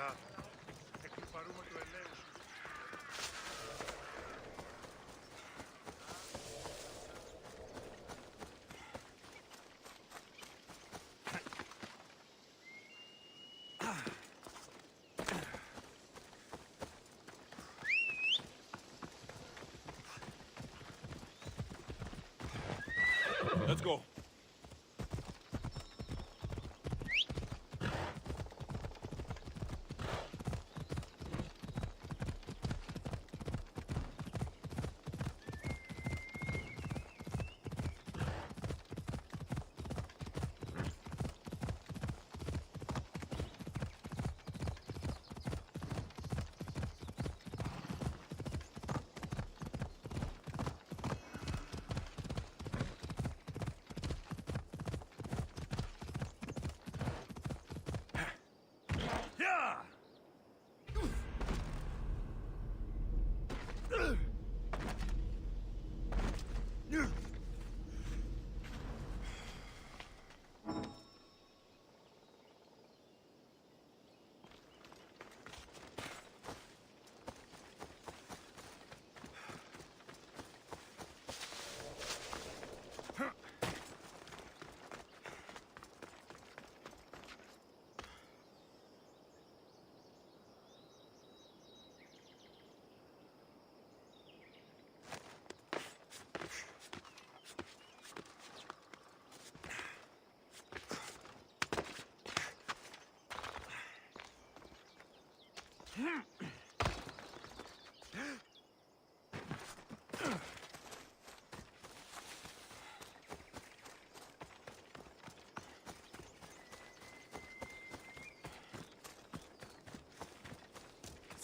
χαρά. Εκ του παρούμε του ελέους. Let's go.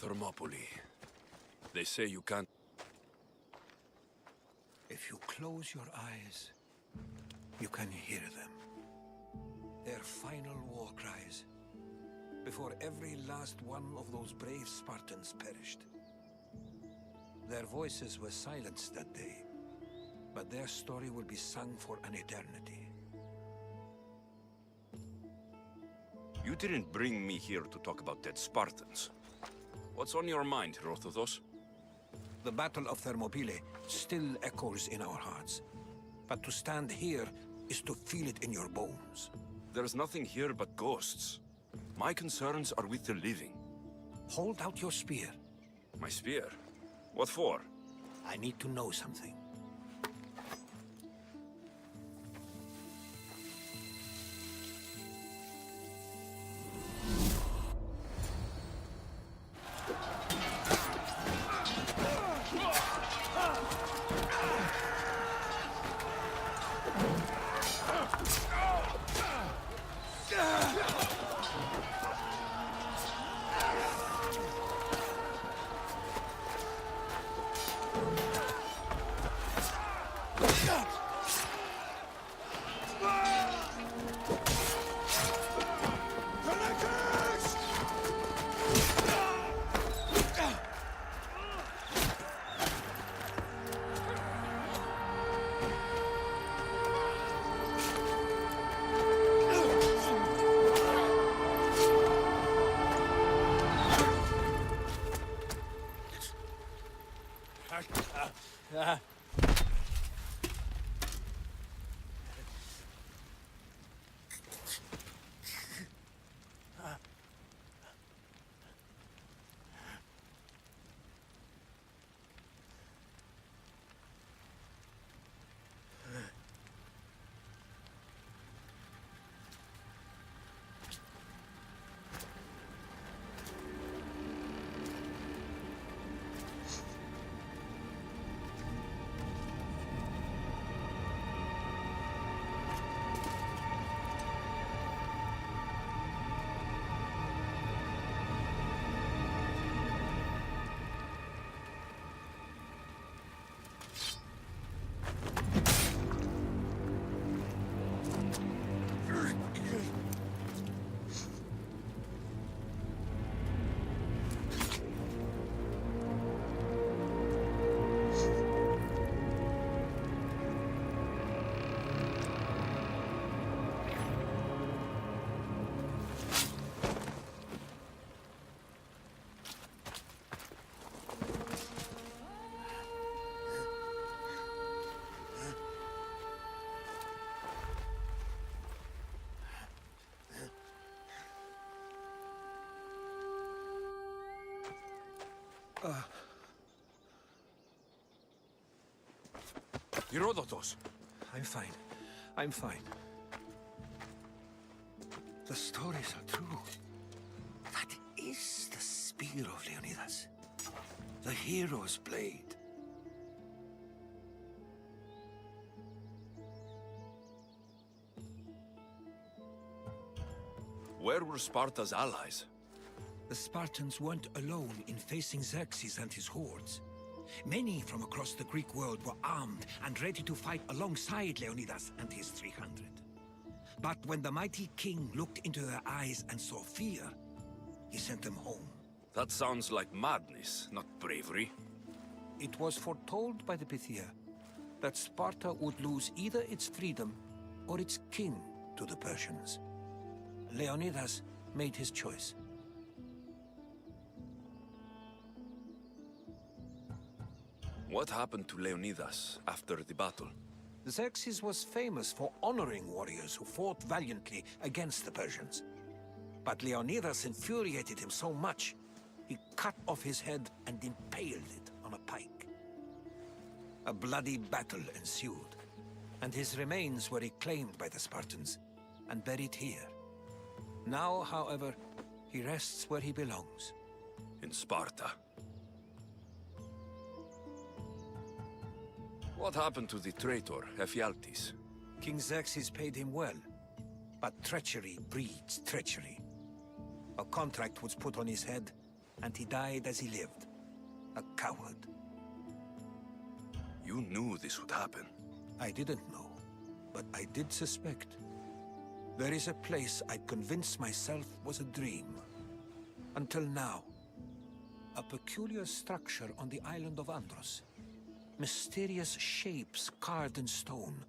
Thermopylae. They say you can't... If you close your eyes, you can hear them. Their final war cries, before every last one of those brave Spartans perished. Their voices were silenced that day, but their story will be sung for an eternity. You didn't bring me here to talk about dead Spartans. What's on your mind, Herodotus? The Battle of Thermopylae still echoes in our hearts, but to stand here is to feel it in your bones. There's nothing here but ghosts. My concerns are with the living. Hold out your spear. My spear? What for? I need to know something. Herodotus! I'm fine. I'm fine. The stories are true. That is the spear of Leonidas. The hero's blade. Where were Sparta's allies? The Spartans weren't alone in facing Xerxes and his hordes. Many from across the Greek world were armed and ready to fight alongside Leonidas and his 300. But when the mighty king looked into their eyes and saw fear, he sent them home. That sounds like madness, not bravery. It was foretold by the Pythia that Sparta would lose either its freedom or its king to the Persians. Leonidas made his choice. What happened to Leonidas after the battle? Xerxes was famous for honoring warriors who fought valiantly against the Persians. But Leonidas infuriated him so much, he cut off his head and impaled it on a pike. A bloody battle ensued, and his remains were reclaimed by the Spartans and buried here. Now, however, he rests where he belongs. In Sparta. What happened to the traitor, Ephialtes? King Xerxes paid him well, but treachery breeds treachery. A contract was put on his head, and he died as he lived. A coward. You knew this would happen. I didn't know, but I did suspect. There is a place I'd convinced myself was a dream. Until now. A peculiar structure on the island of Andros. Mysterious shapes carved in stone.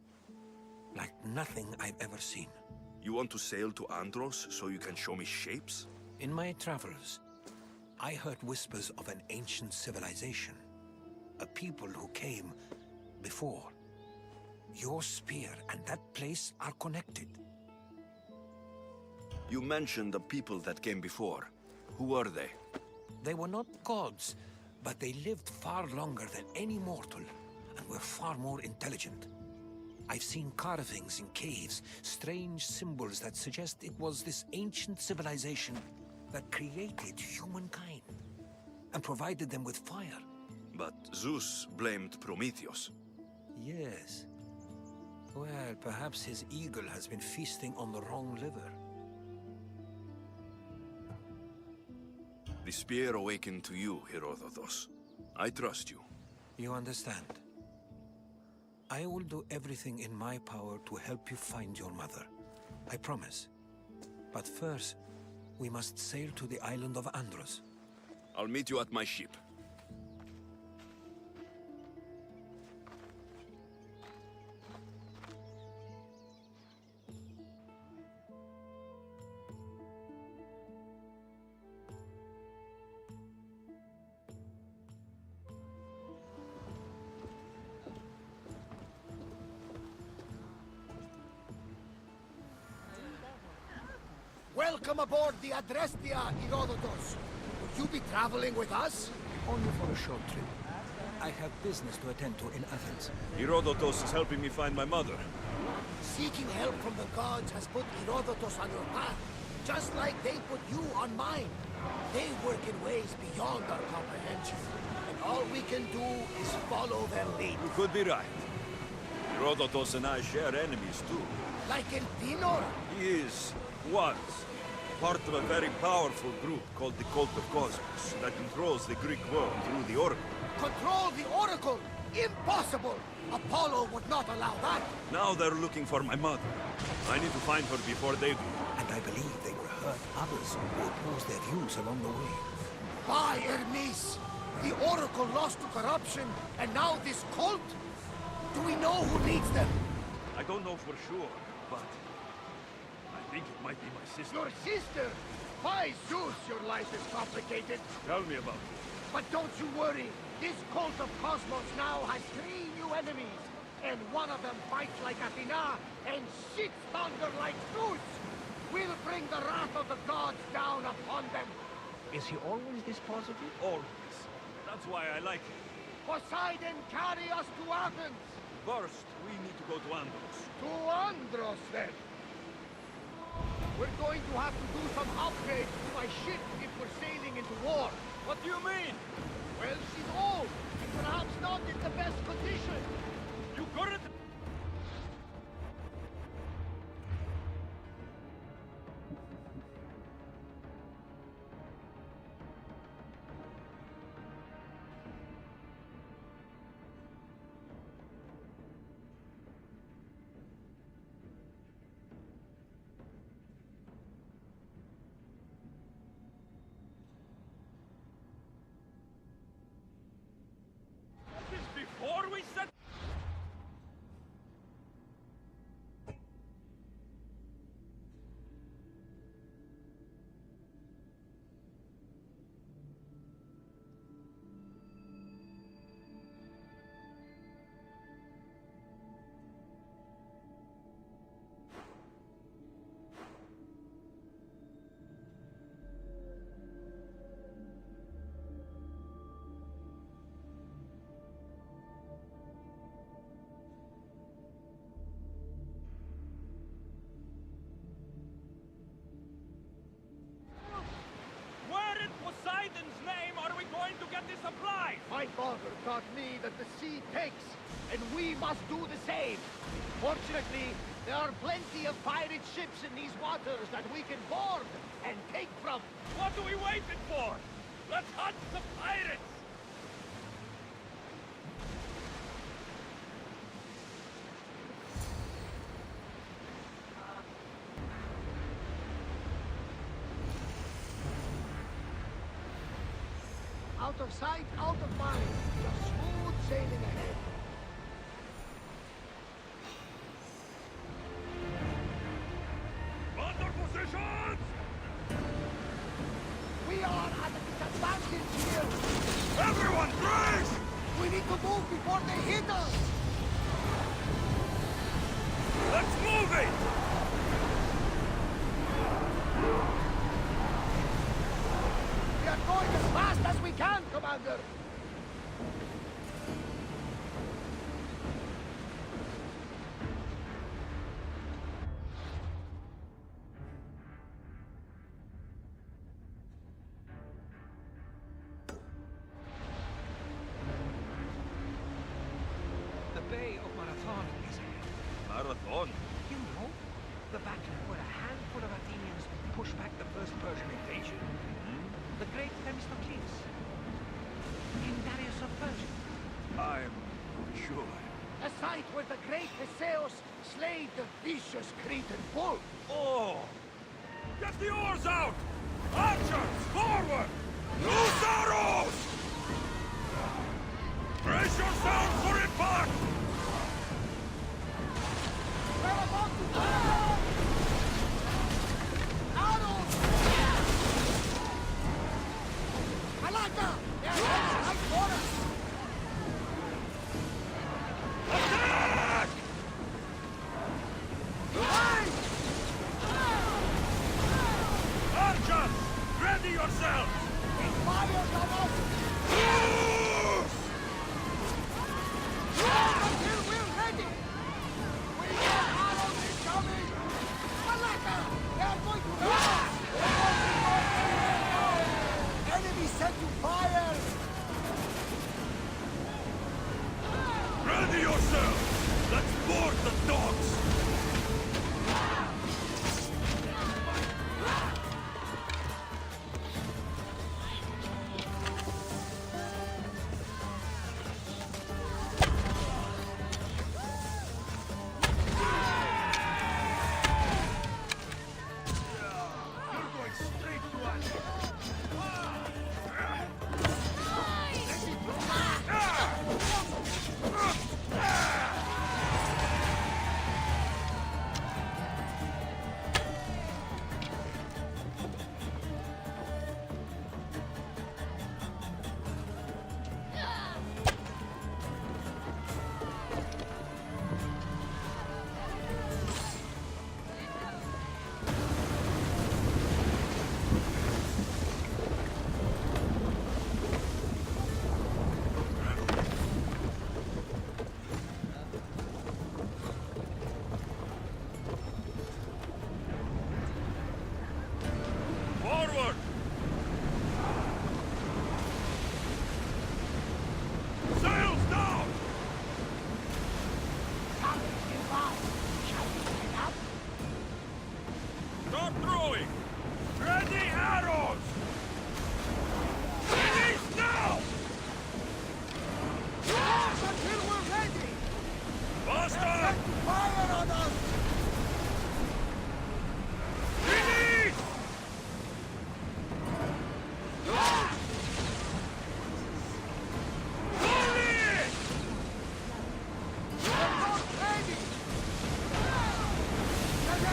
Like nothing I've ever seen. You want to sail to Andros so you can show me shapes? In my travels, I heard whispers of an ancient civilization. A people who came before. Your spear and that place are connected. You mentioned the people that came before. Who were they? They were not gods, but they lived far longer than any mortal, and were far more intelligent. I've seen carvings in caves, strange symbols that suggest it was this ancient civilization that created humankind, and provided them with fire. But Zeus blamed Prometheus. Yes. Well, perhaps his eagle has been feasting on the wrong liver. The spear awakened to you, Herodotus. I trust you. You understand. I will do everything in my power to help you find your mother. I promise. But first, we must sail to the island of Andros. I'll meet you at my ship. Welcome aboard the Adrestia, Herodotus. Would you be traveling with us? Only for a short trip. I have business to attend to in Athens. Herodotus is helping me find my mother. Seeking help from the gods has put Herodotus on your path, just like they put you on mine. They work in ways beyond our comprehension, and all we can do is follow their lead. You could be right. Herodotus and I share enemies too. Like in Pinor? He is, once, part of a very powerful group called the Cult of Cosmos that controls the Greek world through the Oracle. Control the Oracle? Impossible! Apollo would not allow that! Now they're looking for my mother. I need to find her before they do. And I believe they will hurt others who oppose their views along the way. By Hermes! The Oracle lost to corruption, and now this cult? Do we know who leads them? I don't know for sure, but I think it might be my sister. Your sister? By Zeus, your life is complicated. Tell me about it. But don't you worry. This cult of Cosmos now has 3 new enemies. And one of them fights like Athena and shits thunder like Zeus. We'll bring the wrath of the gods down upon them. Is he always this positive? Always. That's why I like it. Poseidon, carry us to Athens! First, we need to go to Andros. To Andros, then! We're going to have to do some upgrades to my ship if we're sailing into war. What do you mean? Well, she's old, and perhaps not in the best condition. You couldn't... This before we set... Where in Poseidon's name are we going to get this supplies? My father taught me that the sea takes, and we must do the same. Fortunately, there are plenty of pirate ships in these waters that we can board and take from. What are we waiting for? Let's hunt the pirates! Out of sight, out of mind. Just smooth sailing ahead. Under positions! We are at a disadvantage here. Everyone, brace! We need to move before they hit us. Let's move it! We are going as fast as we can, Commander. The Bay of Marathon is ahead. Marathon? You know, the battle where a handful of Athenians pushed back the first Persian invasion. The great Themistocles. King Darius of Persia. I'm not sure. A site where the great Theseus slayed the vicious Cretan bull. Oh! Get the oars out! Archers, forward! Loose arrows! Brace yourselves for impact! We're about to fire! Arrows! Malaka! They're heading right for us! Attack! Right! Archers, ready yourselves! It fires on us! Loose! Until we're ready! We got arrows incoming!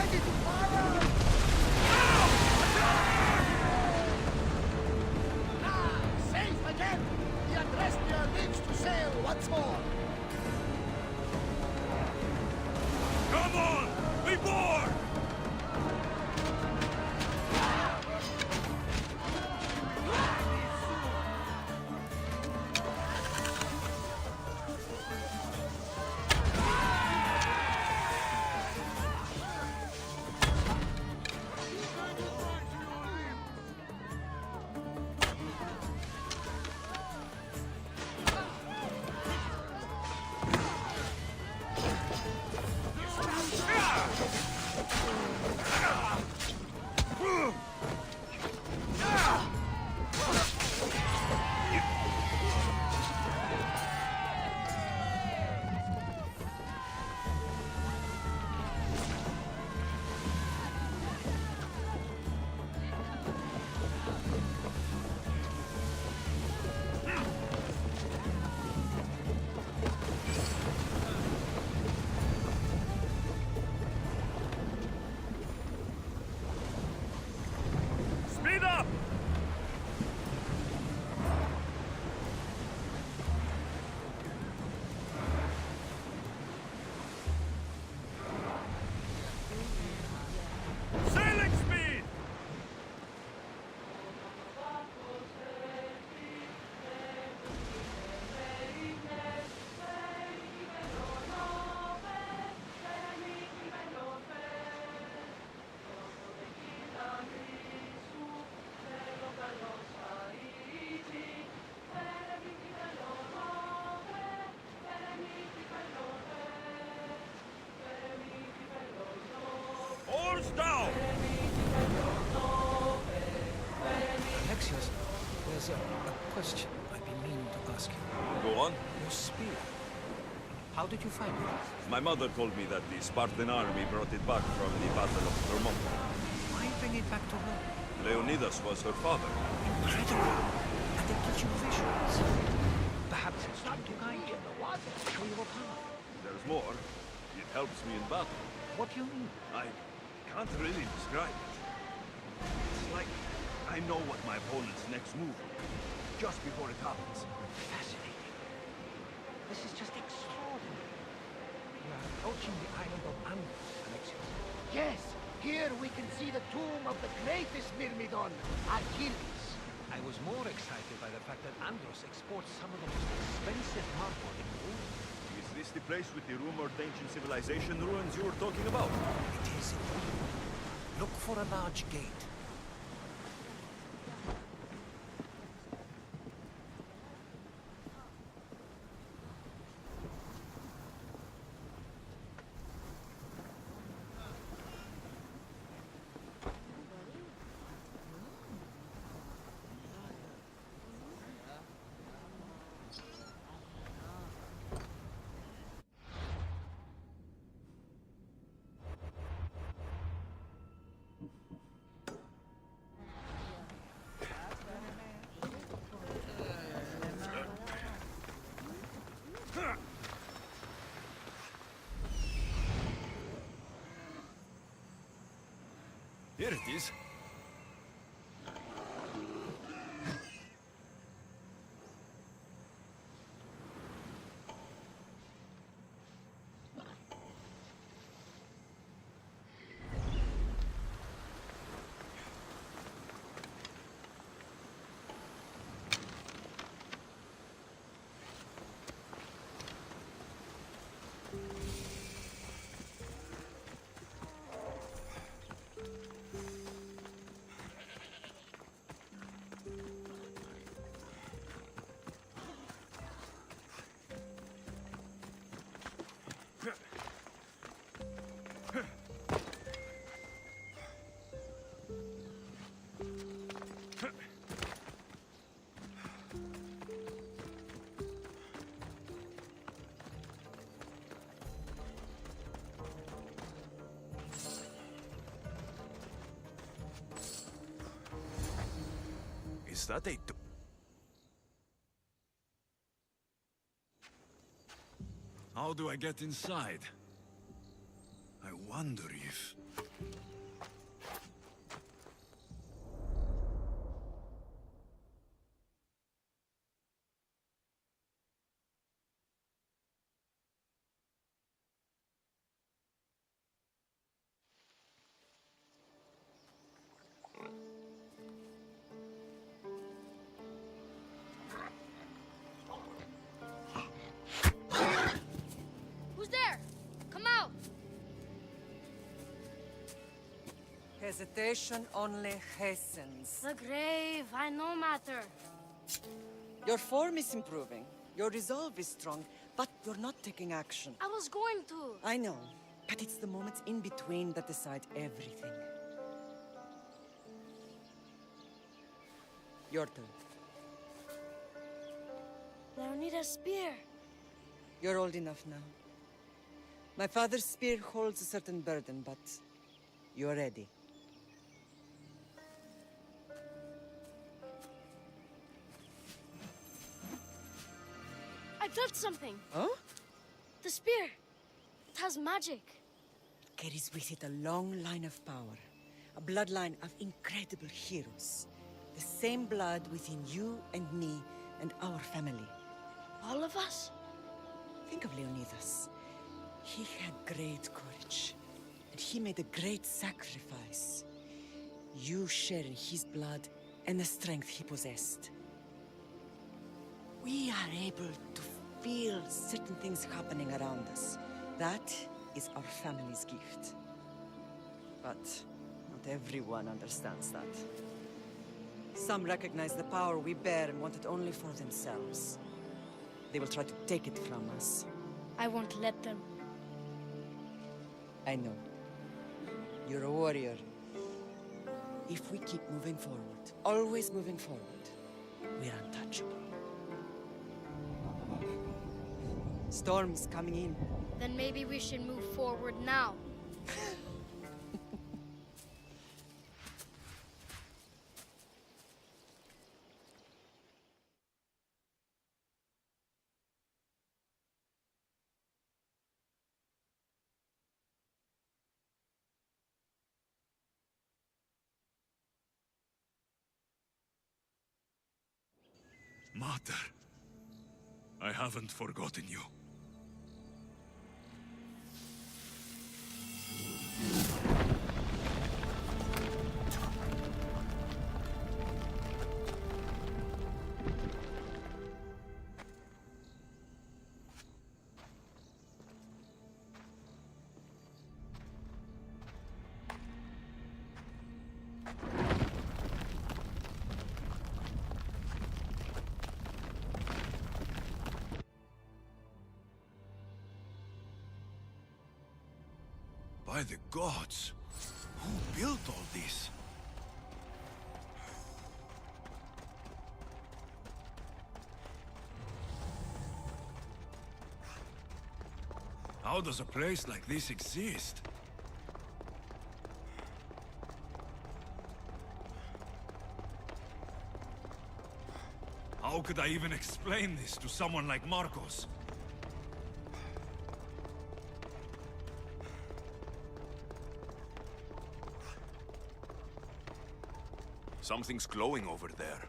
ready to fire! Ah, safe again! The Adrestia lives to sail once more! Come on! Be bored! Speed up! Sailing speed! Oars down! Alexios, there's a question I've been meaning to ask you. Go on. Your spear. How did you find it? My mother told me that the Spartan army brought it back from the Battle of Thermopylae. Why bring it back to her? Leonidas was her father. Incredible. And it gives you visions. Perhaps it's time to guide you. Show you a path. There's more. It helps me in battle. What do you mean? I can't really describe it. It's like I know what my opponent's next move will be, just before it happens. Fascinating. This is just extraordinary. We are approaching the island of Andros, Alexios. Yes, here we can see the tomb of the greatest Myrmidon, Achilles. I was more excited by the fact that Andros exports some of the most expensive marble in the world. Is this the place with the rumored ancient civilization ruins you were talking about? It is indeed. Look for a large gate. Here it is. Is that a... How do I get inside? I wonder if... Hesitation only hastens. The grave, I no matter. Your form is improving. Your resolve is strong, but you're not taking action. I was going to. I know, but it's the moments in between that decide everything. Your turn. I need a spear. You're old enough now. My father's spear holds a certain burden, but you're ready. I touched something. Huh? The spear. It has magic. Carries with it a long line of power. A bloodline of incredible heroes. The same blood within you and me and our family. All of us? Think of Leonidas. He had great courage. And he made a great sacrifice. You share in his blood and the strength he possessed. We are able to feel certain things happening around us. That is our family's gift. But not everyone understands that. Some recognize the power we bear and want it only for themselves. They will try to take it from us. I won't let them. I know. You're a warrior. If we keep moving forward, always moving forward, we're untouchable. Storm's coming in. Then maybe we should move forward now. Mater, I haven't forgotten you. By the gods! Who built all this? How does a place like this exist? How could I even explain this to someone like Marcos? Something's glowing over there.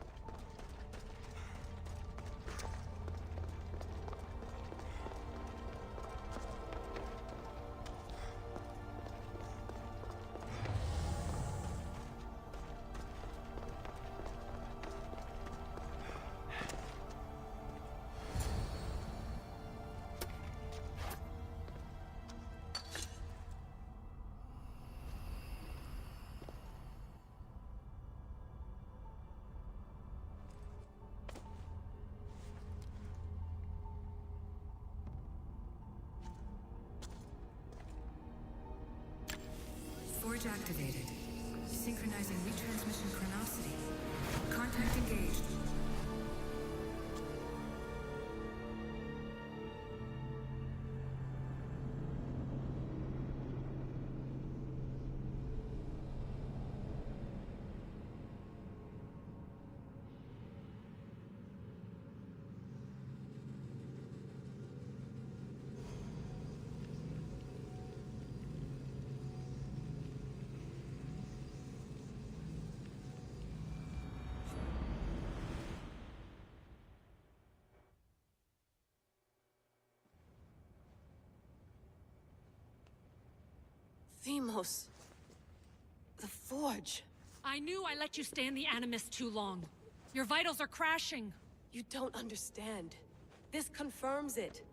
Forge activated. Synchronizing retransmission chronicity. Contact engaged. Themos. The Forge. I knew I let you stay in the Animus too long. Your vitals are crashing. You don't understand. This confirms it.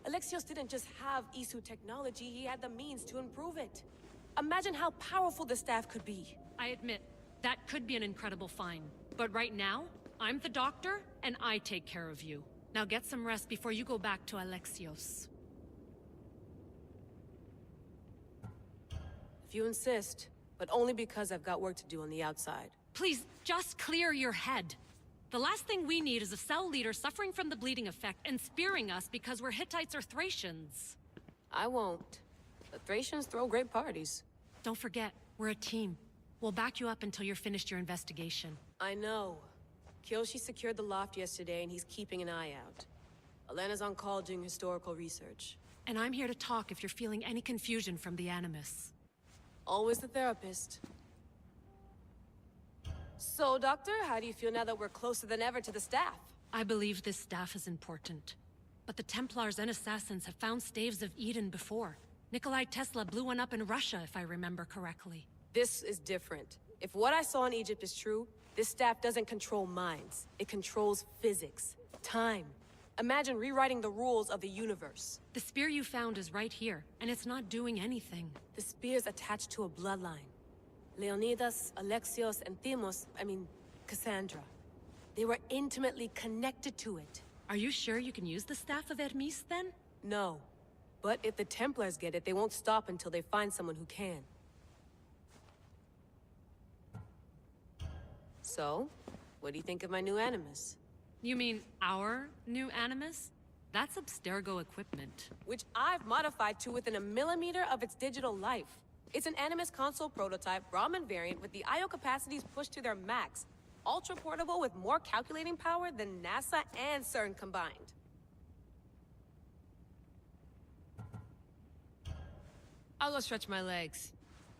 Alexios didn't just have Isu technology, he had the means to improve it. Imagine how powerful the staff could be. I admit, that could be an incredible find. But right now, I'm the doctor, and I take care of you. Now get some rest before you go back to Alexios. If you insist, but only because I've got work to do on the outside. Please, just clear your head. The last thing we need is a cell leader suffering from the bleeding effect and spearing us because we're Hittites or Thracians. I won't. The Thracians throw great parties. Don't forget, we're a team. We'll back you up until you're finished your investigation. I know. Kyoshi secured the loft yesterday and he's keeping an eye out. Elena's on call doing historical research. And I'm here to talk if you're feeling any confusion from the Animus. Always the therapist. So, Doctor, how do you feel now that we're closer than ever to the staff? I believe this staff is important. But the Templars and Assassins have found staves of Eden before. Nikolai Tesla blew one up in Russia, if I remember correctly. This is different. If what I saw in Egypt is true, this staff doesn't control minds. It controls physics, time. Imagine rewriting the rules of the universe. The spear you found is right here, and it's not doing anything. The spear's attached to a bloodline. Leonidas, Alexios, and Cassandra. They were intimately connected to it. Are you sure you can use the Staff of Hermes, then? No. But if the Templars get it, they won't stop until they find someone who can. So, what do you think of my new Animus? You mean our new Animus? That's Abstergo equipment. Which I've modified to within a millimeter of its digital life. It's an Animus console prototype, Brahmin variant with the I/O capacities pushed to their max. Ultra-portable with more calculating power than NASA and CERN combined. I'll go stretch my legs.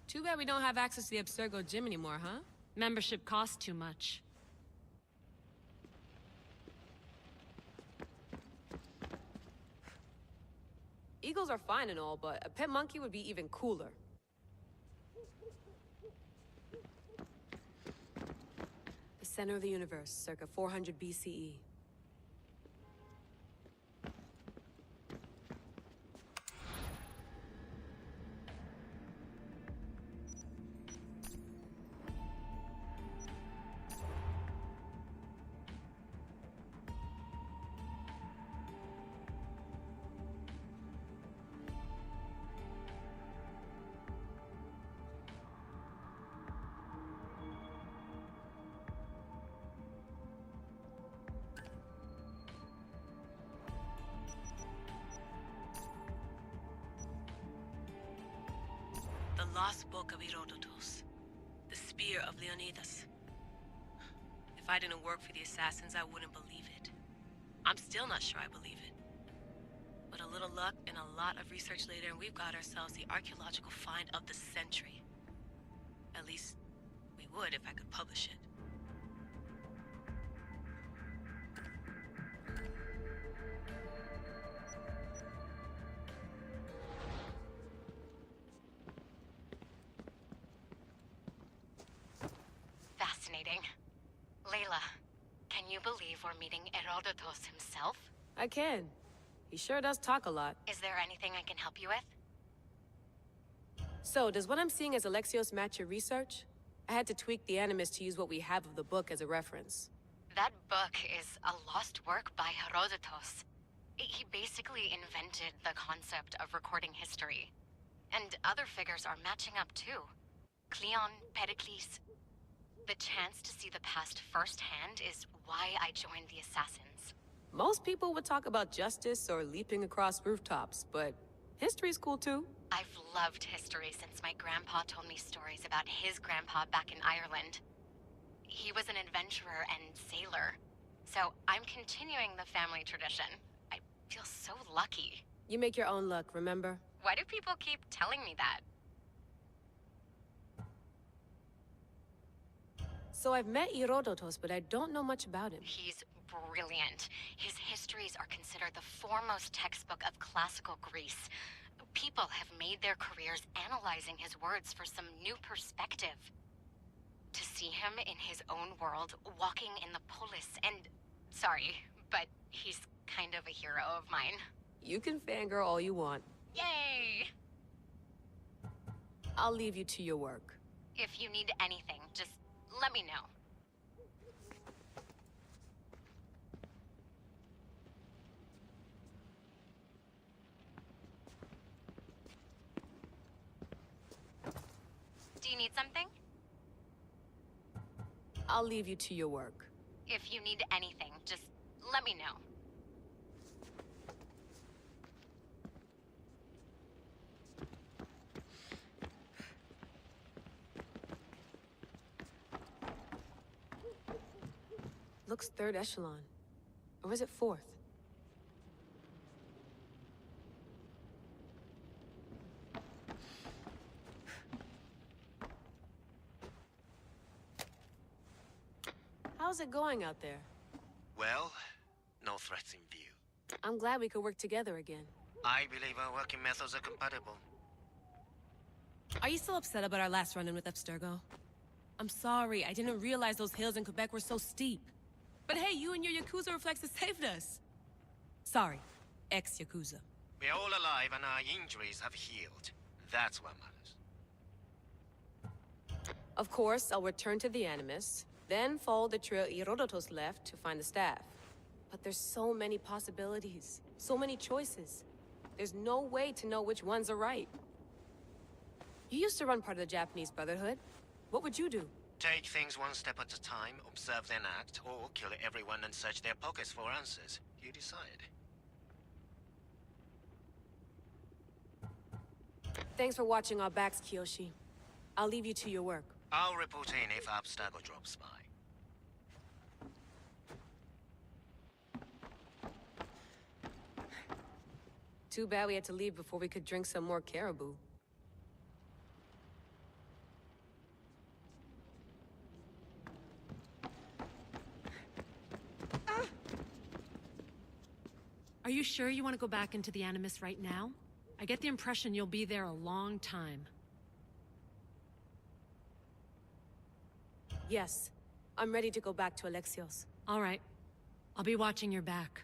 Too bad we don't have access to the Abstergo gym anymore, huh? Membership costs too much. Eagles are fine and all, but a pet monkey would be even cooler. The center of the universe, circa 400 BCE. The lost book of Herodotus. The spear of Leonidas. If I didn't work for the Assassins, I wouldn't believe it. I'm still not sure I believe it. But a little luck and a lot of research later, and we've got ourselves the archaeological find of the century. At least, we would if I could publish it. Fascinating. Layla, can you believe we're meeting Herodotus himself? I can. He sure does talk a lot. Is there anything I can help you with? So, does what I'm seeing as Alexios match your research? I had to tweak the Animus to use what we have of the book as a reference. That book is a lost work by Herodotus. He basically invented the concept of recording history. And other figures are matching up too. Cleon, Pericles. The chance to see the past firsthand is why I joined the Assassins. Most people would talk about justice or leaping across rooftops, but history's cool too. I've loved history since my grandpa told me stories about his grandpa back in Ireland. He was an adventurer and sailor, so I'm continuing the family tradition. I feel so lucky. You make your own luck, remember? Why do people keep telling me that? So I've met Herodotus, but I don't know much about him. He's brilliant. His histories are considered the foremost textbook of classical Greece. People have made their careers analyzing his words for some new perspective. To see him in his own world, walking in the polis, and... Sorry, but he's kind of a hero of mine. You can fangirl all you want. Yay! I'll leave you to your work. If you need anything, just let me know. Do you need something? I'll leave you to your work. If you need anything, just let me know. Looks third echelon. Or is it fourth? How's it going out there? Well, no threats in view. I'm glad we could work together again. I believe our working methods are compatible. Are you still upset about our last run-in with Abstergo? I'm sorry, I didn't realize those hills in Quebec were so steep. But hey, you and your Yakuza reflexes saved us. Sorry, ex-Yakuza. We're all alive and our injuries have healed. That's what matters. Of course, I'll return to the Animus, then follow the trail Herodotus left to find the staff. But there's so many possibilities, so many choices. There's no way to know which ones are right. You used to run part of the Japanese Brotherhood. What would you do? Take things one step at a time, observe then act, or kill everyone and search their pockets for answers. You decide. Thanks for watching our backs, Kiyoshi. I'll leave you to your work. I'll report in if Abstergo drops by. Too bad we had to leave before we could drink some more caribou. Are you sure you want to go back into the Animus right now? I get the impression you'll be there a long time. Yes. I'm ready to go back to Alexios. All right. I'll be watching your back.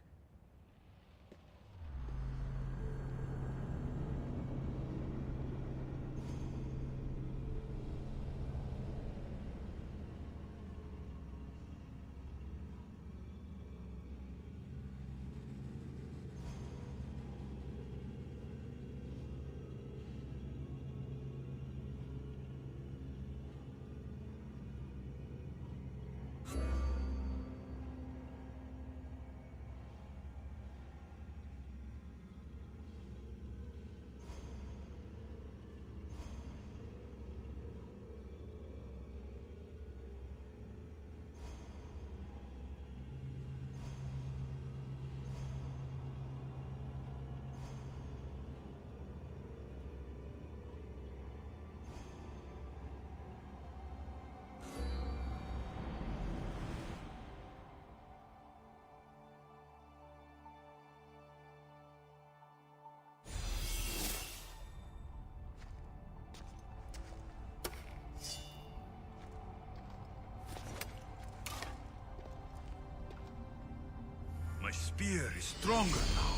My spear is stronger now.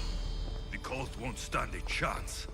The cult won't stand a chance.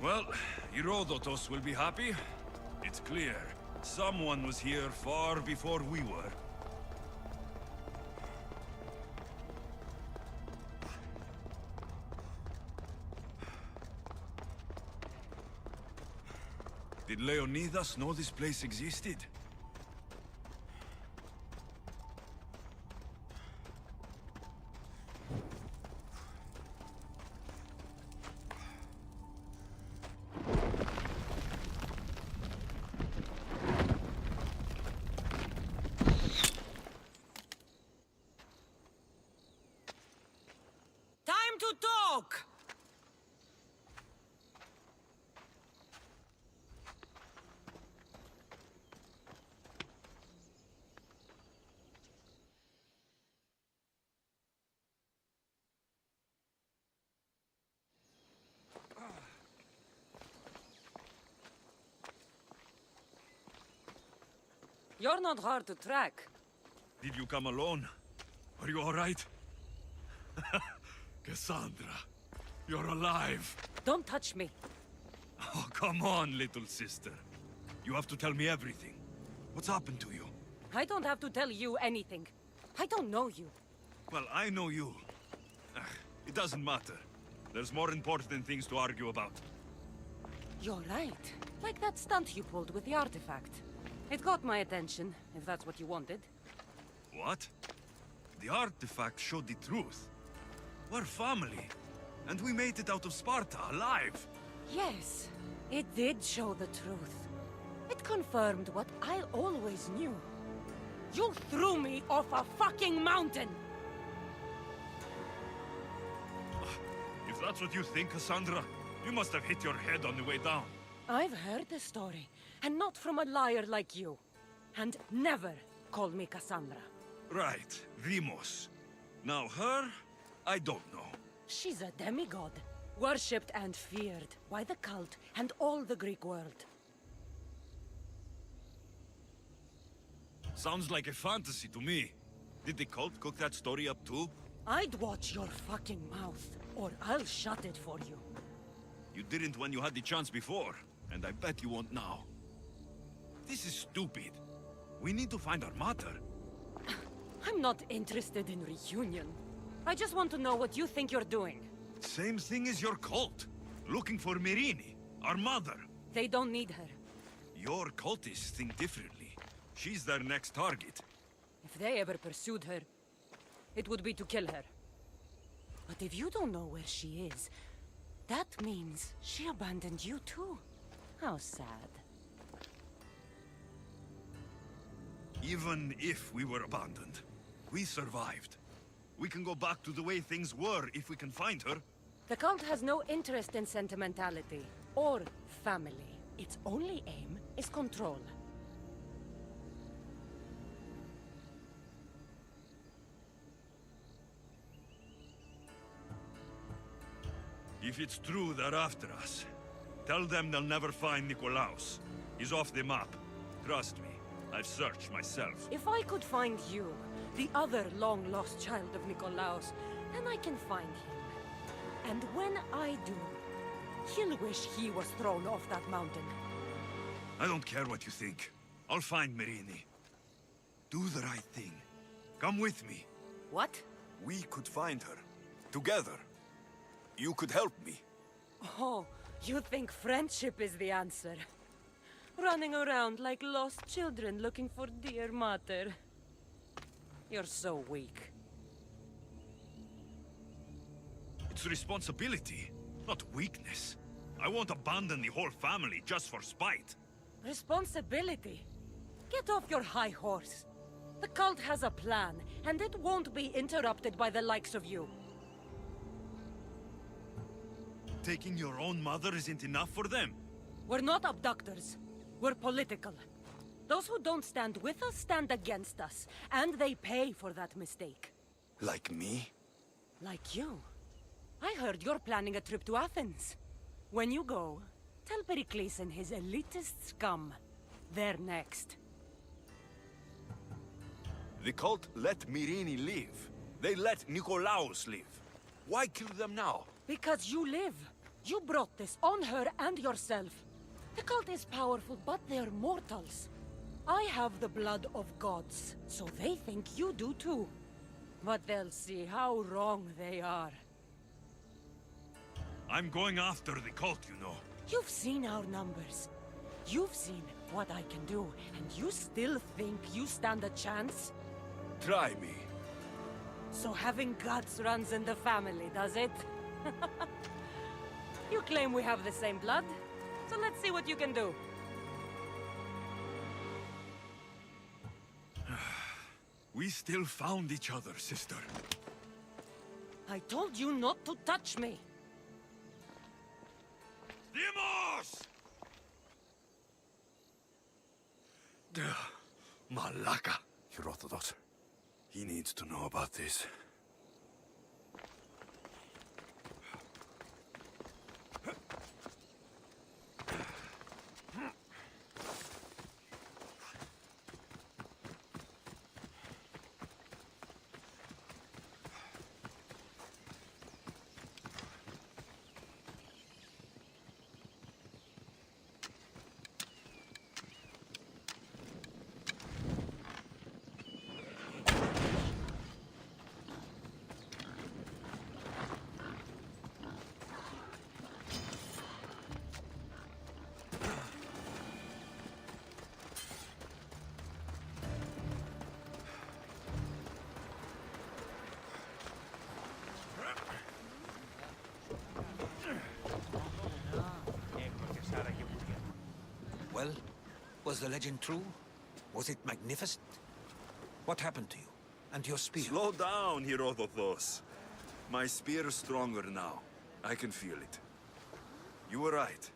Well, Herodotus will be happy. It's clear. Someone was here far before we were. Did Leonidas know this place existed? Time to talk! You're not hard to track. Did you come alone? Are you all right? Cassandra, you're alive. Don't touch me. Oh, come on, little sister. You have to tell me everything. What's happened to you? I don't have to tell you anything. I don't know you. Well, I know you. It doesn't matter. There's more important things to argue about. You're right. Like that stunt you pulled with the artifact. It got my attention, if that's what you wanted. What? The artifact showed the truth. We're family. And we made it out of Sparta, alive. Yes, it did show the truth. It confirmed what I always knew. You threw me off a fucking mountain! If that's what you think, Cassandra, you must have hit your head on the way down. I've heard the story, and not from a liar like you. And never call me Cassandra. Right, Demos. Now her, I don't know. She's a demigod, worshipped and feared by the cult and all the Greek world. Sounds like a fantasy to me. Did the cult cook that story up too? I'd watch your fucking mouth, or I'll shut it for you. You didn't when you had the chance before, and I bet you won't now. This is stupid. We need to find our mother. I'm not interested in reunion. I just want to know what you think you're doing. Same thing as your cult. Looking for Myrrine, our mother. They don't need her. Your cultists think differently. She's their next target. If they ever pursued her, it would be to kill her. But if you don't know where she is, that means she abandoned you too. How sad. Even if we were abandoned, we survived. We can go back to the way things were if we can find her. The cult has no interest in sentimentality or family. Its only aim is control. If it's true they're after us, tell them they'll never find Nikolaos. He's off the map. Trust me, I've searched myself. If I could find you, the other long-lost child of Nikolaos, then I can find him. And when I do, he'll wish he was thrown off that mountain. I don't care what you think. I'll find Myrrine. Do the right thing. Come with me. What? We could find her. Together. You could help me. Oh, you think friendship is the answer? Running around like lost children looking for dear mother. You're so weak. It's responsibility, not weakness. I won't abandon the whole family just for spite. Responsibility? Get off your high horse. The cult has a plan, and it won't be interrupted by the likes of you. Taking your own mother isn't enough for them? We're not abductors. We're political. Those who don't stand with us stand against us, and they pay for that mistake. Like me? Like you. I heard you're planning a trip to Athens. When you go, tell Pericles and his elitist scum. They're next. The cult let Myrrine live. They let Nikolaos live. Why kill them now? Because you live. You brought this on her and yourself. The cult is powerful, but they're mortals. I have the blood of gods, so they think you do too. But they'll see how wrong they are. I'm going after the cult, you know. You've seen our numbers. You've seen what I can do, and you still think you stand a chance? Try me. So having guts runs in the family, does it? You claim we have the same blood, so let's see what you can do. We still found each other, sister. I told you not to touch me. Demos! Malaka. Herodotus. He needs to know about this. Well, was the legend true? Was it magnificent? What happened to you? And your spear? Slow down, Herodotus. My spear's stronger now. I can feel it. You were right.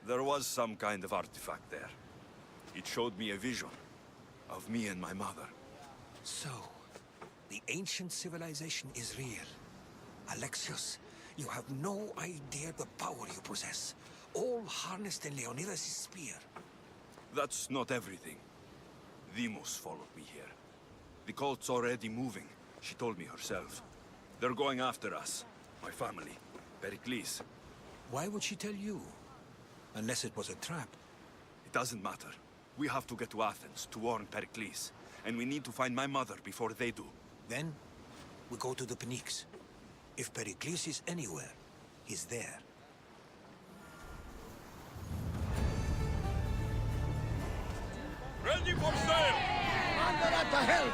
There was some kind of artifact there. It showed me a vision of me and my mother. So, the ancient civilization is real. Alexios, you have no idea the power you possess. All harnessed in Leonidas' spear. That's not everything. Demos followed me here. The cult's already moving. She told me herself. They're going after us. My family. Pericles. Why would she tell you? Unless it was a trap. It doesn't matter. We have to get to Athens to warn Pericles. And we need to find my mother before they do. Then, we go to the Pnyx. If Pericles is anywhere, he's there. Ready for sail! Under at the helm!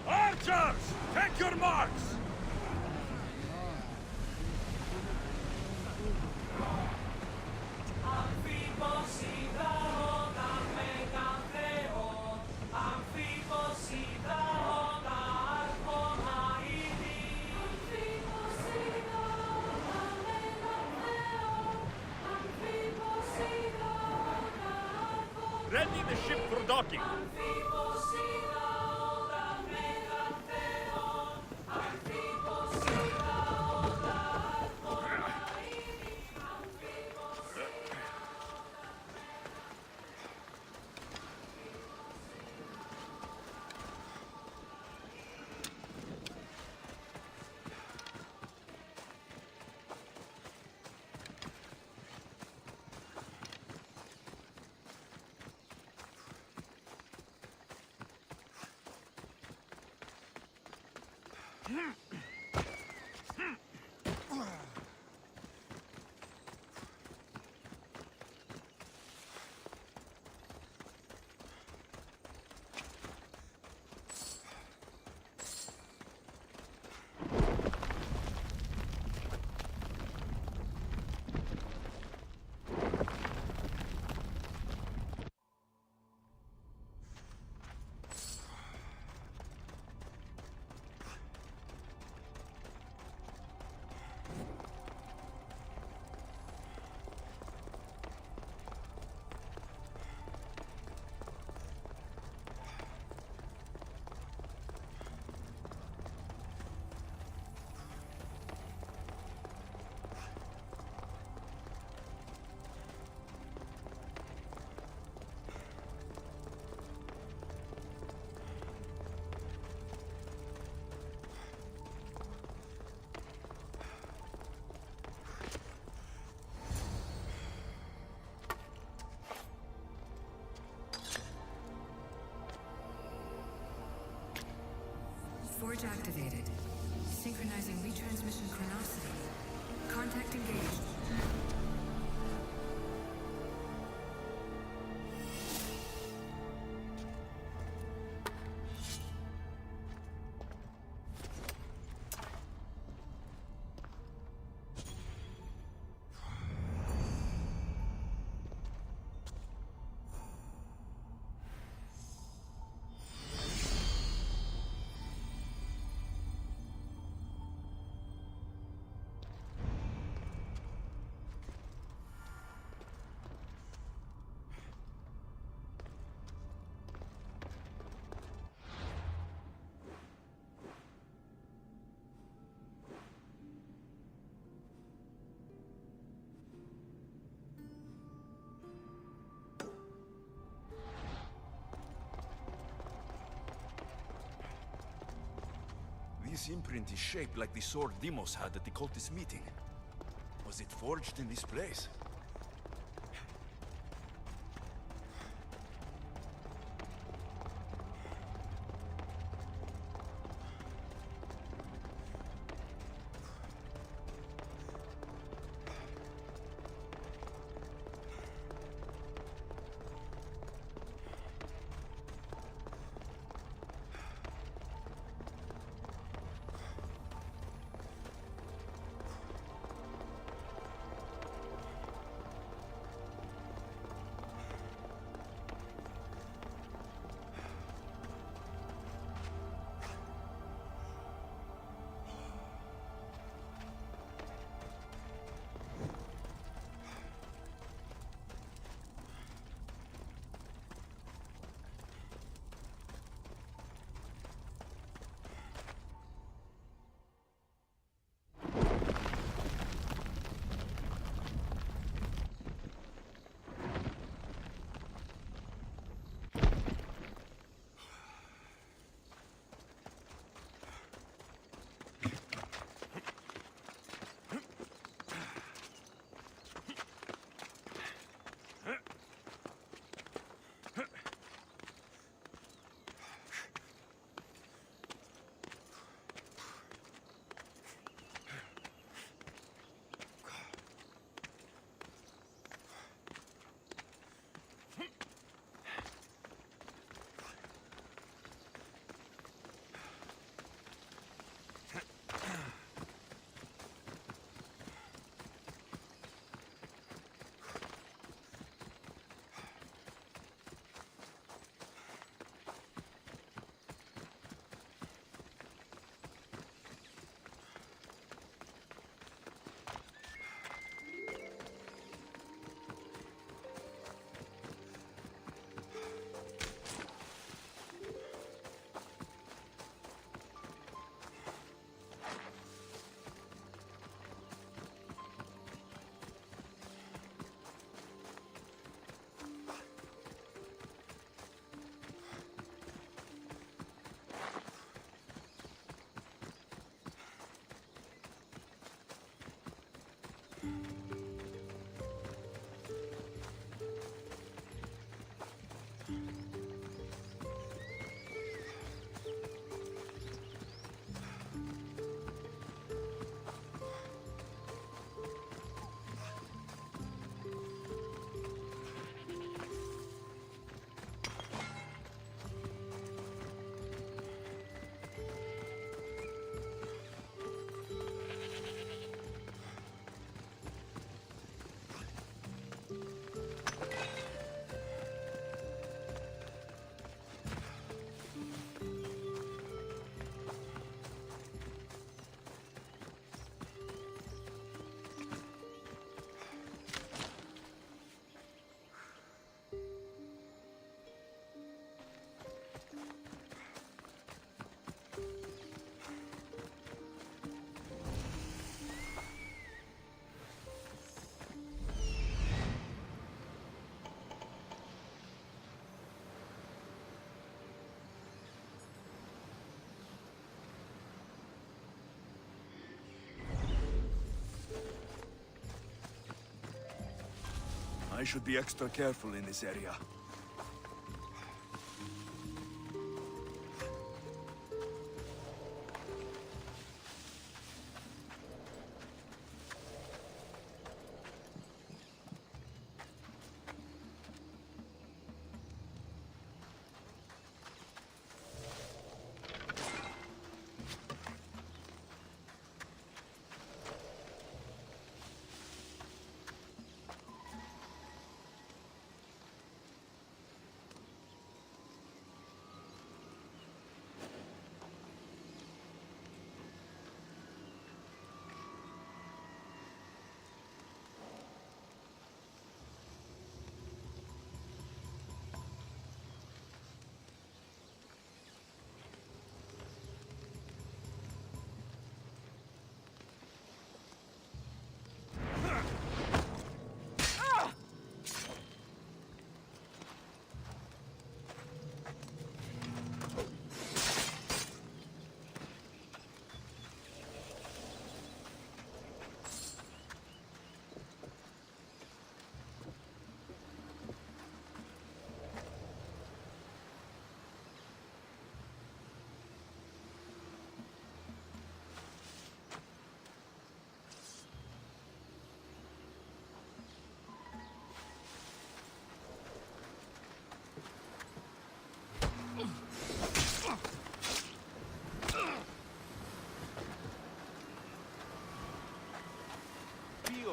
Archers! Take your marks! Ready the ship for docking. Forge activated. Synchronizing retransmission chronicity. Contact engaged. This imprint is shaped like the sword Deimos had at the cultist meeting. Was it forged in this place? I should be extra careful in this area.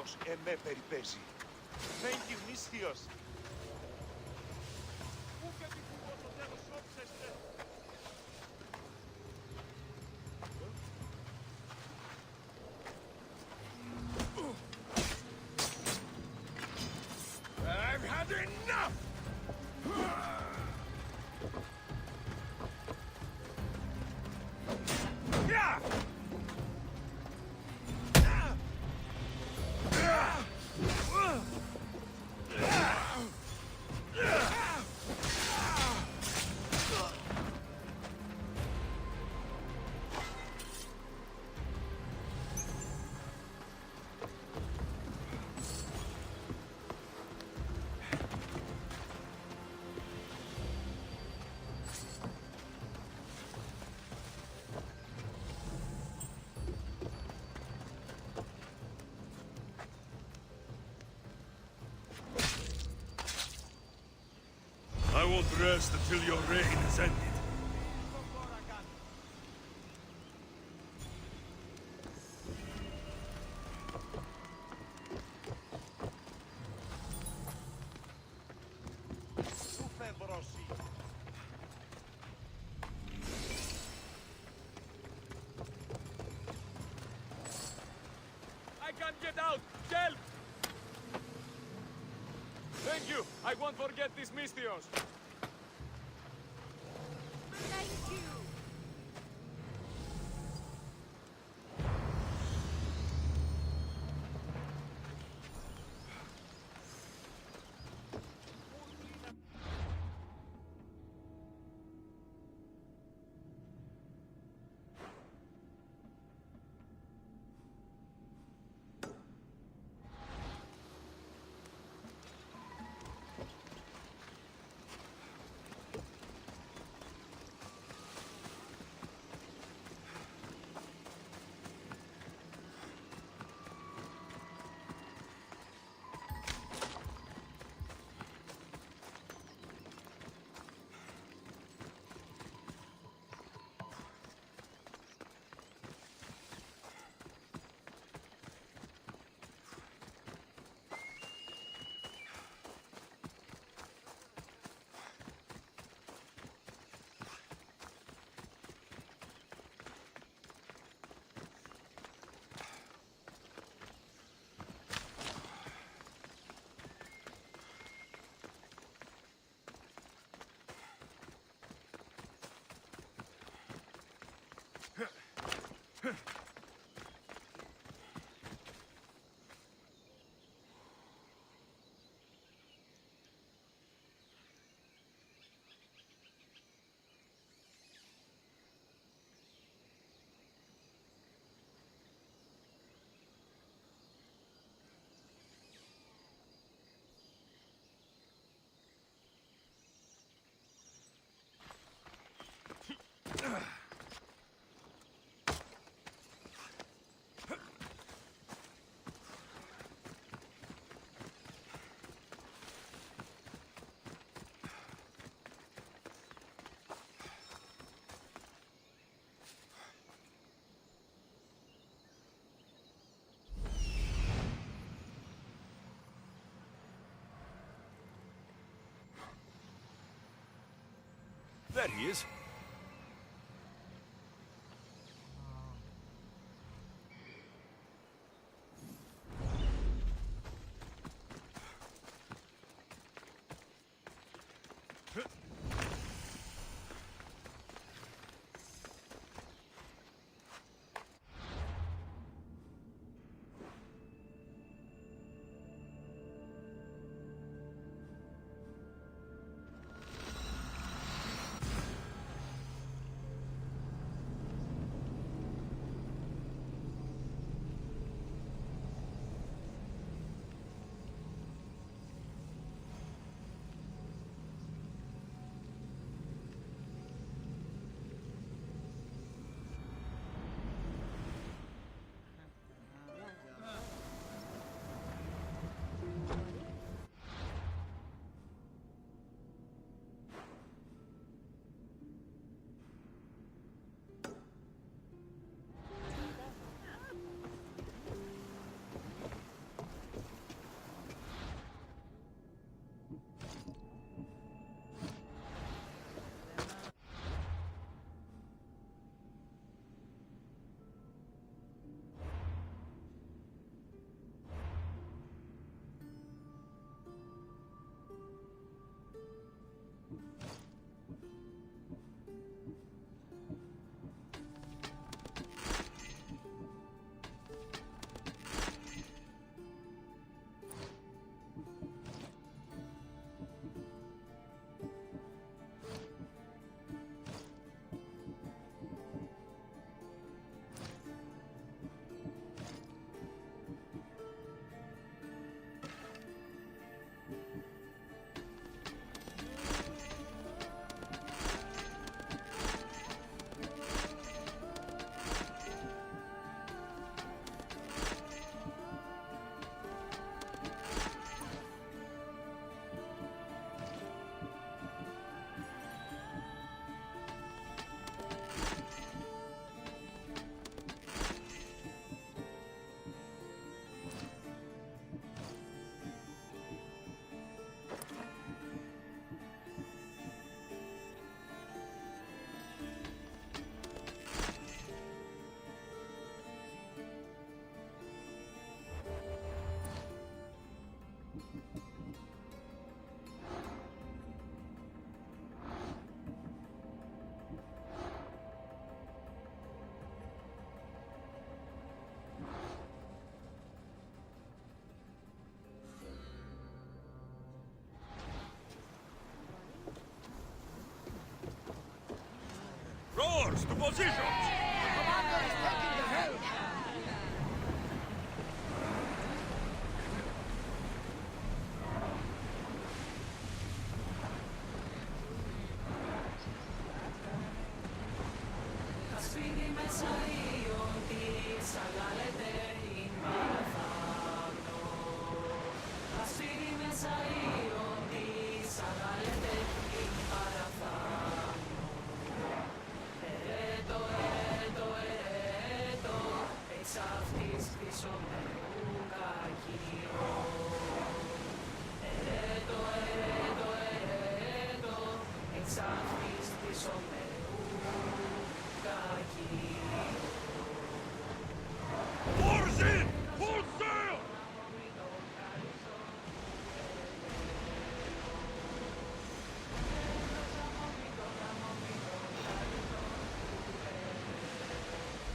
Αυτός εμέ περιπέσει. Thank you, Misthios. Ούτε επιθυμώ το τέλος όψεστε. I've had enough! I won't rest until your reign is ended. I can't get out! Help! Thank you! I won't forget this Misthios! Thank you! There he is. Rowers to positions! Commander is taking the helm! Oars in! Full sail!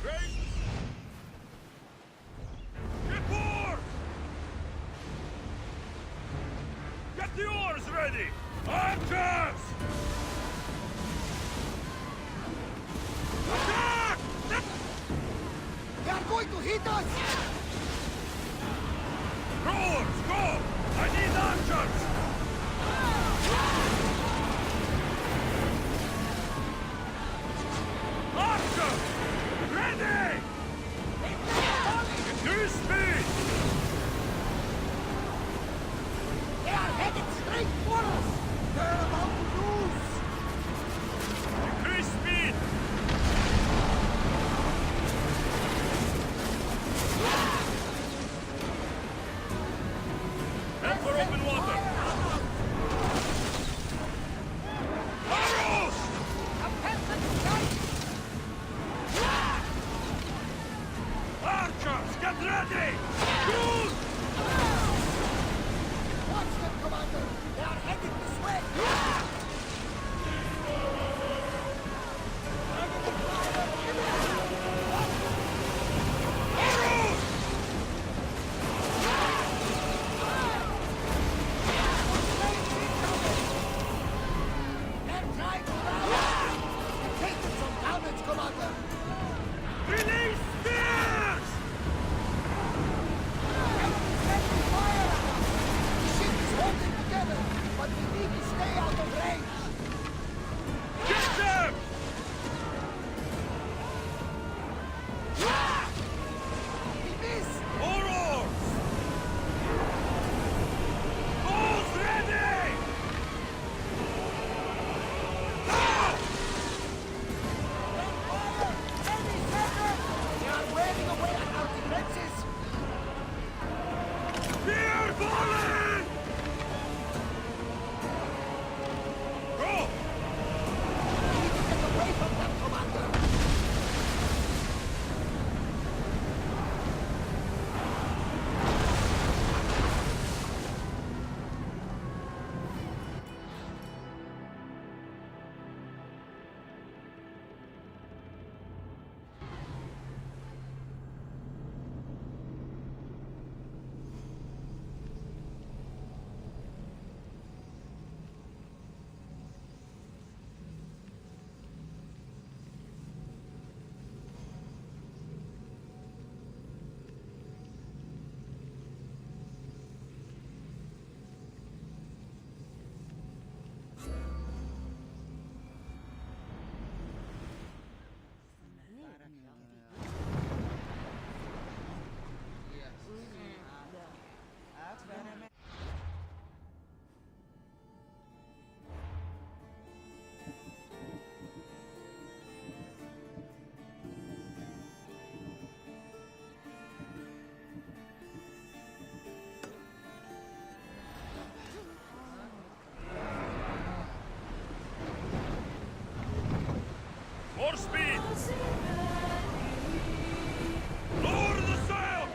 Raise! Get oars! Get the oars ready! Archers! Attack! They are going to hit us! Rowers, go! I need archers! Archers! Ready! Increase speed! They are headed straight for us! They're about to lose! Increase speed! Head for open water! Arrows! Archers, get ready! Shoot! Watch them, Commander! They are headed this way! Arrows! They're trying to rally! Taking some damage, Commander! Release spears! Enemy fire at us! The ship is holding together, but we need to stay out of range! Get them! We missed! More oars! Oars ready! Now! They are wearing away at our defenses! Spear falling! Go! We need to get away from them, Commander! More speed! Lower the sail!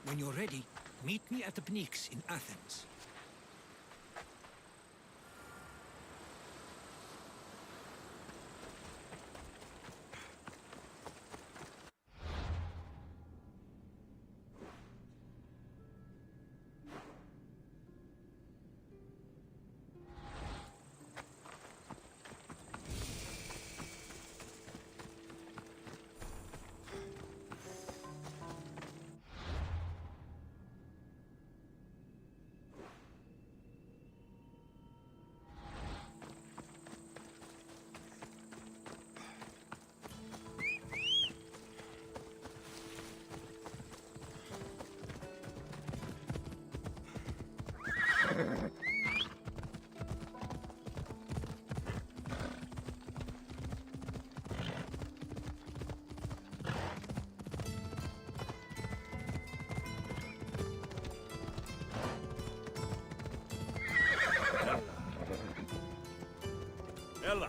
When you're ready, meet me at the Pnyx in Athens. Ella!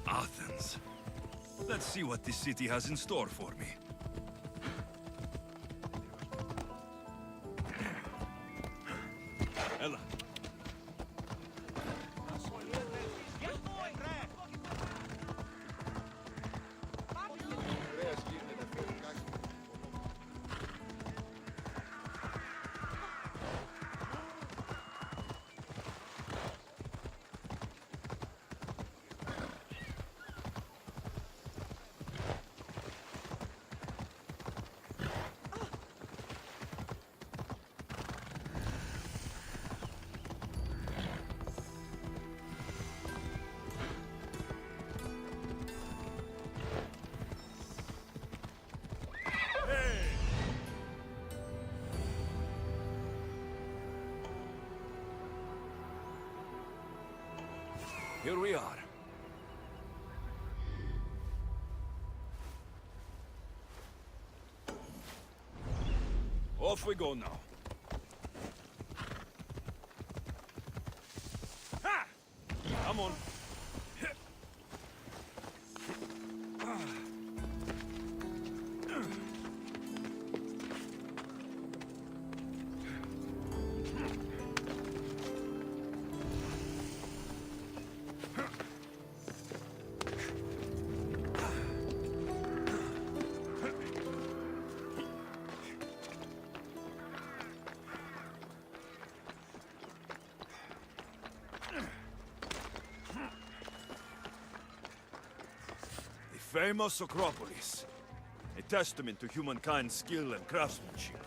Athens. Let's see what this city has in store for me. Ella! Here we are. Off we go now. Ha! Come on. Famous Acropolis. A testament to humankind's skill and craftsmanship.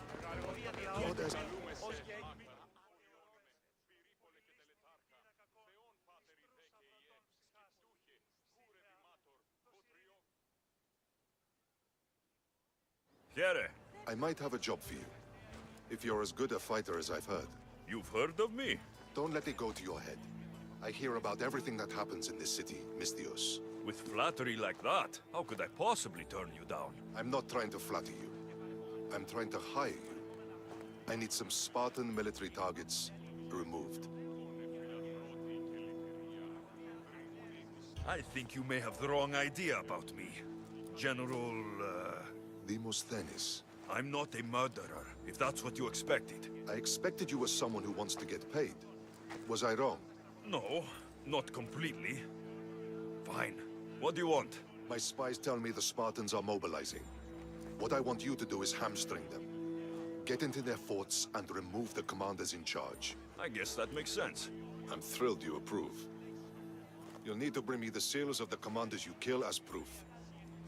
Here. I might have a job for you. If you're as good a fighter as I've heard. You've heard of me? Don't let it go to your head. I hear about everything that happens in this city, Misthios. With flattery like that, how could I possibly turn you down? I'm not trying to flatter you. I'm trying to hire you. I need some Spartan military targets removed. I think you may have the wrong idea about me. General, Demosthenes. I'm not a murderer, if that's what you expected. I expected you as someone who wants to get paid. Was I wrong? No, not completely. Fine. What do you want? My spies tell me the Spartans are mobilizing. What I want you to do is hamstring them. Get into their forts and remove the commanders in charge. I guess that makes sense. I'm thrilled you approve. You'll need to bring me the seals of the commanders you kill as proof.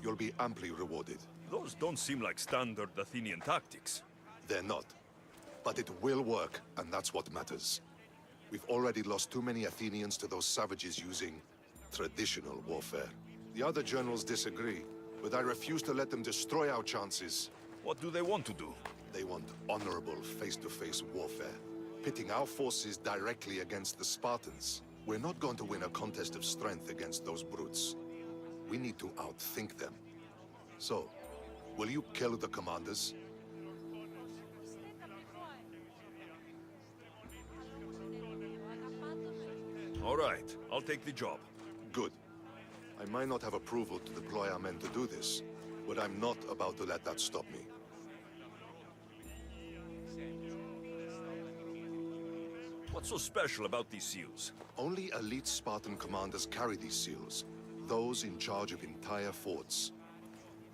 You'll be amply rewarded. Those don't seem like standard Athenian tactics. They're not. But it will work, and that's what matters. We've already lost too many Athenians to those savages using traditional warfare. The other generals disagree, but I refuse to let them destroy our chances. What do they want to do? They want honorable face-to-face warfare, pitting our forces directly against the Spartans. We're not going to win a contest of strength against those brutes. We need to outthink them. So, will you kill the commanders? All right, I'll take the job. Good. I might not have approval to deploy our men to do this, but I'm not about to let that stop me. What's so special about these seals? Only elite Spartan commanders carry these seals, those in charge of entire forts.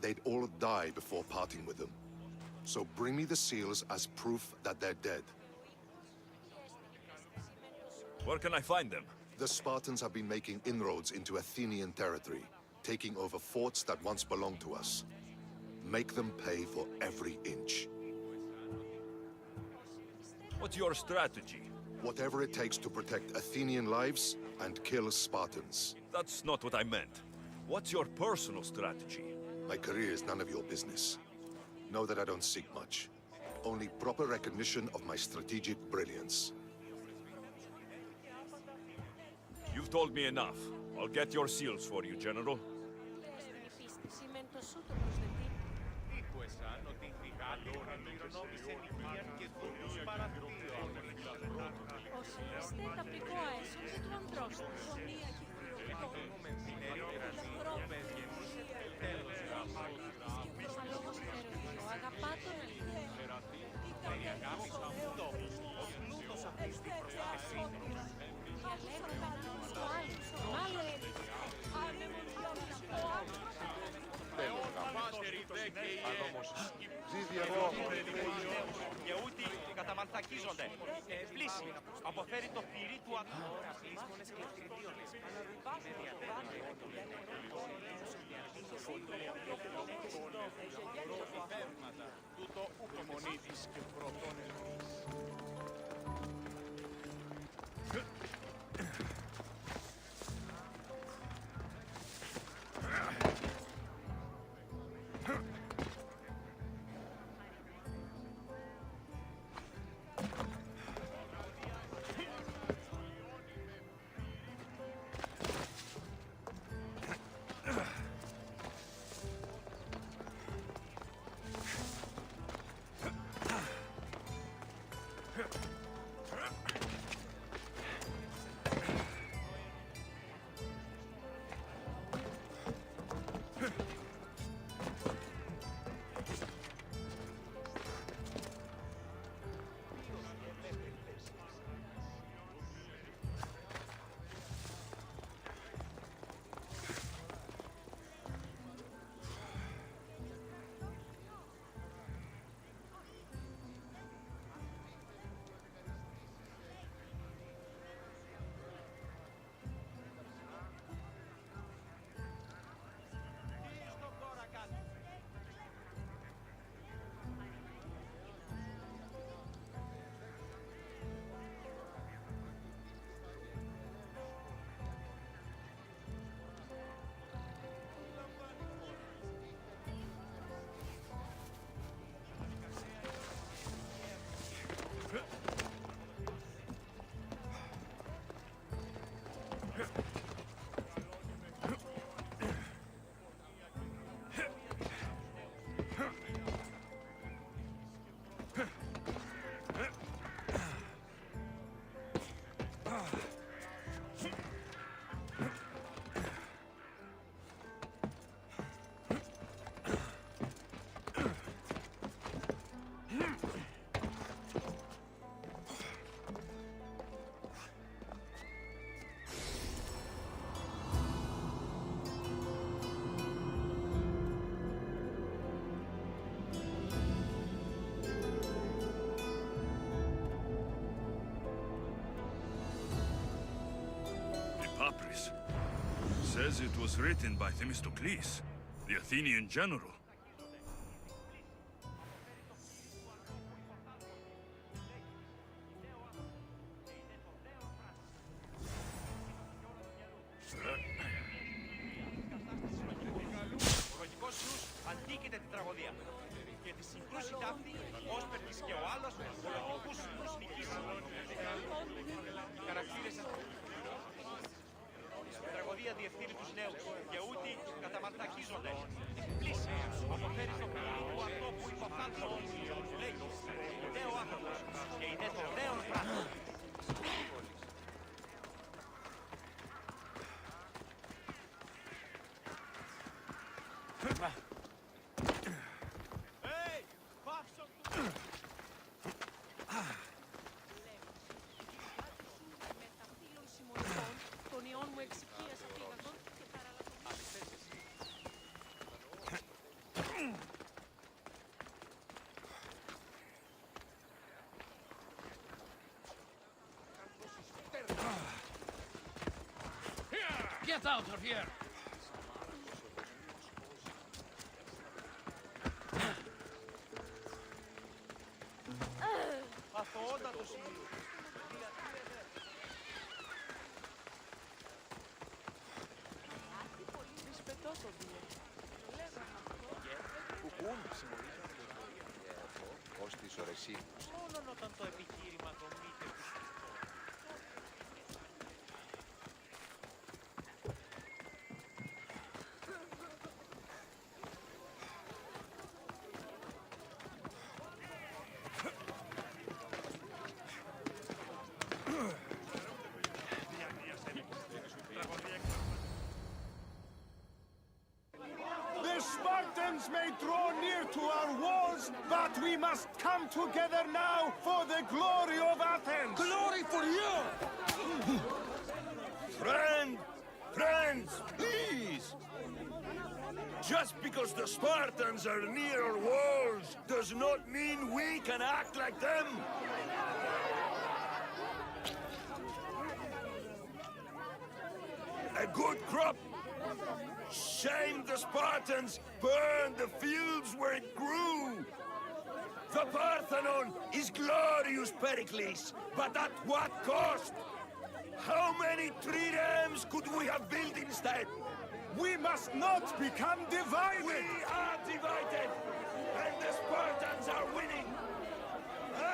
They'd all die before parting with them. So bring me the seals as proof that they're dead. Where can I find them? The Spartans have been making inroads into Athenian territory, taking over forts that once belonged to us. Make them pay for every inch. What's your strategy? Whatever it takes to protect Athenian lives and kill Spartans. That's not what I meant. What's your personal strategy? My career is none of your business. Know that I don't seek much. Only proper recognition of my strategic brilliance. You've told me enough. I'll get your seals for you, General. Και ούτι καταμανθακίζονται. Πλήση. Αποφέρει το πυρί του τούτο ουπομονήτης και πρώτον Papyrus. Says it was written by Themistocles, the Athenian general. Ο λογικός Ιούς αντίκειται την τραγωδία. Και τη συγκρούση ταύτη, όσπερτης και ο άλλος, ο λογικούς Ιούς νικήσει. Οι χαρακτήρες η τραγωδία διευθύνει τους νέους και ούτι καταμανθακίζονται. Πλήση, αποφέρει το πυρί του ανθρώπου υποφθάλψος. Λέγει, νέο άνθρωπος και είναι το νέο πράγμα. Get out of here! Ως τις ορεσίμους. Μόνον όταν το επιχείρημα δομείται. The Spartans may draw near to our walls, but we must come together now for the glory of Athens! Glory for you! Friends, please! Just because the Spartans are near our walls does not mean we can act like them! A good crop! Shame the Spartans burned the fields where it grew! The Parthenon is glorious, Pericles, but at what cost? How many triremes could we have built instead? We must not become divided! We are divided, and the Spartans are winning!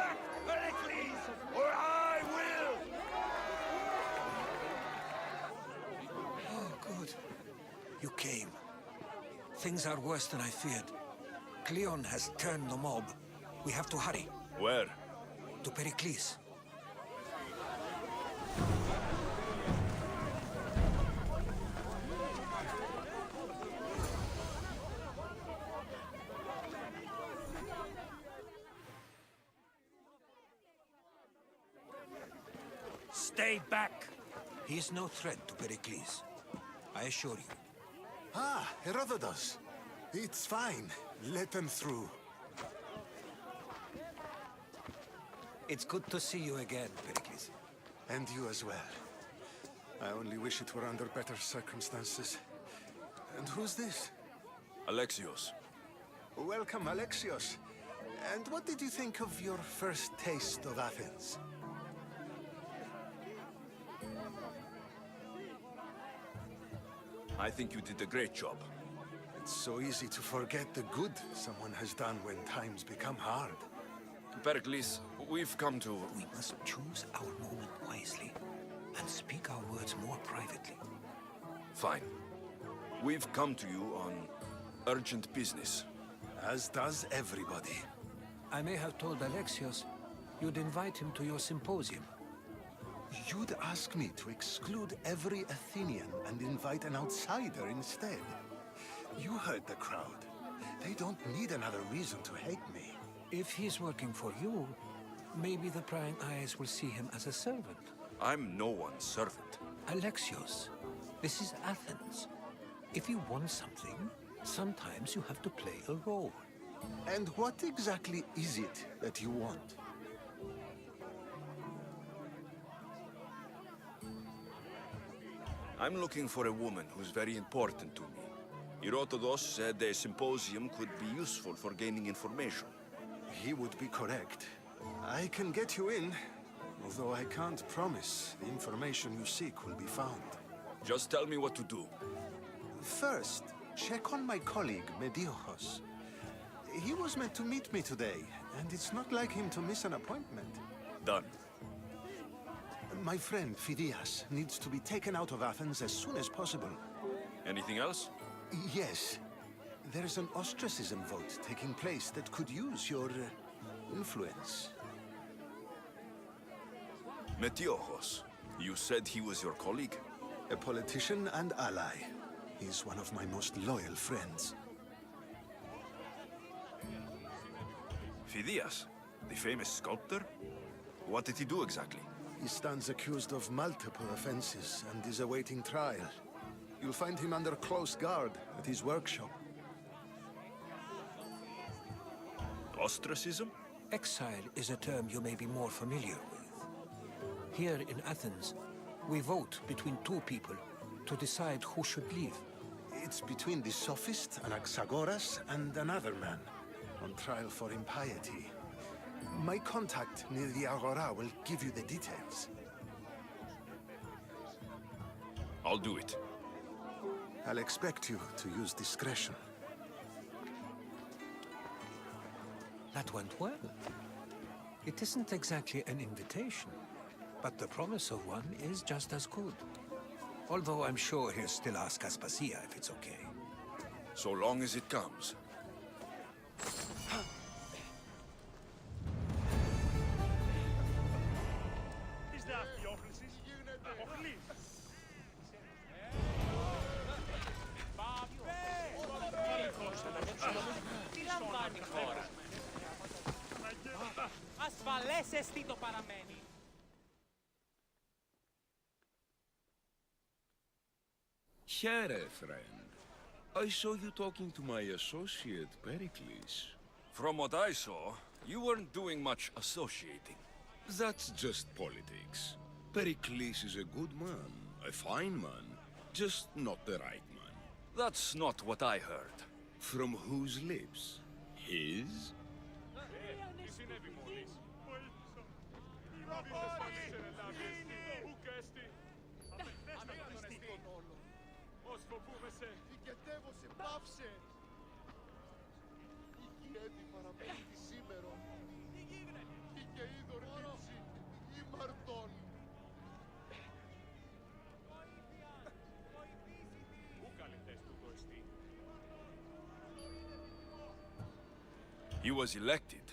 Act, Pericles, or I will! Oh, good. You came. Things are worse than I feared. Cleon has turned the mob. We have to hurry. Where? To Pericles. Stay back! He is no threat to Pericles. I assure you. Ah, Herodotus. It's fine. Let them through. It's good to see you again, Pericles. And you as well. I only wish it were under better circumstances. And who's this? Alexios. Welcome, Alexios. And what did you think of your first taste of Athens? I think you did a great job. It's so easy to forget the good someone has done when times become hard. Pericles, we've come to... We must choose our moment wisely and speak our words more privately. Fine. We've come to you on urgent business. As does everybody. I may have told Alexios you'd invite him to your symposium. You'd ask me to exclude every Athenian and invite an outsider instead. You heard the crowd. They don't need another reason to hate me. If he's working for you, maybe the prying eyes will see him as a servant. I'm no one's servant. Alexios, this is Athens. If you want something, sometimes you have to play a role. And what exactly is it that you want? I'm looking for a woman who's very important to me. Herodotus said a symposium could be useful for gaining information. He would be correct. I can get you in, although I can't promise the information you seek will be found. Just tell me what to do. First, check on my colleague, Mediochos. He was meant to meet me today, and it's not like him to miss an appointment. Done. My friend, Phidias, needs to be taken out of Athens as soon as possible. Anything else? Yes. There's an ostracism vote taking place that could use your influence. Metiochos. You said he was your colleague? A politician and ally. He's one of my most loyal friends. Phidias, the famous sculptor? What did he do exactly? He stands accused of multiple offenses and is awaiting trial. You'll find him under close guard at his workshop. Ostracism? Exile is a term you may be more familiar with. Here in Athens, we vote between two people to decide who should leave. It's between the sophist, Anaxagoras, and another man, on trial for impiety. My contact near the Agora will give you the details. I'll do it. I'll expect you to use discretion. That went well. It isn't exactly an invitation, but the promise of one is just as good. Although I'm sure he'll still ask Aspasia if it's okay. So long as it comes. Ασφαλές εστί το παραμένει. Here, friend. I saw you talking to my associate, Pericles. From what I saw, you weren't doing much associating. That's just politics. Pericles is a good man, a fine man, just not the right man. That's not what I heard. From whose lips? His? Οικετεύωσε, πάυσε! Η Κιέτη παραμένει τη σήμερον. Η και είδωρ νύψη, η μαρτών. Πού καλυτές τούτο εστί? He was elected.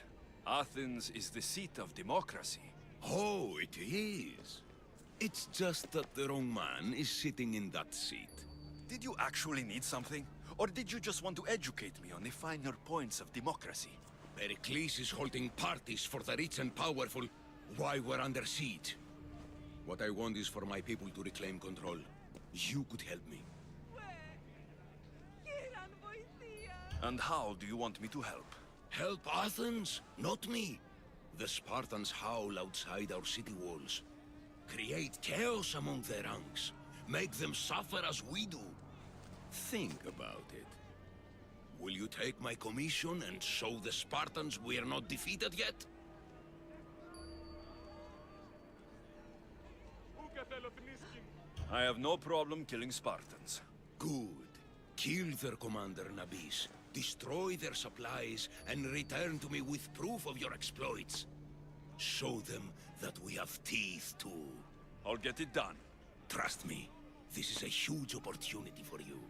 Athens is the seat of democracy. Oh, it is. It's just that the wrong man is sitting in that seat. Did you actually need something? Or did you just want to educate me on the finer points of democracy? Pericles is holding parties for the rich and powerful while we're under siege. What I want is for my people to reclaim control. You could help me. And how do you want me to help? Help Athens, not me. The Spartans howl outside our city walls. Create chaos among their ranks. Make them suffer as we do. Think about it. Will you take my commission and show the Spartans we are not defeated yet? I have no problem killing Spartans. Good. Kill their commander, Nabis. Destroy their supplies and return to me with proof of your exploits. Show them that we have teeth too. I'll get it done. Trust me, this is a huge opportunity for you.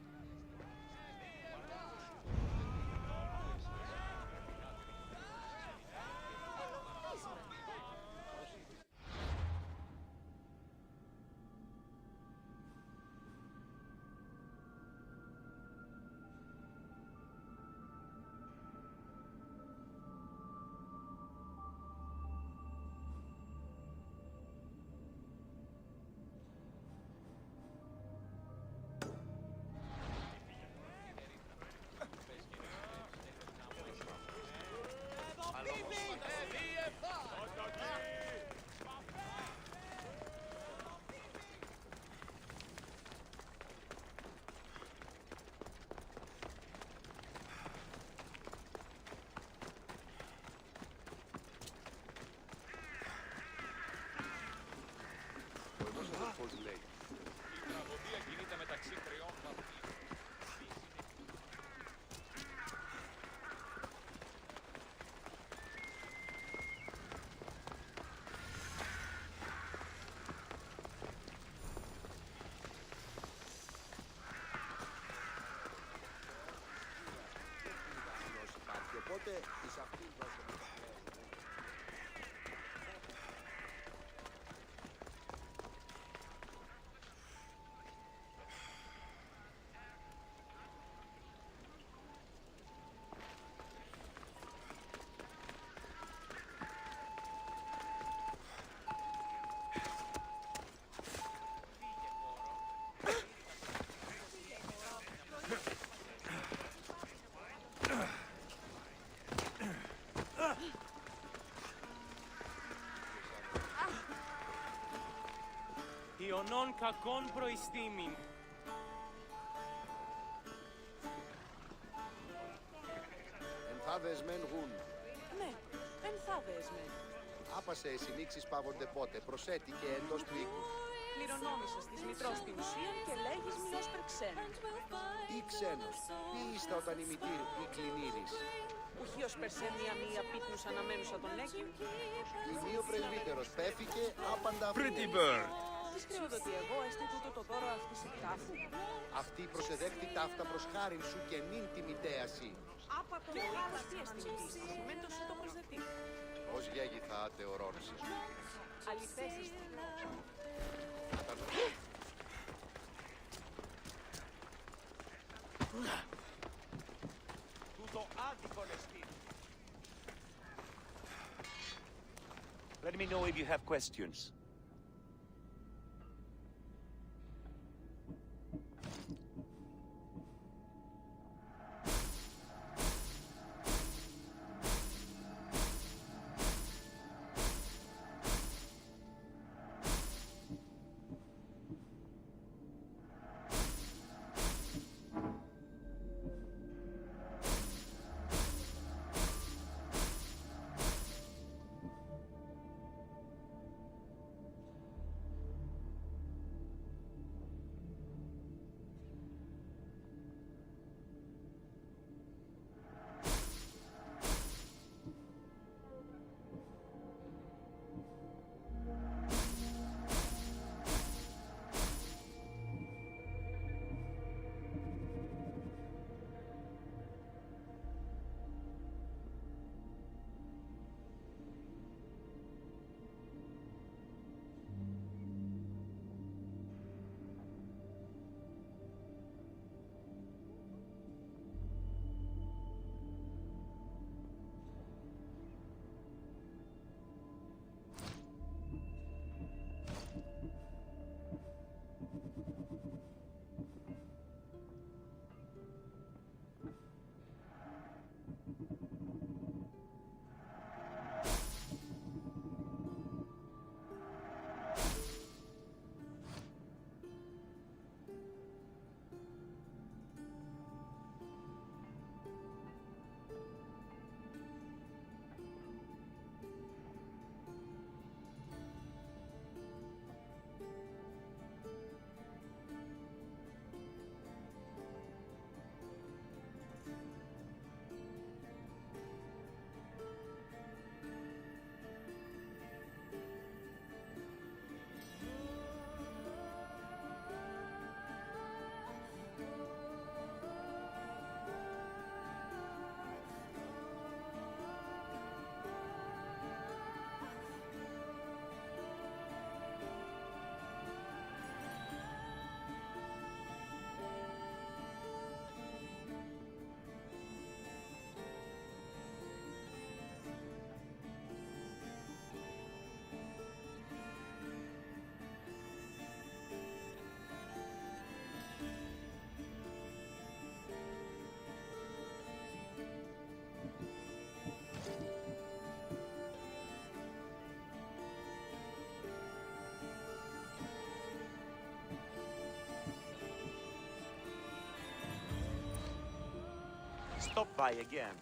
Η τραγωδία κινείται μεταξύ τριών βαθμών. Οπότε, εις αυτήν βάζουμε. Ιωνών κακών προϊστήμην. Ενθάδες μεν γουν. Ναι, ενθάδες μεν. Άπασε συνήξεις πάβονται πότε, προσέτη και εντός του οίκου. Κληρονόμησες της μητρός την ουσία και λέγεις μηνός περξένου. Ή ξένος, τι είστε όταν η μητήρ ή κλινήρης. Ουχίος περσέμια μία πίτνους αναμένουσα τον έγκυο. Ημίο πρεσβύτερος πέφηκε άπαντα Pretty bird. Τις κρύβεται ότι εγώ έστε τούτο το δώρο αυτής εκτάφου. Αυτή προσεδέχτη ταύτα προς χάριν σου και νυν τη μητέαση. Άπατο και ο οίκος τι εστιμητής, σημέντος το προσδετή. Ως γέγη θα ατεωρώνσεις. Αληθέσαστε. Τούτο άδικον εστί. Let me know if you have questions. Stop by again.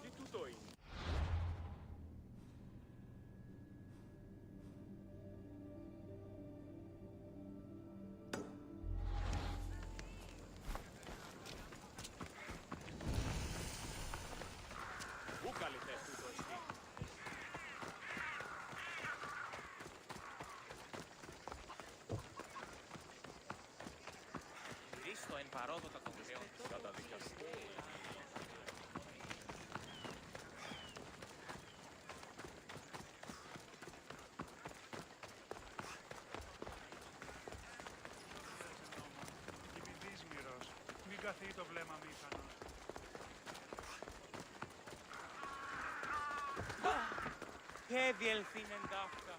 Τι τούτο είναι? Πού καλυθές τούτο εστί? Ρίστο εν παρόδοτα των κρέων καταδικαστεί. Κοιμητής μυρός, μην καθεί το βλέμμα μήχανος. Και διελθύνεν ταύτα.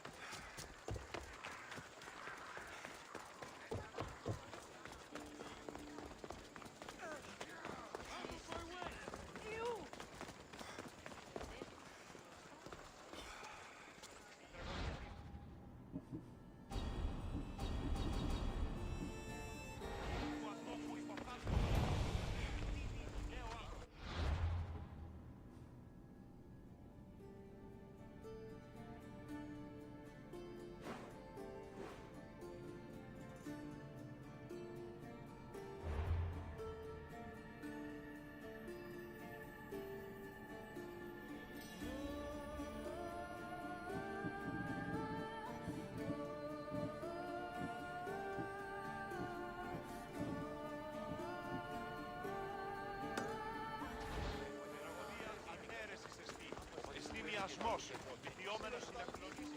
Θαυμασμός, βυθιόμενος στην ευλογή.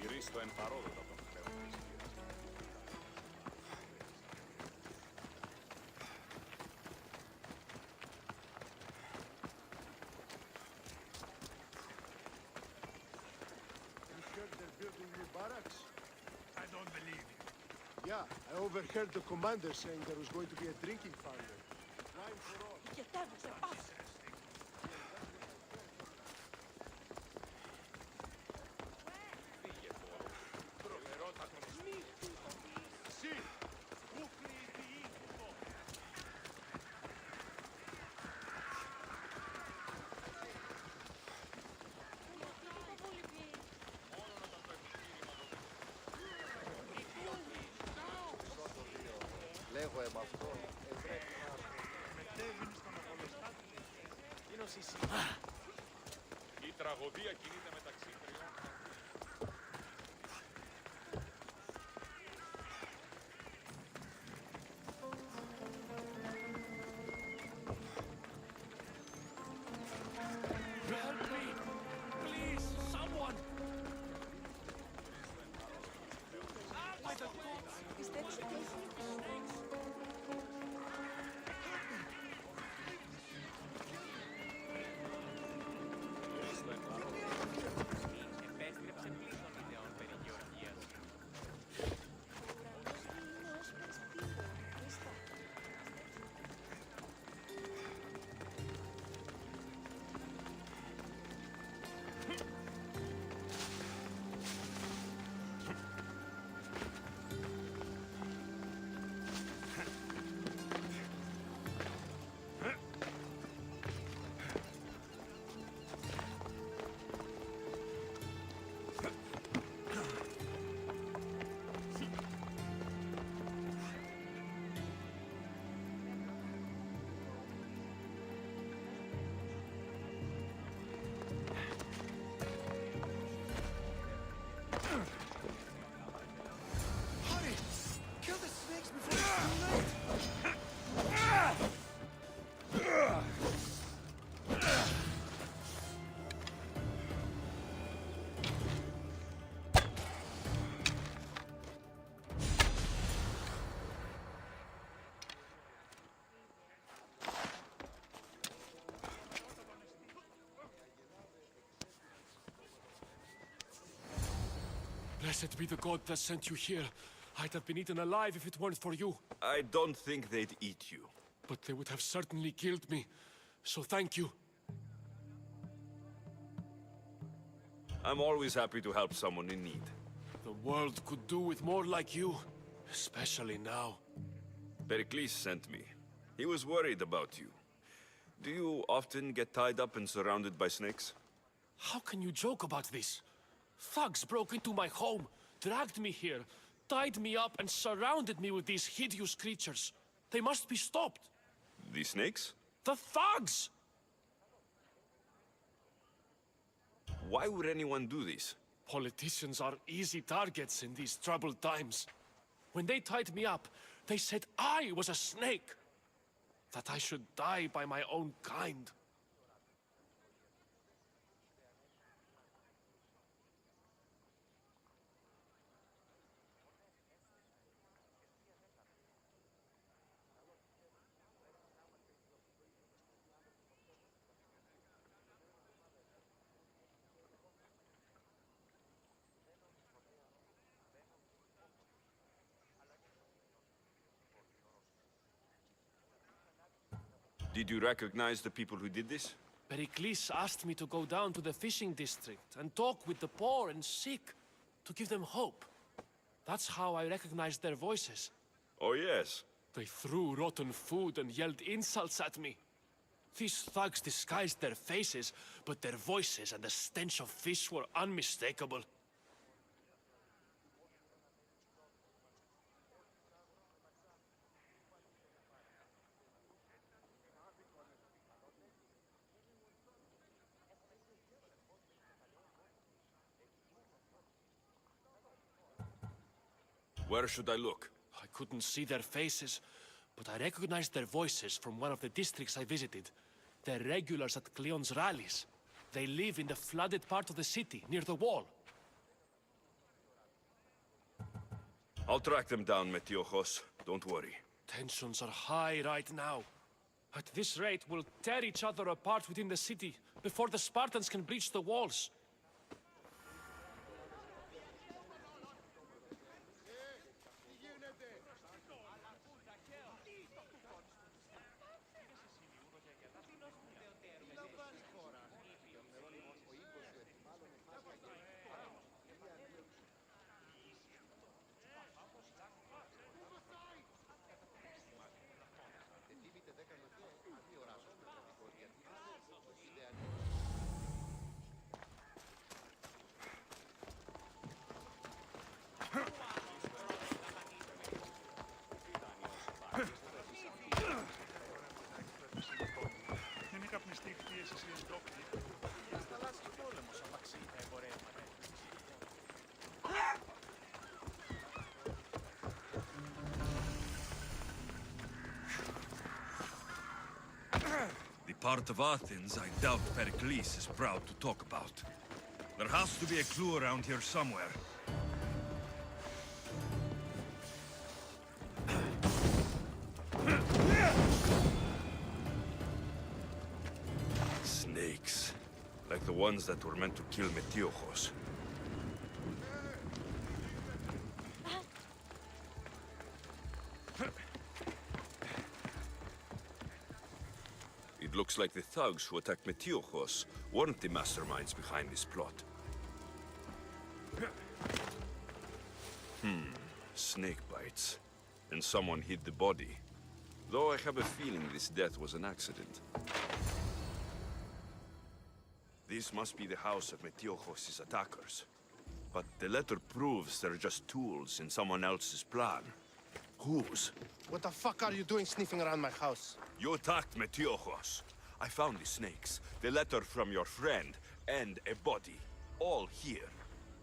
Ηρίστο εν παρόδοτα των χρέων της You heard they're building new barracks? I don't believe you. Yeah, I overheard the commander saying there was going to be a drinking fountain. Wine for all. Λέγω εμ' αυτό, πρέπει να... Μετέβηνε στον απολεστά του. Είναι ο Σισί. Η τραγωδία κινείται μεταξύ τριών. Help me! Please, someone! By the gods! Is that Επέστρεψε πλήθος ιδεών περί γεωργίας. Hurry! Kill the snakes before it's too late! Blessed be the god that sent you here. I'd have been eaten alive if it weren't for you. I don't think they'd eat you. But they would have certainly killed me. So thank you. I'm always happy to help someone in need. The world could do with more like you. Especially now. Pericles sent me. He was worried about you. Do you often get tied up and surrounded by snakes? How can you joke about this? Thugs broke into my home, dragged me here, tied me up and surrounded me with these hideous creatures. They must be stopped. The snakes? The thugs! Why would anyone do this? Politicians are easy targets in these troubled times. When they tied me up, they said I was a snake. That I should die by my own kind. Did you recognize the people who did this? Pericles asked me to go down to the fishing district and talk with the poor and sick, to give them hope. That's how I recognized their voices. Oh, yes. They threw rotten food and yelled insults at me. These thugs disguised their faces, but their voices and the stench of fish were unmistakable. Where should I look? I couldn't see their faces, but I recognized their voices from one of the districts I visited. They're regulars at Cleon's rallies. They live in the flooded part of the city, near the wall. I'll track them down, Metiochos. Don't worry. Tensions are high right now. At this rate, we'll tear each other apart within the city before the Spartans can breach the walls. Είναι καπνιστή η πίεση στην Εντόπλη. Για να θαλάσσιος πόλεμος απαξεί τα εμπορεύματα. The part of Athens I doubt Pericles is proud to talk about. There has to be a clue around here somewhere. Snakes. Like the ones that were meant to kill Metiochos. It looks like the thugs who attacked Metiochos weren't the masterminds behind this plot. Snake bites. And someone hid the body. Though I have a feeling this death was an accident. This must be the house of Metiochos' attackers. But the letter proves they're just tools in someone else's plan. Whose? What the fuck are you doing sniffing around my house? You attacked Metiochos. I found the snakes, the letter from your friend, and a body. All here.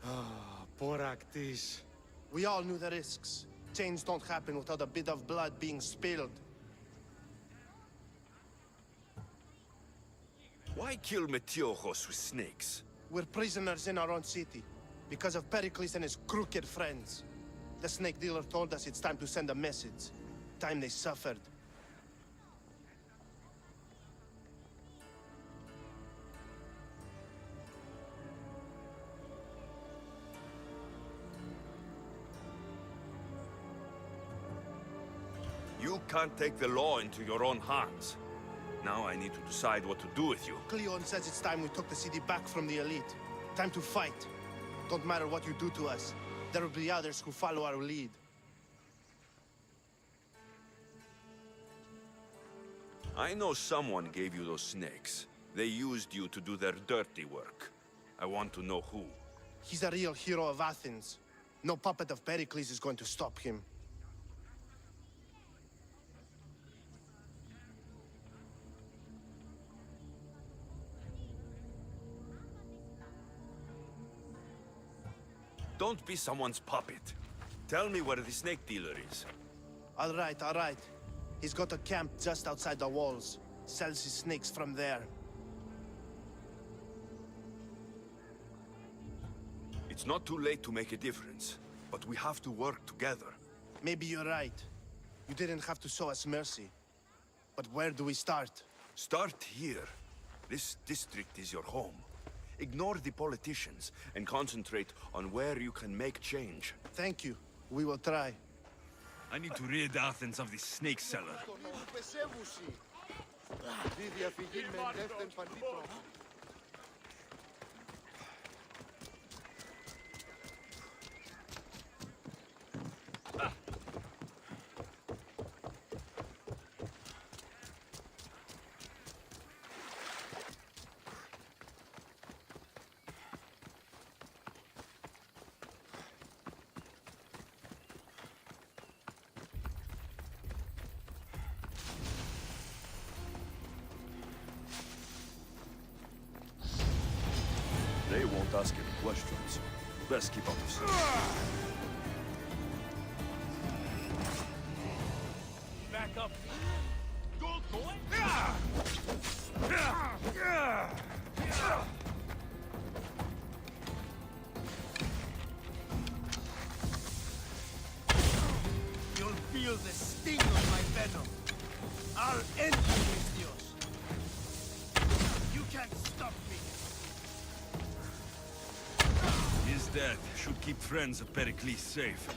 Ah, Boraktis. We all knew the risks. Change don't happen without a bit of blood being spilled. Why kill Metiochos with snakes? We're prisoners in our own city, because of Pericles and his crooked friends. The snake dealer told us it's time to send a message. Time they suffered. You can't take the law into your own hands. Now I need to decide what to do with you. Cleon says it's time we took the city back from the elite. Time to fight. Don't matter what you do to us. There will be others who follow our lead. I know someone gave you those snakes. They used you to do their dirty work. I want to know who. He's a real hero of Athens. No puppet of Pericles is going to stop him. Don't be someone's puppet. Tell me where the snake dealer is. All right. He's got a camp just outside the walls. Sells his snakes from there. It's not too late to make a difference, but we have to work together. Maybe you're right. You didn't have to show us mercy. But where do we start? Start here. This district is your home. Ignore the politicians and concentrate on where you can make change. Thank you. We will try. I need to rid Athens of this snake seller. They won't ask any questions. Best keep out of sight. stop me. You'll go and... You'll feel the sting of my venom. I'll end you, Misthios. You can't stop me. His death should keep friends of Pericles safe.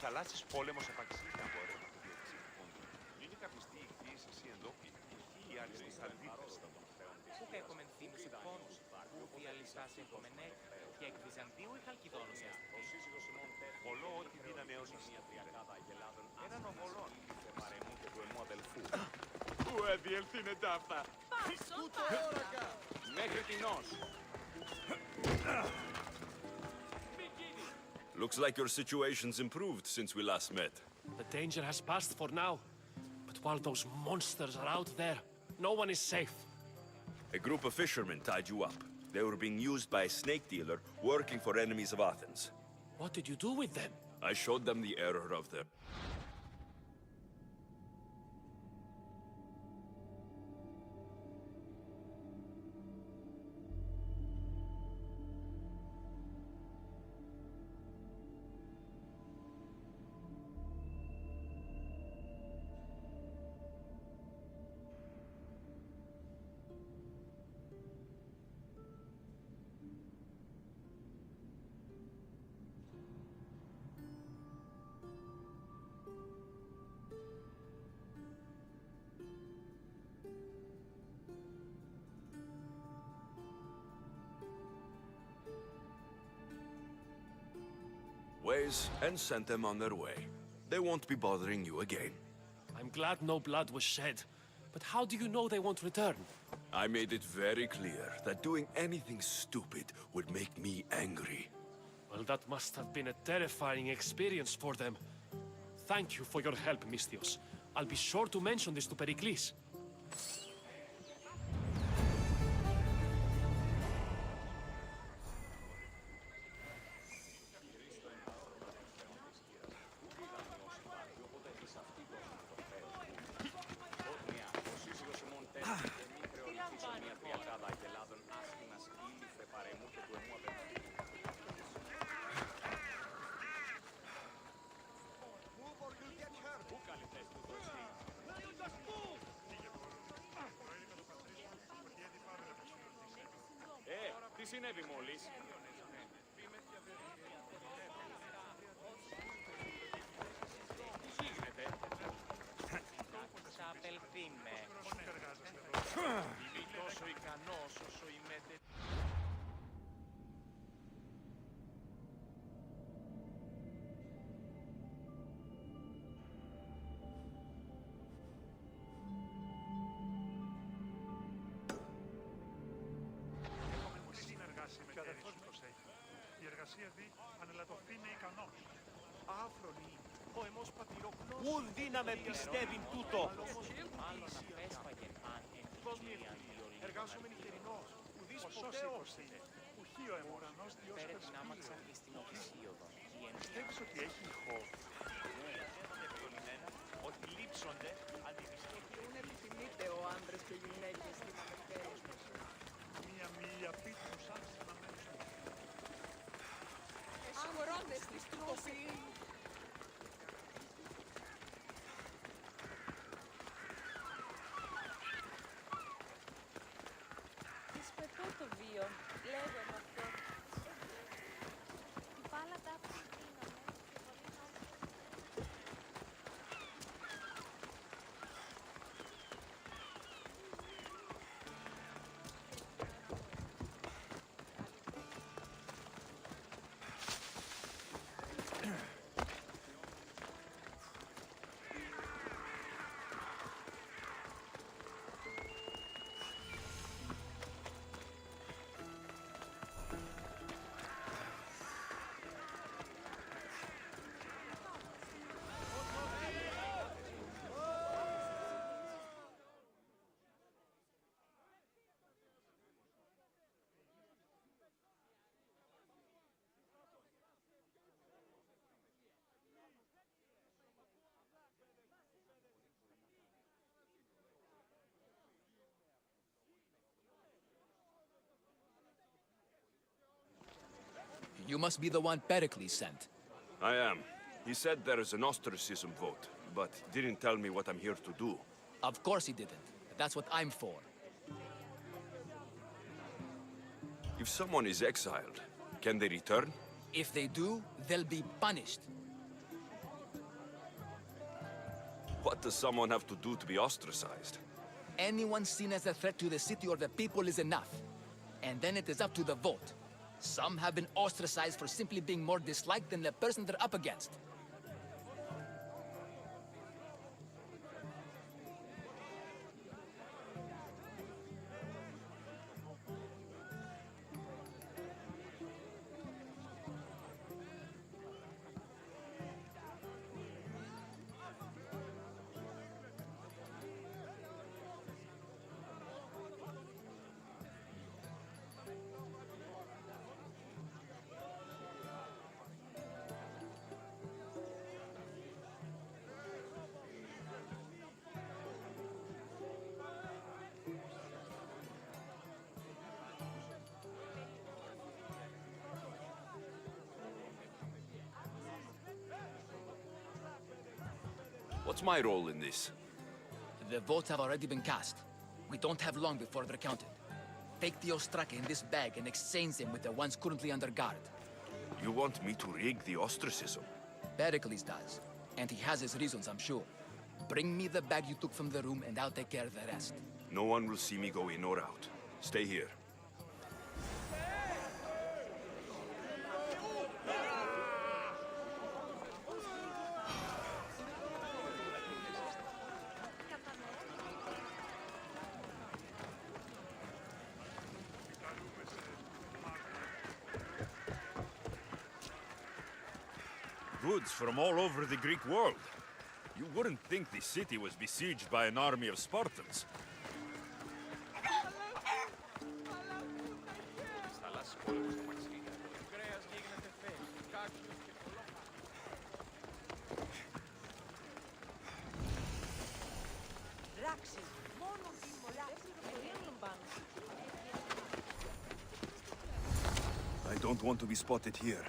θαλάσσης πόλεμος απαξίδα εμπορεύματα είναι καπνιστή ηχθείς εσύ εντόπιοι, οι άλλοι στις αλδίτες. Πού έχουμε ενθύμους πόνους, που Και εκ Βυζαντίου ή Χαλκιδόνος πολλό ό,τι δύναμη έως έναν οβολόν παρεμού και του εμού αδελφού. Πού αδιελθύνεται αυτά. Τούτο όρακα. Μέχρι τινός. Looks like your situation's improved since we last met. The danger has passed for now. But while those monsters are out there, no one is safe. A group of fishermen tied you up. They were being used by a snake dealer working for enemies of Athens. What did you do with them? I showed them the error of their... ways and sent them on their way. They won't be bothering you again. I'm glad no blood was shed. But how do you know they won't return? I made it very clear that doing anything stupid would make me angry. Well, that must have been a terrifying experience for them. Thank you for your help, Misthios. I'll be sure to mention this to Pericles. Τι συνέβη μόλις? Τι γίνεται? Ξαπελθεί με. Είμαι τόσο ικανός όσο είμαι... Η εργασία δι ανελαττωθήνε ικανός. Άφρονη, ο εμός πατηρόκλος. Ου δύναμε πιστεύειν τούτο. Μάλλον απέσπαγεν αν εν εργάζομαι νυχτερινός. Ουδείς ποτέ όστηκε. Ουχή ο ουρανός Διός άμαξαν και στην Οδυσσίωδον. Πιστεύεις ότι έχει ηχό? Ότι λείψονται αντιπιστεύουν. Δεν επιθυμείτε ο άντρες και γυναίκες στην αμετέρωση. Μία μίλια πίθου σαν στεναμένους. Αγορώνες της τροφή. Της πετώ το βίο, λέγω με αυτό. Η πάλα τα You must be the one Pericles sent. I am. He said there is an ostracism vote, but didn't tell me what I'm here to do. Of course he didn't. That's what I'm for. If someone is exiled, can they return? If they do, they'll be punished. What does someone have to do to be ostracized? Anyone seen as a threat to the city or the people is enough. and then it is up to the vote. Some have been ostracized for simply being more disliked than the person they're up against. What's my role in this? The votes have already been cast. We don't have long before they're counted. Take the ostraka in this bag and exchange them with the ones currently under guard. You want me to rig the ostracism? Pericles does. And he has his reasons, I'm sure. Bring me the bag you took from the room and I'll take care of the rest. No one will see me go in or out. Stay here. Goods from all over the Greek world. You wouldn't think the city was besieged by an army of Spartans. I don't want to be spotted here.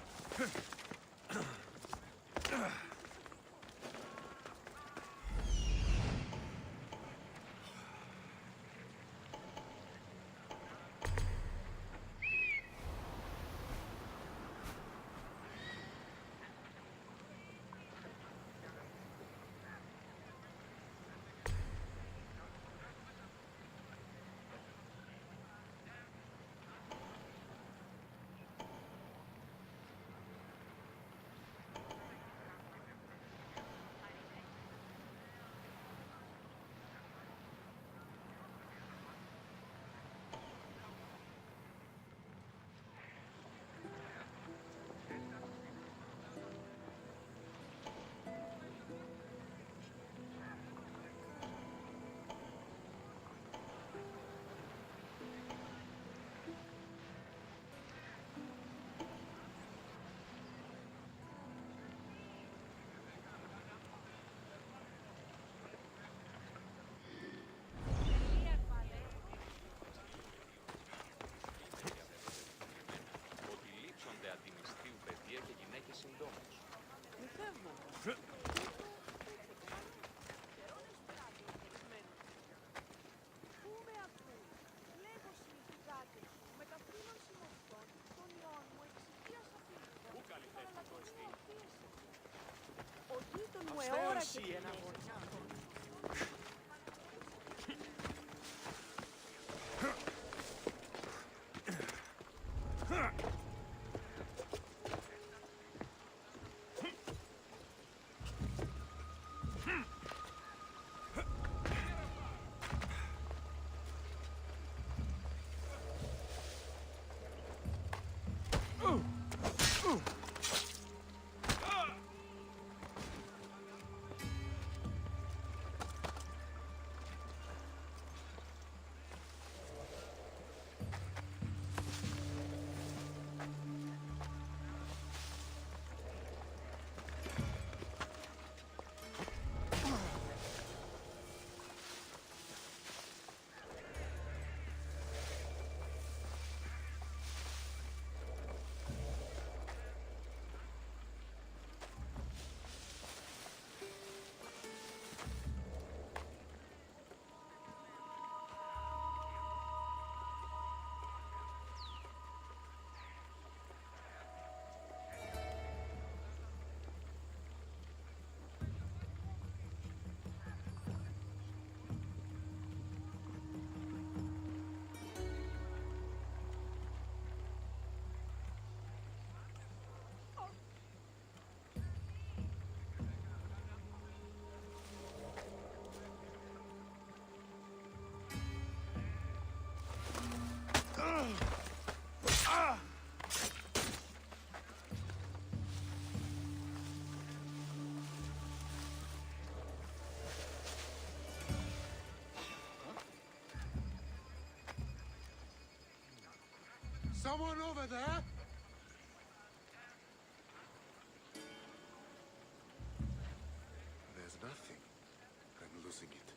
Someone over there? There's nothing. I'm losing it.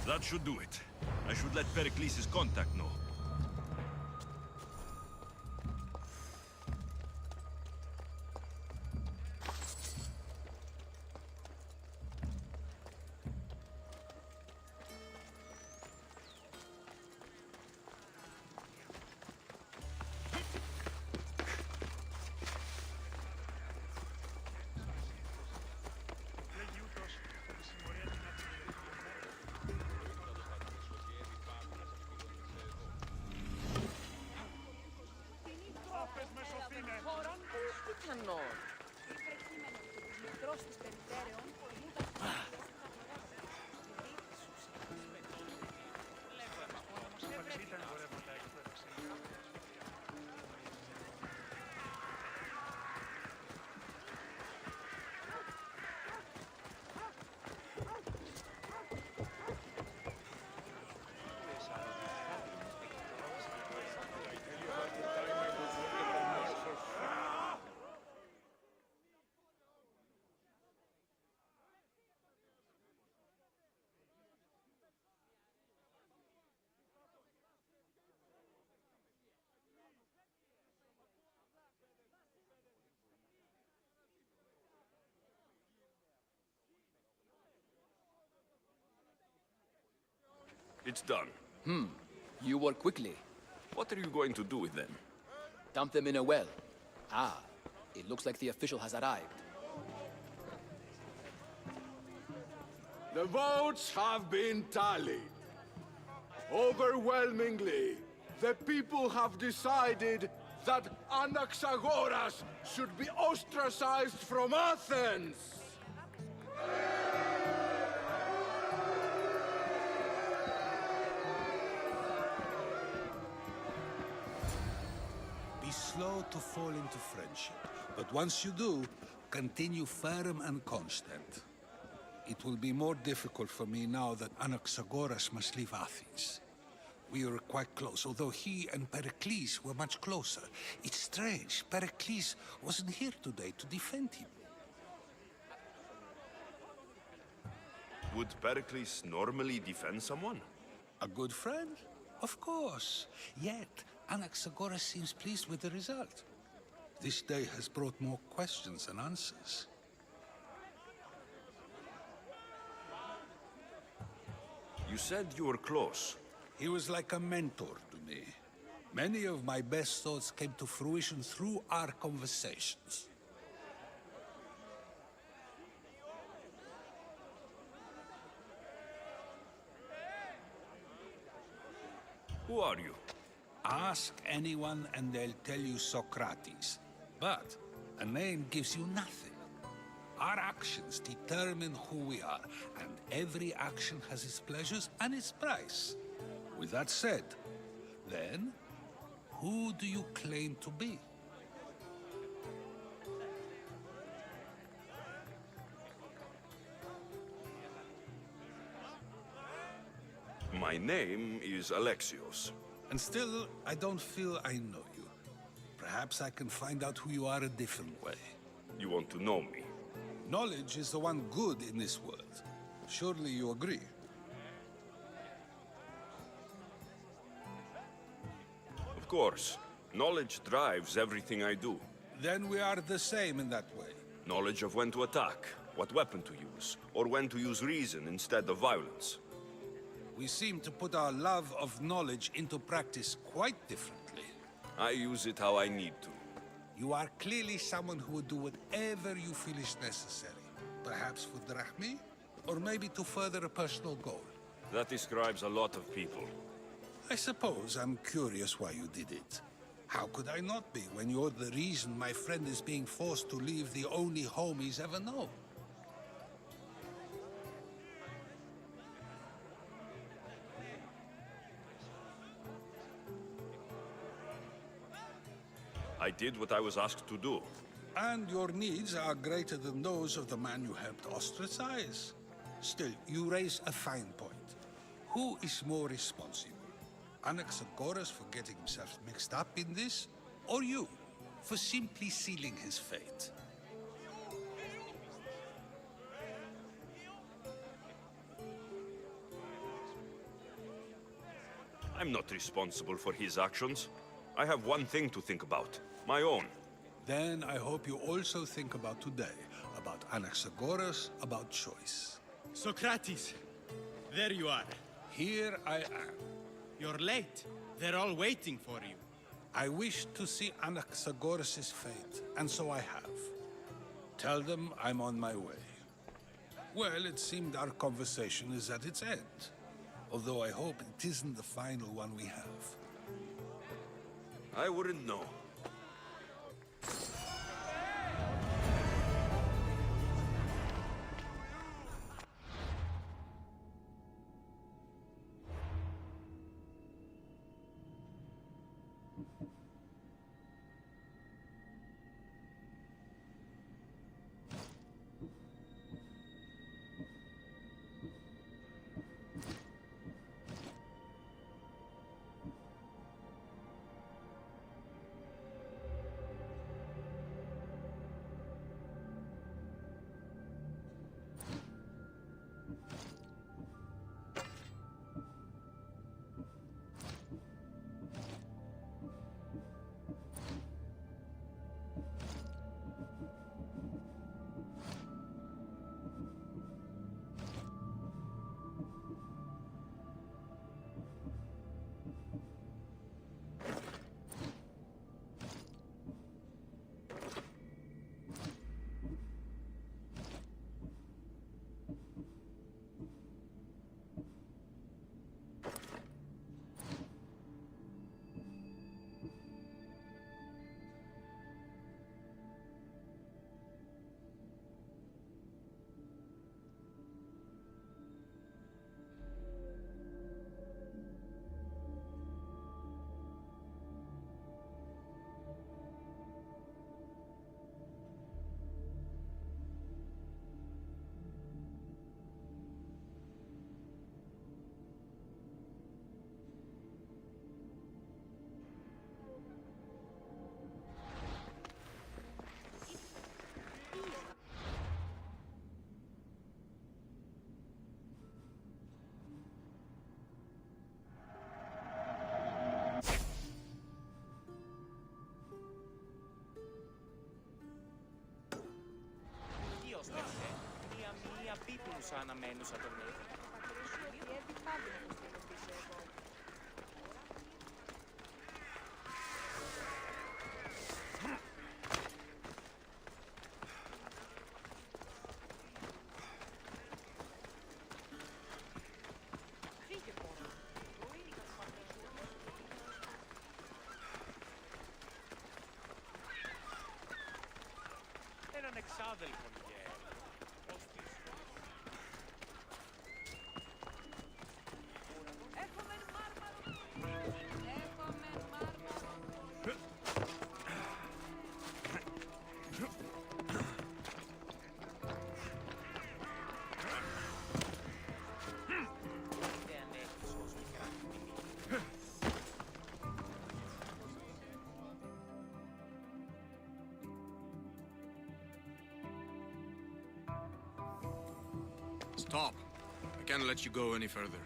That should do it. I should let Pericles' contact know. It's done. You work quickly. What are you going to do with them? Dump them in a well. Ah, it looks like the official has arrived. The votes have been tallied. Overwhelmingly, the people have decided that Anaxagoras should be ostracized from Athens! Be slow to fall into friendship, but once you do, continue firm and constant. It will be more difficult for me now that Anaxagoras must leave Athens. We were quite close, although he and Pericles were much closer. It's strange, Pericles wasn't here today to defend him. Would Pericles normally defend someone? A good friend? Of course. Yet, Anaxagoras seems pleased with the result. This day has brought more questions than answers. You said you were close. He was like a mentor to me. Many of my best thoughts came to fruition through our conversations. Who are you? Ask anyone and they'll tell you Socrates. But a name gives you nothing. Our actions determine who we are, and every action has its pleasures and its price. With that said, then, who do you claim to be? My name is Alexios. And still, I don't feel I know you. Perhaps I can find out who you are a different way. You want to know me? Knowledge is the one good in this world. Surely you agree? Of course. Knowledge drives everything I do. Then we are the same in that way. Knowledge of when to attack, what weapon to use, or when to use reason instead of violence. We seem to put our love of knowledge into practice quite differently. I use it how I need to. You are clearly someone who would do whatever you feel is necessary. Perhaps for drachmi, or maybe to further a personal goal. That describes a lot of people. I suppose I'm curious why you did it. How could I not be when you're the reason my friend is being forced to leave the only home he's ever known? I did what I was asked to do. And your needs are greater than those of the man you helped ostracize. Still, you raise a fine point. Who is more responsible? Anaxagoras for getting himself mixed up in this? Or you, for simply sealing his fate? I'm not responsible for his actions. I have one thing to think about. My own. Then I hope you also think about today. About Anaxagoras, about choice. Socrates! There you are. Here I am. You're late. They're all waiting for you. I wish to see Anaxagoras' fate, and so I have. Tell them I'm on my way. Well, it seemed our conversation is at its end. Although I hope it isn't the final one we have. I wouldn't know. δίπλου σαν αναμένουσα τον Νίκο. Έναν εξάδελφον γέρ. Stop. I can't let you go any further.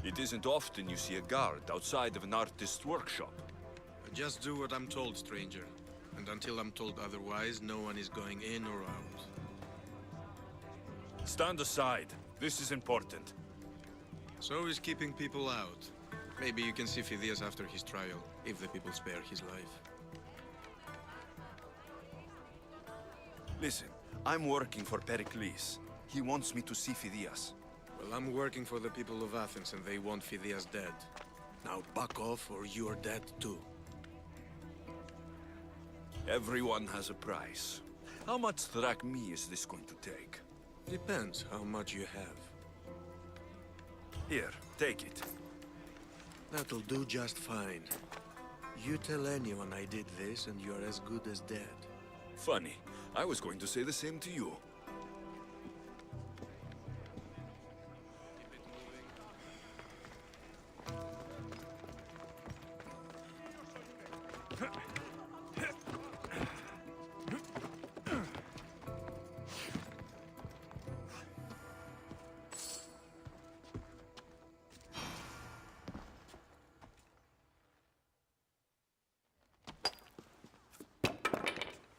It isn't often you see a guard outside of an artist's workshop. I just do what I'm told, stranger. And until I'm told otherwise, no one is going in or out. Stand aside. This is important. So is keeping people out. Maybe you can see Phidias after his trial, if the people spare his life. Listen, I'm working for Pericles. He wants me to see Phidias. Well, I'm working for the people of Athens, and they want Phidias dead. Now back off, or you're dead too. Everyone has a price. How much drachmi is this going to take? Depends how much you have. Here, take it. That'll do just fine. You tell anyone I did this, and you're as good as dead. Funny. I was going to say the same to you.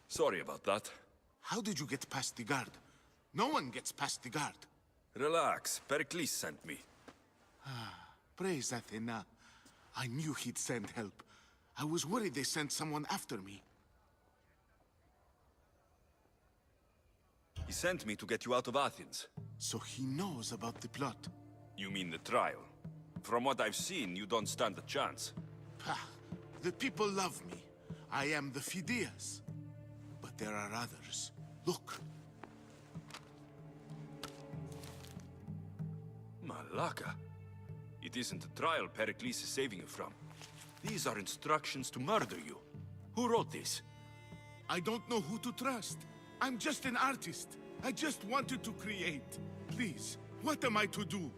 Sorry about that. How did you get past the guard? No one gets past the guard. Relax. Pericles sent me. Praise Athena. I knew he'd send help. I was worried they sent someone after me. He sent me to get you out of Athens. So he knows about the plot. You mean the trial? From what I've seen, you don't stand a chance. Pah, the people love me. I am the Phidias. But there are others. Look. Malaka. It isn't a trial Pericles is saving you from. These are instructions to murder you. Who wrote this? I don't know who to trust. I'm just an artist. I just wanted to create. Please, what am I to do?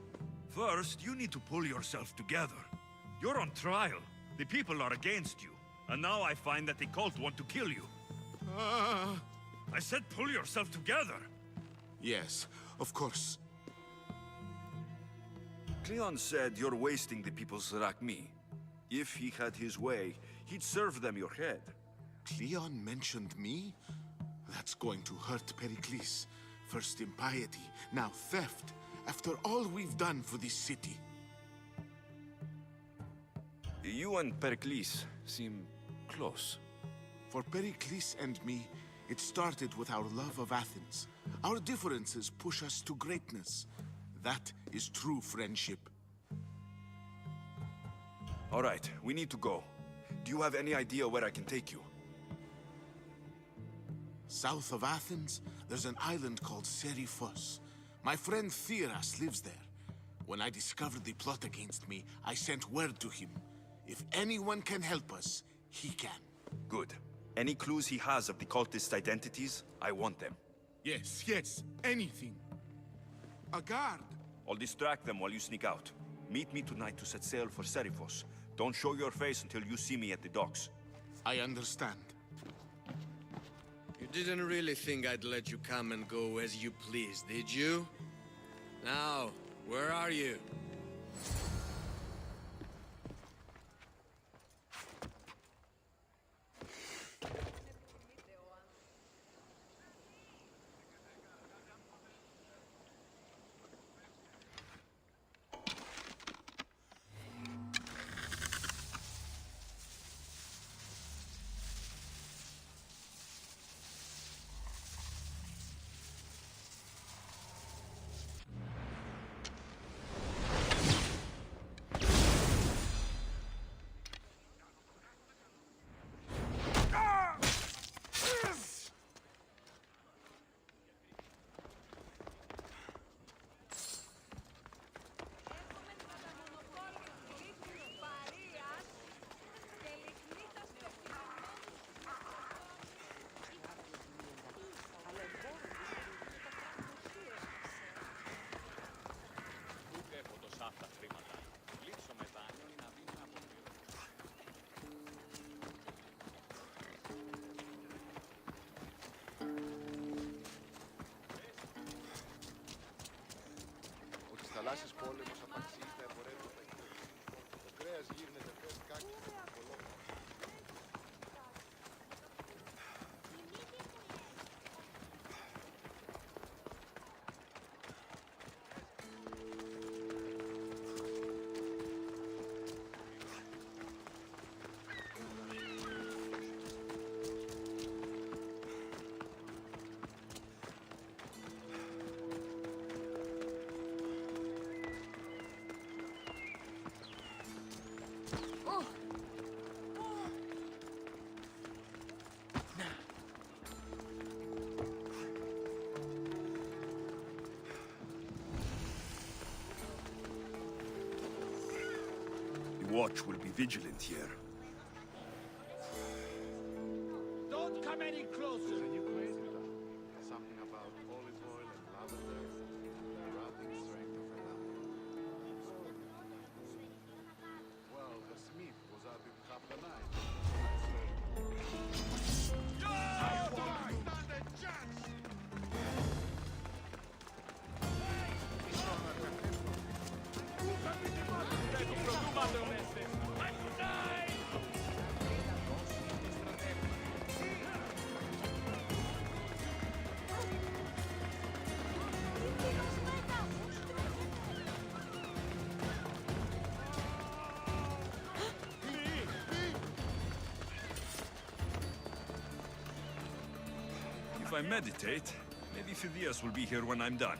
First, you need to pull yourself together. You're on trial. The people are against you. And now I find that the cult want to kill you. I said pull yourself together. Yes, of course. Cleon said you're wasting the people's drachmi. If he had his way, he'd serve them your head. Cleon mentioned me? That's going to hurt Pericles. First impiety, now theft. After all we've done for this city. You and Pericles seem close. For Pericles and me, it started with our love of Athens. Our differences push us to greatness. That is true friendship. All right, we need to go. Do you have any idea where I can take you? South of Athens, there's an island called Seriphos. My friend Theras lives there. When I discovered the plot against me, I sent word to him. If anyone can help us, he can. Good. Any clues he has of the cultist identities, I want them. Yes, anything. A guard. I'll distract them while you sneak out. Meet me tonight to set sail for Seriphos. Don't show your face until you see me at the docks. I understand. You didn't really think I'd let you come and go as you please, did you? Now, where are you? watch will be vigilant here. Don't come any closer! Something about olive oil and lavender, the wrapping strength of a lamp. Well, the smith was up in half the night. I won't stand a chance! If I meditate, maybe Phidias will be here when I'm done.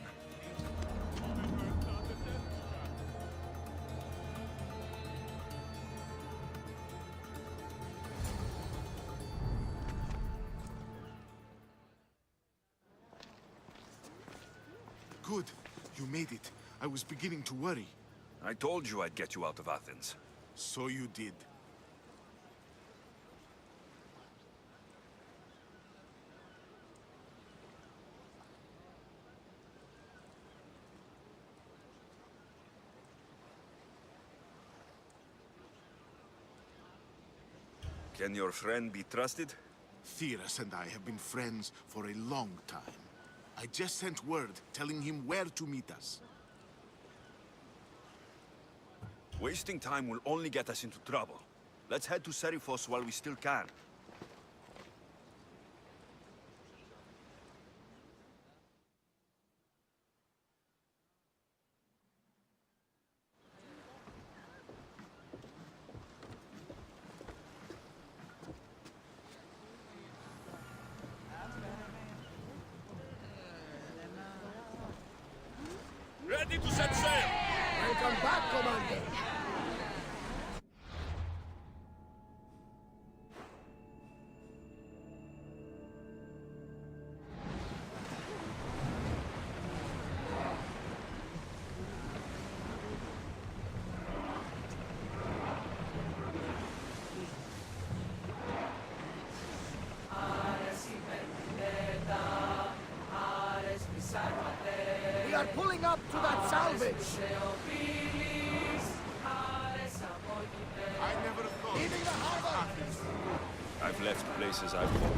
Good. You made it. I was beginning to worry. I told you I'd get you out of Athens. So you did. Can your friend be trusted? Theras and I have been friends for a long time. I just sent word telling him where to meet us. Wasting time will only get us into trouble. Let's head to Seriphos while we still can. Ready to set sail! Welcome back, Commander! We are pulling up to that salvage! I never thought. Leaving the harbor! I've left places I've hoped.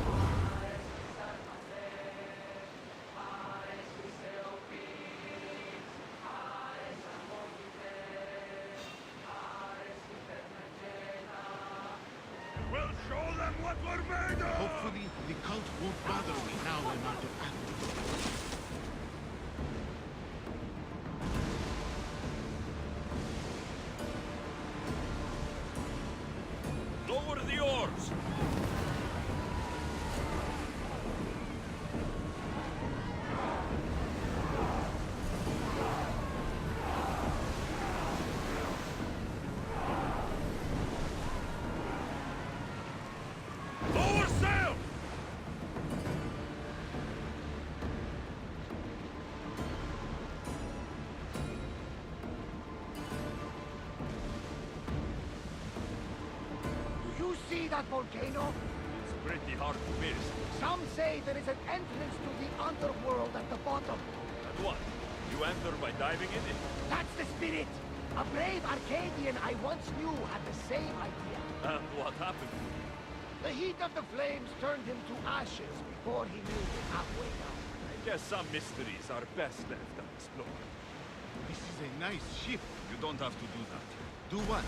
We'll show them what we're made of! Hopefully, the cult won't bother me now I'm out of Athens. Lower the oars! Lower sail! Do you see that volcano? It's pretty hard to miss. Some say there is an entrance to the underworld at the bottom. And what? You enter by diving in it? That's the spirit! A brave Arcadian I once knew had the same idea. And what happened? The heat of the flames turned him to ashes before he knew it halfway down. I guess some mysteries are best left unexplored. This is a nice ship. You don't have to do that. Do what?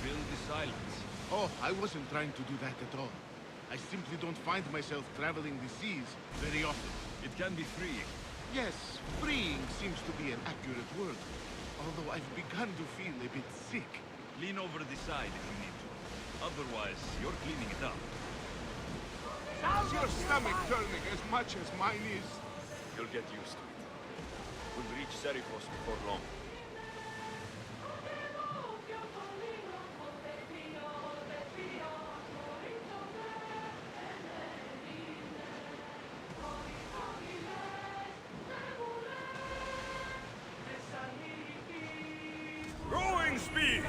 Fill the silence. Oh, I wasn't trying to do that at all. I simply don't find myself traveling the seas very often. It can be freeing. Yes, freeing seems to be an accurate word. Although I've begun to feel a bit sick. Lean over the side if you need to. Otherwise, you're cleaning it up. Is your stomach turning as much as mine is? You'll get used to it. We'll reach Seriphos before long. Rowing speed!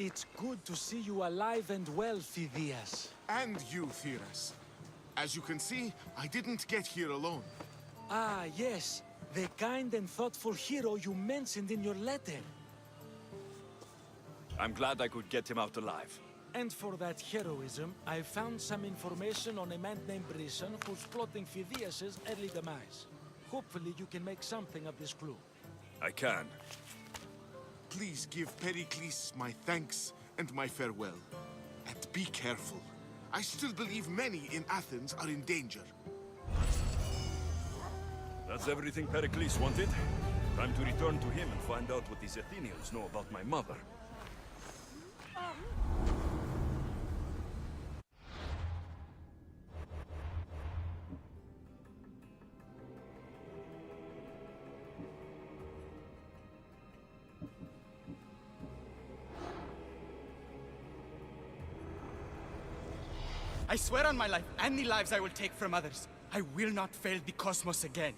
It's good to see you alive and well, Phidias. And you, Theras. As you can see, I didn't get here alone. Ah, yes. The kind and thoughtful hero you mentioned in your letter. I'm glad I could get him out alive. And for that heroism, I found some information on a man named Brisson who's plotting Phidias' early demise. Hopefully you can make something of this clue. I can. Please give Pericles my thanks and my farewell. And be careful. I still believe many in Athens are in danger. That's everything Pericles wanted. Time to return to him and find out what these Athenians know about my mother. I swear on my life and the lives I will take from others, I will not fail the cosmos again.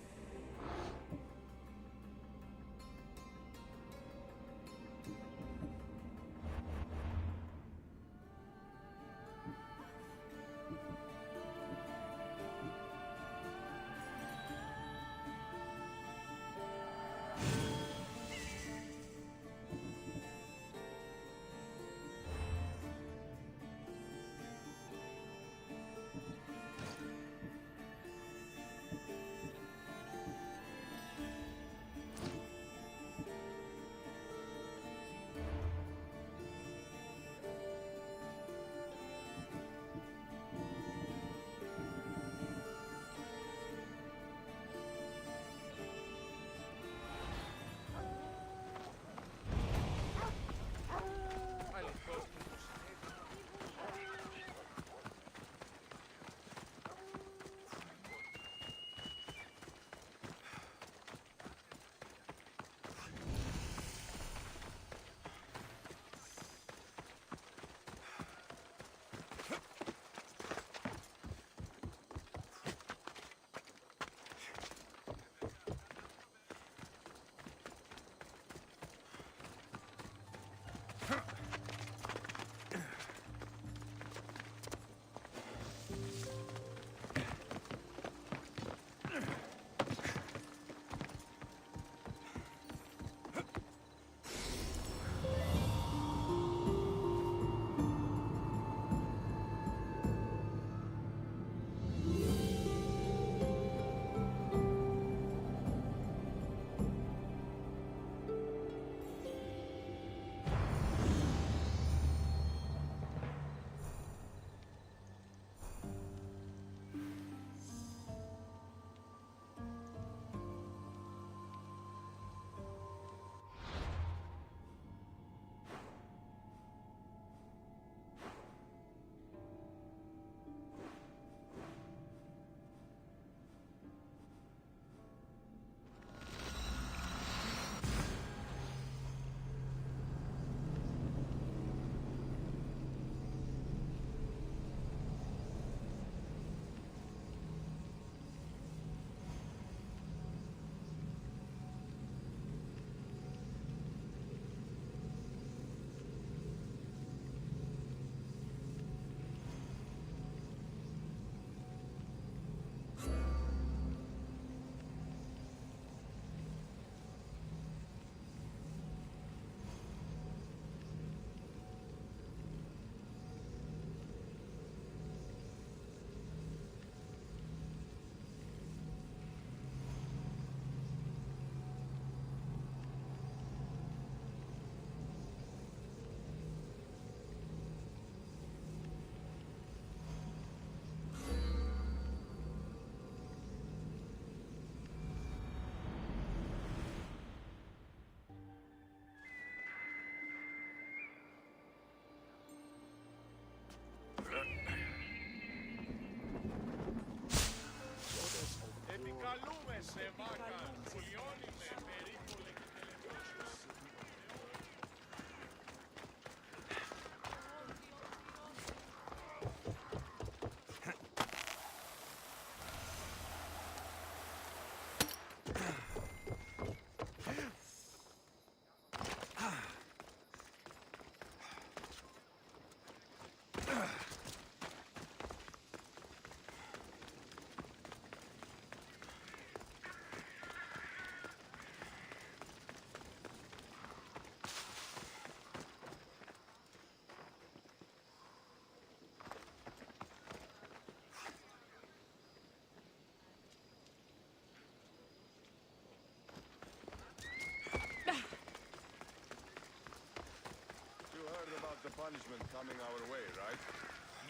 punishment coming our way, right?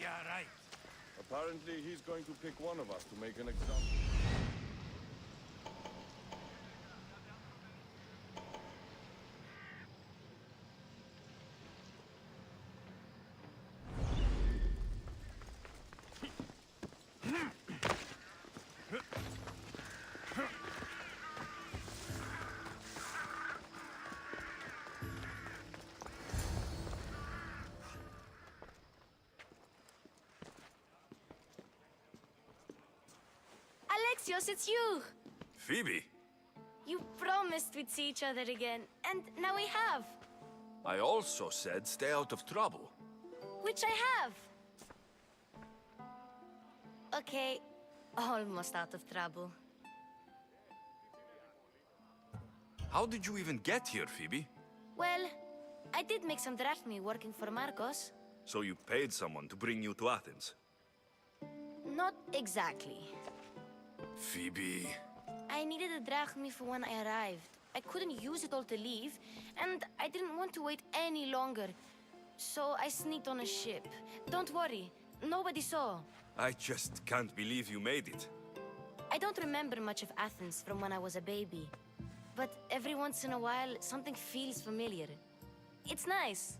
Yeah, right. Apparently, he's going to pick one of us to make an example. Alexios, it's you! Phoebe, You promised we'd see each other again, and now we have. I also said stay out of trouble. Which I have. Okay, almost out of trouble. How did you even get here, Phoebe? Well, I did make some drachmi working for Marcos. So you paid someone to bring you to Athens? Not exactly. Phoebe... I needed a drachmi for when I arrived. I couldn't use it all to leave, and I didn't want to wait any longer. So I sneaked on a ship. Don't worry, nobody saw. I just can't believe you made it. I don't remember much of Athens from when I was a baby. But every once in a while, something feels familiar. It's nice.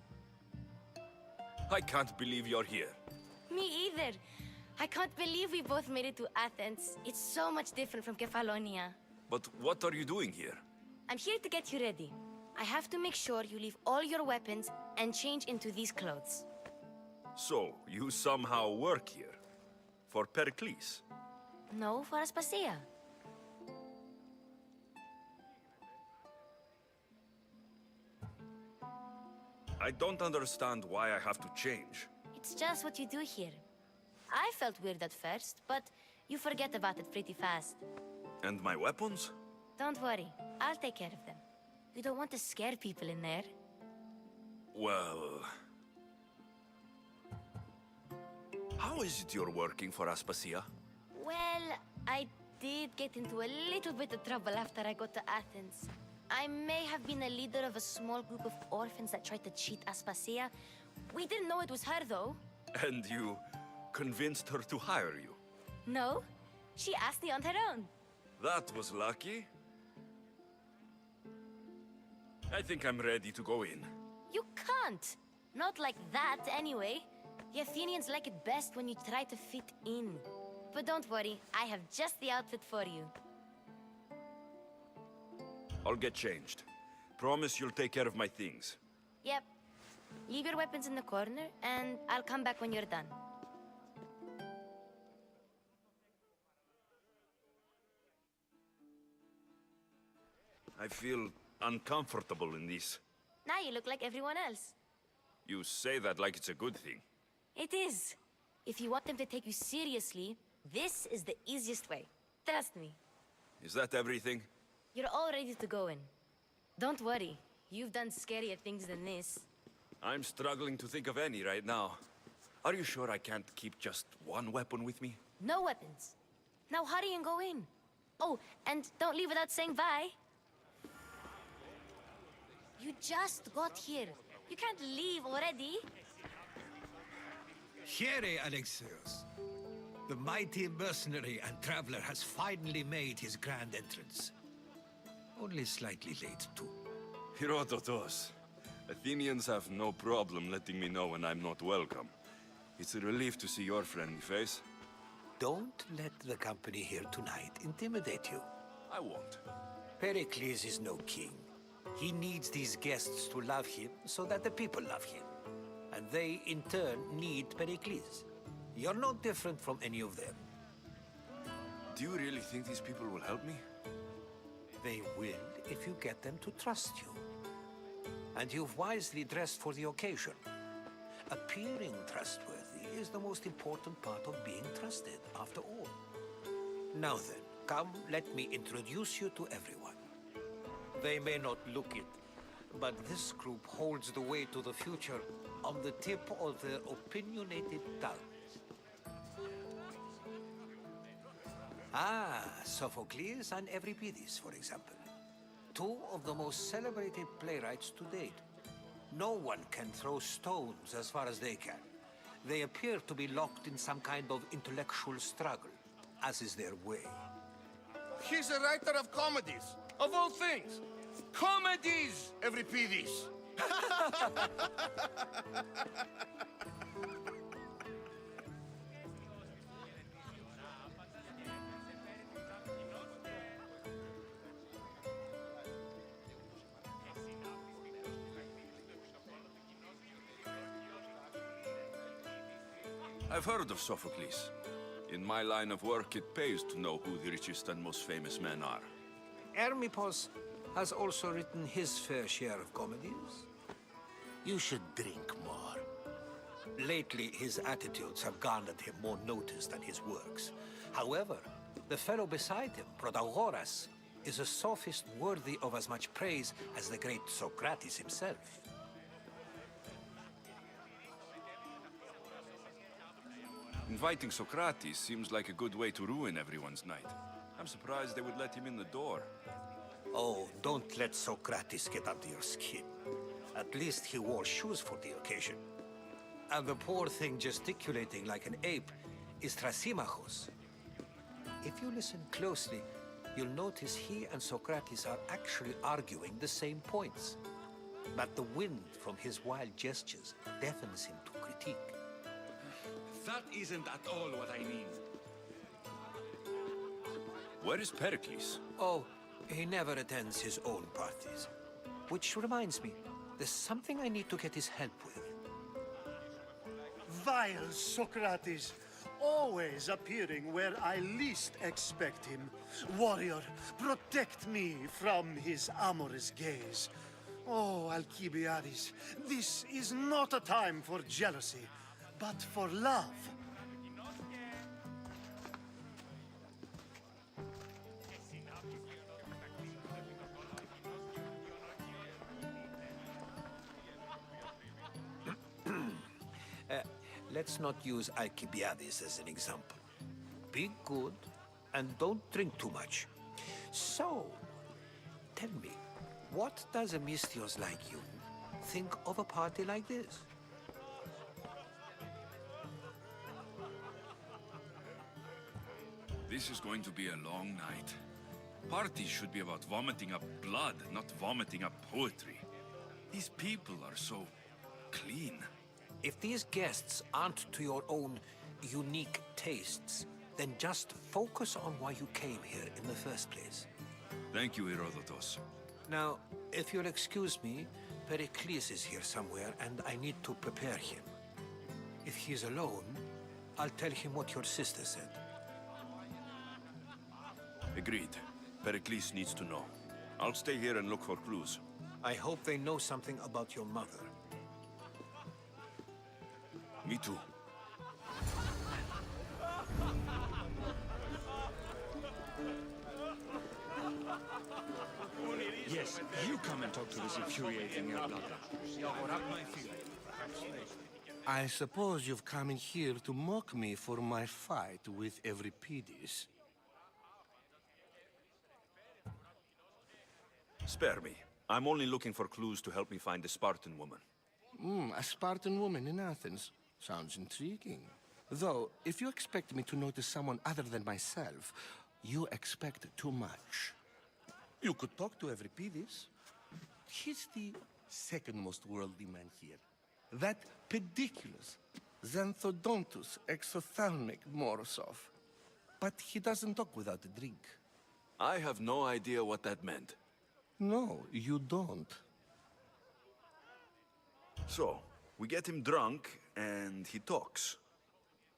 I can't believe you're here. Me either. I can't believe we both made it to Athens. It's so much different from Kefalonia. But what are you doing here? I'm here to get you ready. I have to make sure you leave all your weapons and change into these clothes. So, you somehow work here? For Pericles? No, for Aspasia. I don't understand why I have to change. It's just what you do here. I felt weird at first, but you forget about it pretty fast. And my weapons? Don't worry, I'll take care of them. You don't want to scare people in there. Well... How is it you're working for Aspasia? Well, I did get into a little bit of trouble after I got to Athens. I may have been a leader of a small group of orphans that tried to cheat Aspasia. We didn't know it was her, though. And you convinced her to hire you? No, she asked me on her own. That was lucky. I think I'm ready to go in. You can't. Not like that, anyway. The Athenians like it best when you try to fit in. But don't worry, I have just the outfit for you. I'll get changed. Promise you'll take care of my things. Yep. Leave your weapons in the corner, and I'll come back when you're done. I feel uncomfortable in this. Now you look like everyone else. You say that like it's a good thing. It is. If you want them to take you seriously, this is the easiest way. Trust me. Is that everything? You're all ready to go in. Don't worry. You've done scarier things than this. I'm struggling to think of any right now. Are you sure I can't keep just one weapon with me? No weapons. Now hurry and go in. Oh, and don't leave without saying bye. You just got here. You can't leave already. Here, Alexios. The mighty mercenary and traveler has finally made his grand entrance. Only slightly late, too. Herodotos. Athenians have no problem letting me know when I'm not welcome. It's a relief to see your friendly face. Don't let the company here tonight intimidate you. I won't. Pericles is no king. He needs these guests to love him so that the people love him. And they, in turn, need Pericles. You're no different from any of them. Do you really think these people will help me? They will if you get them to trust you. And you've wisely dressed for the occasion. Appearing trustworthy is the most important part of being trusted, after all. Now then, come, let me introduce you to everyone. They may not look it, but this group holds the way to the future on the tip of their opinionated tongues. Ah, Sophocles and Euripides, for example. Two of the most celebrated playwrights to date. No one can throw stones as far as they can. They appear to be locked in some kind of intellectual struggle, as is their way. He's a writer of comedies, of all things. Comedies, Euripides. I've heard of Sophocles. In my line of work, it pays to know who the richest and most famous men are. Hermippos has also written his fair share of comedies. You should drink more. Lately, his attitudes have garnered him more notice than his works. However, the fellow beside him, Protagoras, is a sophist worthy of as much praise as the great Socrates himself. Inviting Socrates seems like a good way to ruin everyone's night. I'm surprised they would let him in the door. Oh, don't let Socrates get under your skin. At least he wore shoes for the occasion. And the poor thing gesticulating like an ape is Thrasymachos. If you listen closely, you'll notice he and Socrates are actually arguing the same points. But the wind from his wild gestures deafens him to critique. That isn't at all what I mean. Where is Pericles? Oh, he never attends his own parties. Which reminds me, there's something I need to get his help with. Vile Socrates, always appearing where I least expect him. Warrior, protect me from his amorous gaze. Oh, Alcibiades, this is not a time for jealousy, but for love. Let's not use Alcibiades as an example. Be good and don't drink too much. So, tell me, what does a Mystios like you think of a party like this? This is going to be a long night. Parties should be about vomiting up blood, not vomiting up poetry. These people are so clean. If these guests aren't to your own unique tastes, then just focus on why you came here in the first place. Thank you, Herodotus. Now, if you'll excuse me, Pericles is here somewhere, and I need to prepare him. If he's alone, I'll tell him what your sister said. Agreed. Pericles needs to know. I'll stay here and look for clues. I hope they know something about your mother. Me too. Yes, you come and talk to this infuriating elder. I suppose you've come in here to mock me for my fight with Euripides. Spare me. I'm only looking for clues to help me find a Spartan woman. A Spartan woman in Athens. Sounds intriguing. Though, if you expect me to notice someone other than myself, you expect too much. You could talk to Euripides. He's the second most worldly man here. That pediculous, xanthodontus exophthalmic Morosov. But he doesn't talk without a drink. I have no idea what that meant. No, you don't. So, we get him drunk, and he talks.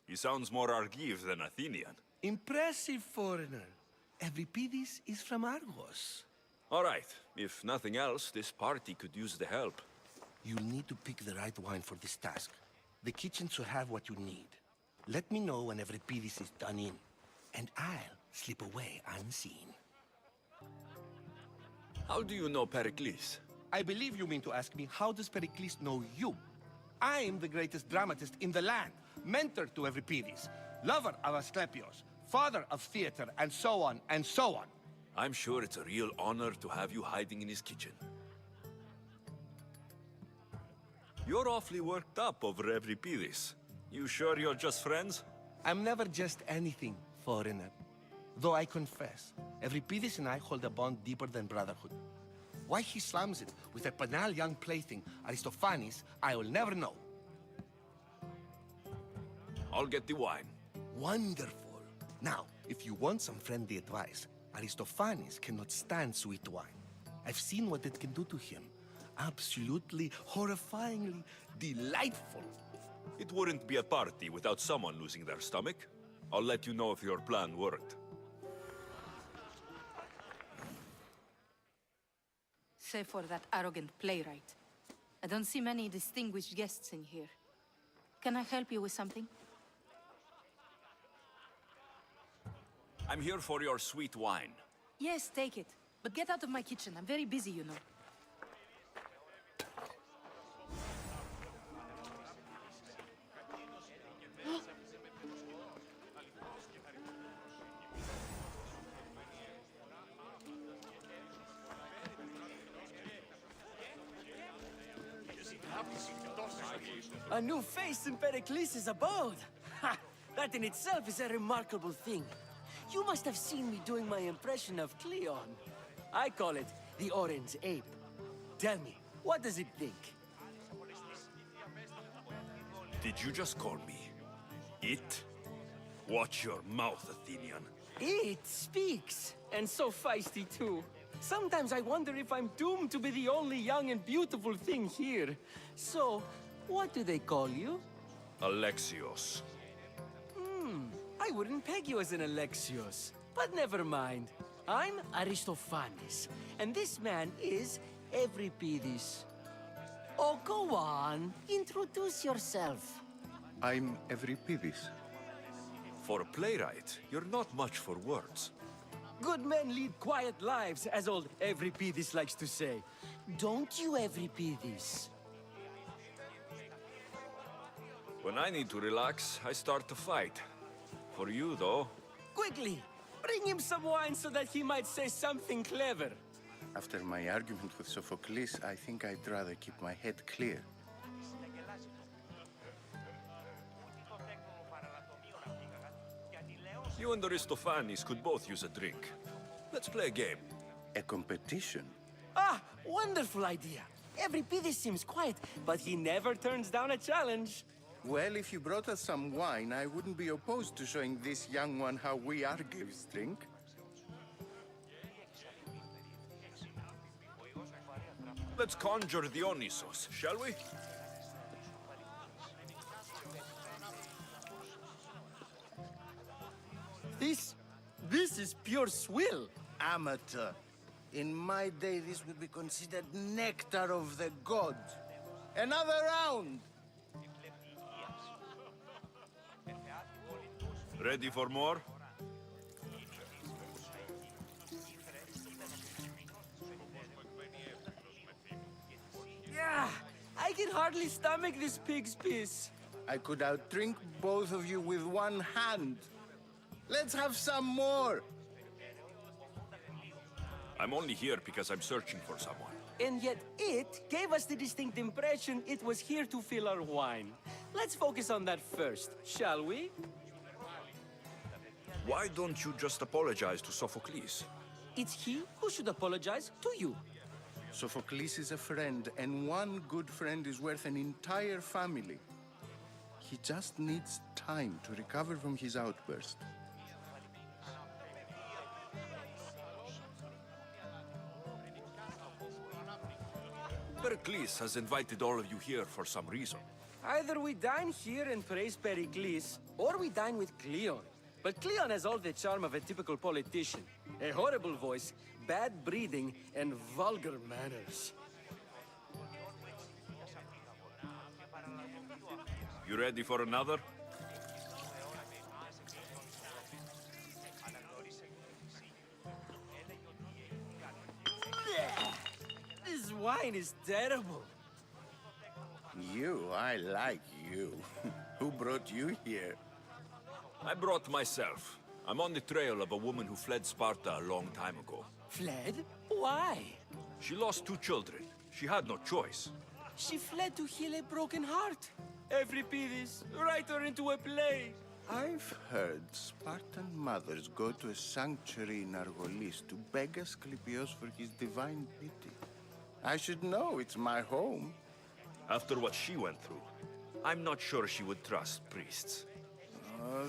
He sounds more Argive than Athenian. Impressive foreigner. Euripides is from Argos. All right. If nothing else, this party could use the help. You'll need to pick the right wine for this task. The kitchen should have what you need. Let me know when Euripides is done in, and I'll slip away unseen. How do you know Pericles? I believe you mean to ask me, how does Pericles know you? I am the greatest dramatist in the land, mentor to Euripides, lover of Asclepios, father of theater, and so on, and so on. I'm sure it's a real honor to have you hiding in his kitchen. You're awfully worked up over Euripides. You sure you're just friends? I'm never just anything, foreigner. Though I confess, Euripides and I hold a bond deeper than brotherhood. Why he slams it with a banal young plaything, Aristophanes, I will never know. I'll get the wine. Wonderful. Now, if you want some friendly advice, Aristophanes cannot stand sweet wine. I've seen what it can do to him. Absolutely, horrifyingly delightful. It wouldn't be a party without someone losing their stomach. I'll let you know if your plan worked. Save for that arrogant playwright. I don't see many distinguished guests in here. Can I help you with something? I'm here for your sweet wine. Yes, take it. But get out of my kitchen. I'm very busy, you know. A new face in Pericles' abode! Ha! That in itself is a remarkable thing. You must have seen me doing my impression of Cleon. I call it the Orange Ape. Tell me, what does it think? Did you just call me it? Watch your mouth, Athenian. It speaks, and so feisty too. Sometimes I wonder if I'm doomed to be the only young and beautiful thing here. So, what do they call you? Alexios. I wouldn't peg you as an Alexios. But never mind. I'm Aristophanes, and this man is Euripides. Oh, go on. Introduce yourself. I'm Euripides. For a playwright, you're not much for words. Good men lead quiet lives, as old Euripides likes to say. Don't you, Euripides? When I need to relax, I start to fight. For you, though... Quickly! Bring him some wine so that he might say something clever. After my argument with Sophocles, I think I'd rather keep my head clear. You and Aristophanes could both use a drink. Let's play a game. A competition? Ah, wonderful idea. Euripides seems quiet, but he never turns down a challenge. Well, if you brought us some wine, I wouldn't be opposed to showing this young one how we Argives drink. Let's conjure Dionysos, shall we? This is pure swill. Amateur. In my day, this would be considered nectar of the gods. Another round! Ready for more? Yeah, I can hardly stomach this pig's piss. I could outdrink both of you with one hand. Let's have some more! I'm only here because I'm searching for someone. And yet it gave us the distinct impression it was here to fill our wine. Let's focus on that first, shall we? Why don't you just apologize to Sophocles? It's he who should apologize to you. Sophocles is a friend, and one good friend is worth an entire family. He just needs time to recover from his outburst. Pericles has invited all of you here for some reason. Either we dine here and praise Pericles, or we dine with Cleon. But Cleon has all the charm of a typical politician. A horrible voice, bad breeding, and vulgar manners. You ready for another? This wine is terrible. I like you. Who brought you here? I brought myself. I'm on the trail of a woman who fled Sparta a long time ago. Fled? Why? She lost 2 children. She had no choice. She fled to heal a broken heart. Euripides, write her into a play. I've heard Spartan mothers go to a sanctuary in Argolis to beg Asclepios for his divine pity. I should know, it's my home. After what she went through, I'm not sure she would trust priests.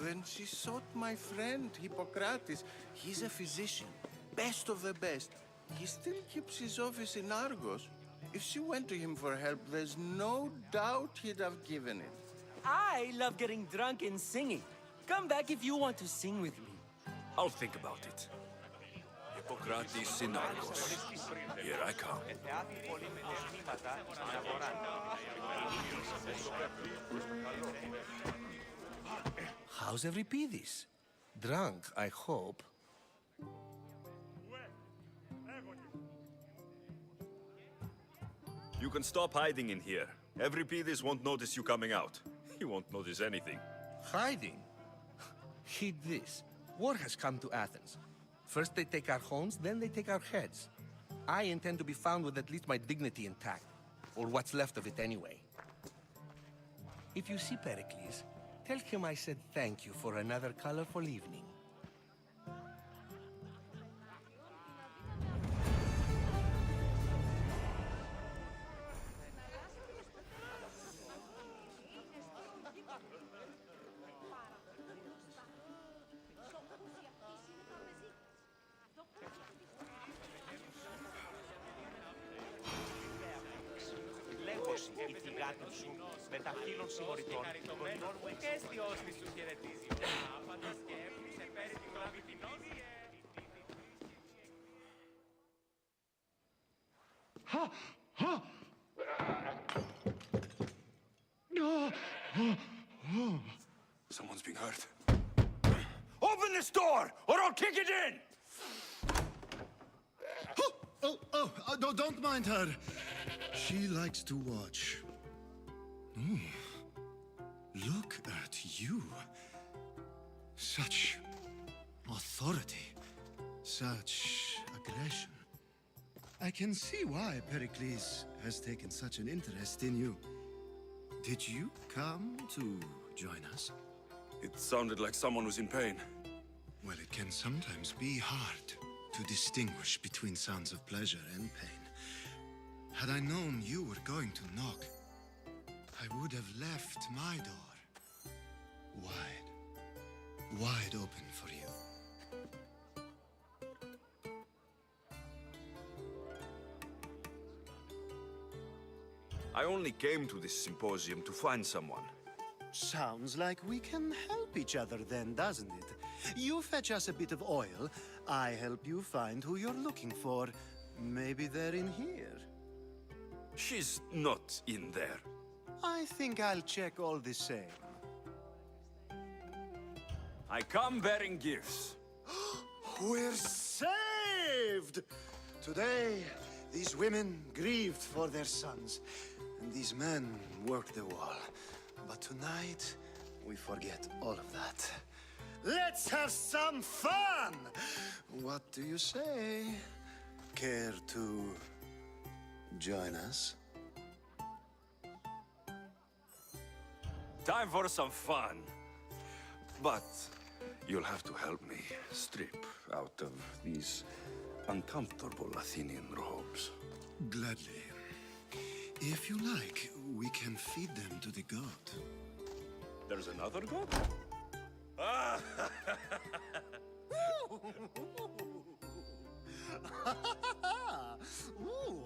Then she sought my friend, Hippocrates. He's a physician, best of the best. He still keeps his office in Argos. If she went to him for help, there's no doubt he'd have given it. I love getting drunk and singing. Come back if you want to sing with me. I'll think about it. Hippocrates in Argos. Here I come. How's Euripides? Drunk, I hope. You can stop hiding in here. Euripides won't notice you coming out. He won't notice anything. Hiding? Heed this. War has come to Athens. First they take our homes, then they take our heads. I intend to be found with at least my dignity intact. Or what's left of it anyway. If you see Pericles, tell him I said thank you for another colorful evening. Η θυγάτη σου με τα χείλων συμμοριτών και αισθιώστη σου χαιρετίζει. Άπαντα σκέφτης εφέρει την κλάβη την όδιε. Someone's being hurt. Open this door, or I'll kick it in! No, don't mind her. She likes to watch. Look at you. Such authority. Such aggression. I can see why Pericles has taken such an interest in you. Did you come to join us? It sounded like someone was in pain. Well, it can sometimes be hard to distinguish between sounds of pleasure and pain. Had I known you were going to knock, I would have left my door wide open for you. I only came to this symposium to find someone. Sounds like we can help each other then, doesn't it? You fetch us a bit of oil, I help you find who you're looking for. Maybe they're in here. She's not in there. I think I'll check all the same. I come bearing gifts. We're saved! Today, these women grieved for their sons, and these men worked the wall. But tonight, we forget all of that. Let's have some fun! What do you say? Care to join us? Time for some fun. But you'll have to help me strip out of these uncomfortable Athenian robes. Gladly. If you like, we can feed them to the god. There's another god? Ooh.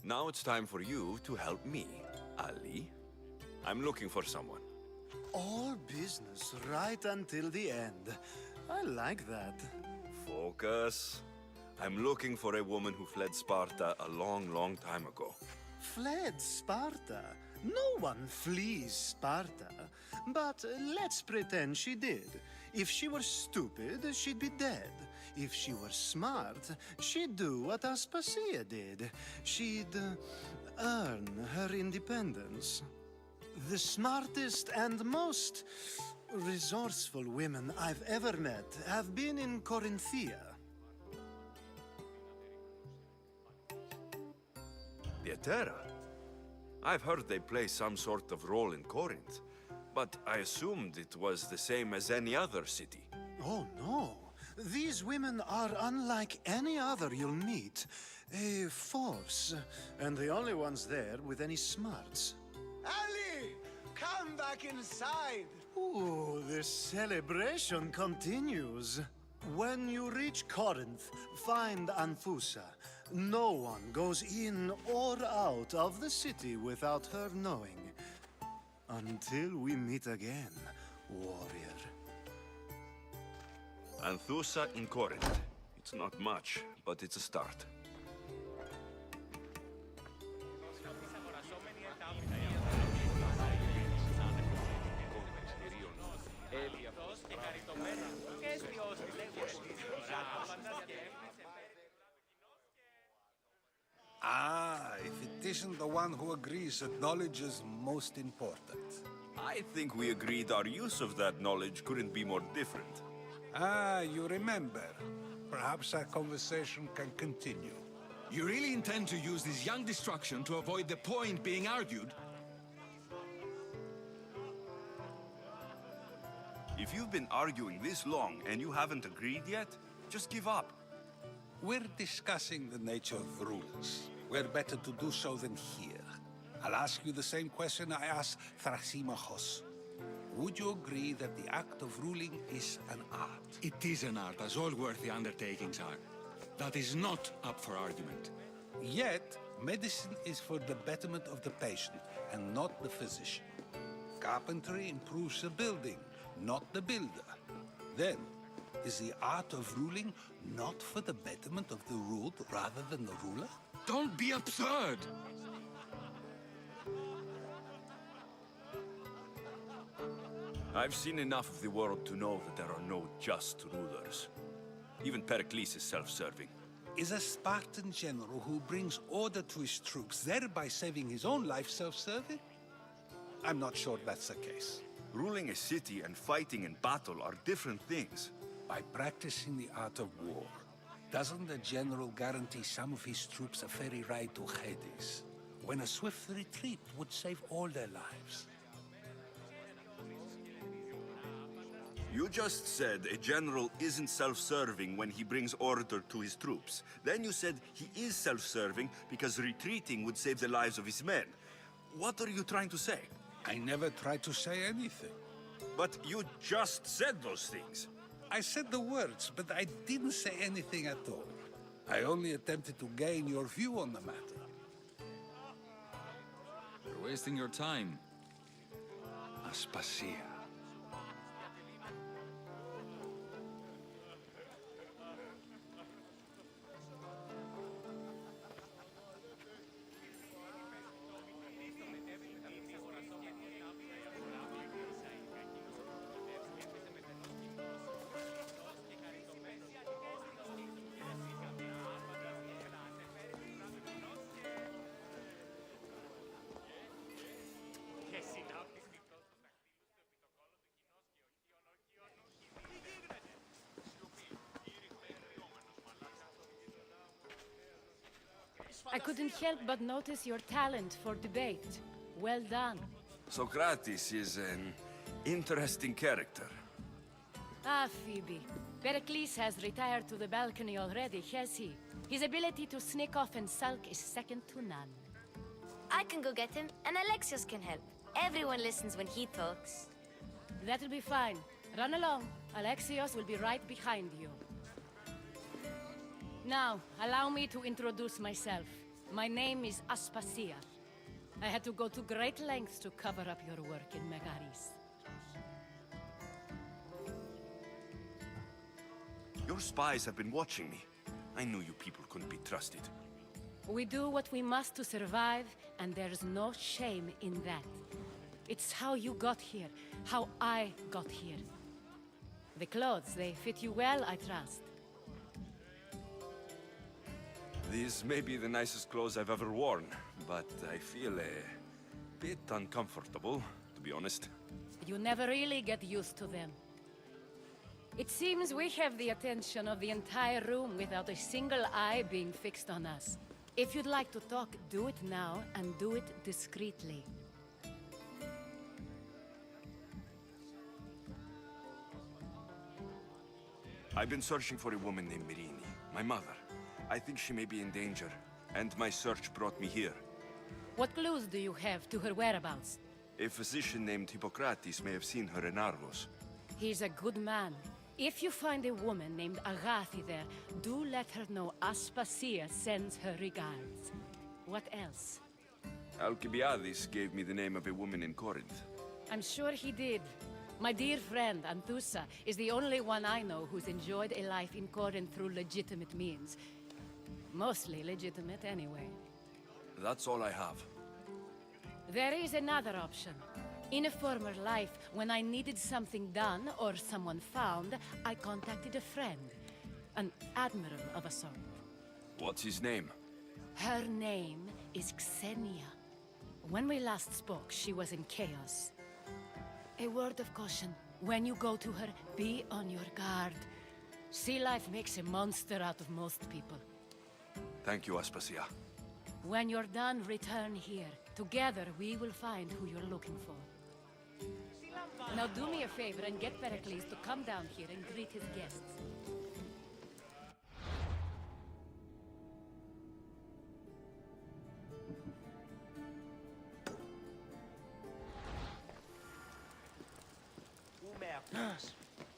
Now it's time for you to help me, Ali. I'm looking for someone. All business right until the end. I like that. Focus. I'm looking for a woman who fled Sparta a long, long time ago. Fled Sparta? No one flees Sparta. But let's pretend she did. If she were stupid, she'd be dead. If she were smart, she'd do what Aspasia did. She'd earn her independence. The smartest and most resourceful women I've ever met have been in Corinthia. The Atera? I've heard they play some sort of role in Corinth, but I assumed it was the same as any other city. Oh, no. These women are unlike any other you'll meet. A force, and the only ones there with any smarts. Ali! Come back inside! Ooh, the celebration continues. When you reach Corinth, find Anthusa. No one goes in or out of the city without her knowing. Until we meet again, warrior. Anthusa in Corinth. It's not much, but it's a start. Ah, if it isn't the one who agrees that knowledge is most important. I think we agreed our use of that knowledge couldn't be more different. Ah, you remember. Perhaps our conversation can continue. You really intend to use this young destruction to avoid the point being argued? If you've been arguing this long and you haven't agreed yet, just give up. We're discussing the nature of rules. Where better to do so than here? I'll ask you the same question I asked Thrasymachos. Would you agree that the act of ruling is an art? It is an art, as all worthy undertakings are. That is not up for argument. Yet, medicine is for the betterment of the patient, and not the physician. Carpentry improves the building, not the builder. Then, is the art of ruling not for the betterment of the ruled rather than the ruler? Don't be absurd! I've seen enough of the world to know that there are no just rulers. Even Pericles is self-serving. Is a Spartan general who brings order to his troops, thereby saving his own life, self-serving? I'm not sure that's the case. Ruling a city and fighting in battle are different things. By practicing the art of war, doesn't the general guarantee some of his troops a ferry ride to Hades, when a swift retreat would save all their lives? You just said a general isn't self-serving when he brings order to his troops. Then you said he is self-serving because retreating would save the lives of his men. What are you trying to say? I never tried to say anything. But you just said those things. I said the words, but I didn't say anything at all. I only attempted to gain your view on the matter. You're wasting your time. Aspasia. I couldn't help but notice your talent for debate. Well done. Socrates is an interesting character. Ah, Phoebe. Pericles has retired to the balcony already, has he? His ability to sneak off and sulk is second to none. I can go get him, and Alexios can help. Everyone listens when he talks. That'll be fine. Run along. Alexios will be right behind you. Now, allow me to introduce myself. My name is Aspasia. I had to go to great lengths to cover up your work in Megaris. Your spies have been watching me. I knew you people couldn't be trusted. We do what we must to survive, and there's no shame in that. It's how you got here, how I got here. The clothes, they fit you well, I trust. These may be the nicest clothes I've ever worn, but I feel a bit uncomfortable, to be honest. You never really get used to them. It seems we have the attention of the entire room without a single eye being fixed on us. If you'd like to talk, do it now, and do it discreetly. I've been searching for a woman named Mirini, my mother. I think she may be in danger, and my search brought me here. What clues do you have to her whereabouts? A physician named Hippocrates may have seen her in Argos. He's a good man. If you find a woman named Agathi there, do let her know Aspasia sends her regards. What else? Alcibiades gave me the name of a woman in Corinth. I'm sure he did. My dear friend, Anthusa, is the only one I know who's enjoyed a life in Corinth through legitimate means. Mostly legitimate, anyway. That's all I have. There is another option. In a former life, when I needed something done or someone found, I contacted a friend. An admiral of a sort. What's his name? Her name is Xenia. When we last spoke, she was in chaos. A word of caution. When you go to her, be on your guard. Sea life makes a monster out of most people. Thank you, Aspasia. When you're done, return here. Together, we will find who you're looking for. Now do me a favor and get Pericles to come down here and greet his guests.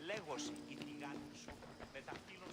Λέγος η τηγάνη σου με τα φύλλων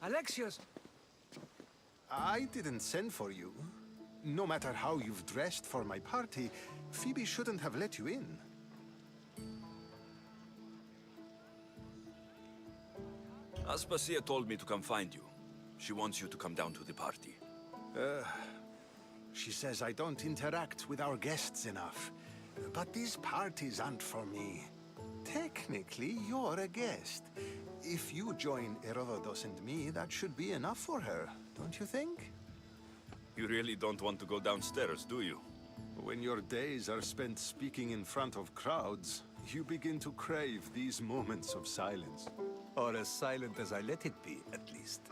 Alexios! I didn't send for you. No matter how you've dressed for my party, Phoebe shouldn't have let you in. Aspasia told me to come find you. She wants you to come down to the party. She says I don't interact with our guests enough. But these parties aren't for me. Technically, you're a guest. If you join Herodotus and me, that should be enough for her, don't you think? You really don't want to go downstairs, do you? When your days are spent speaking in front of crowds, you begin to crave these moments of silence. Or as silent as I let it be, at least.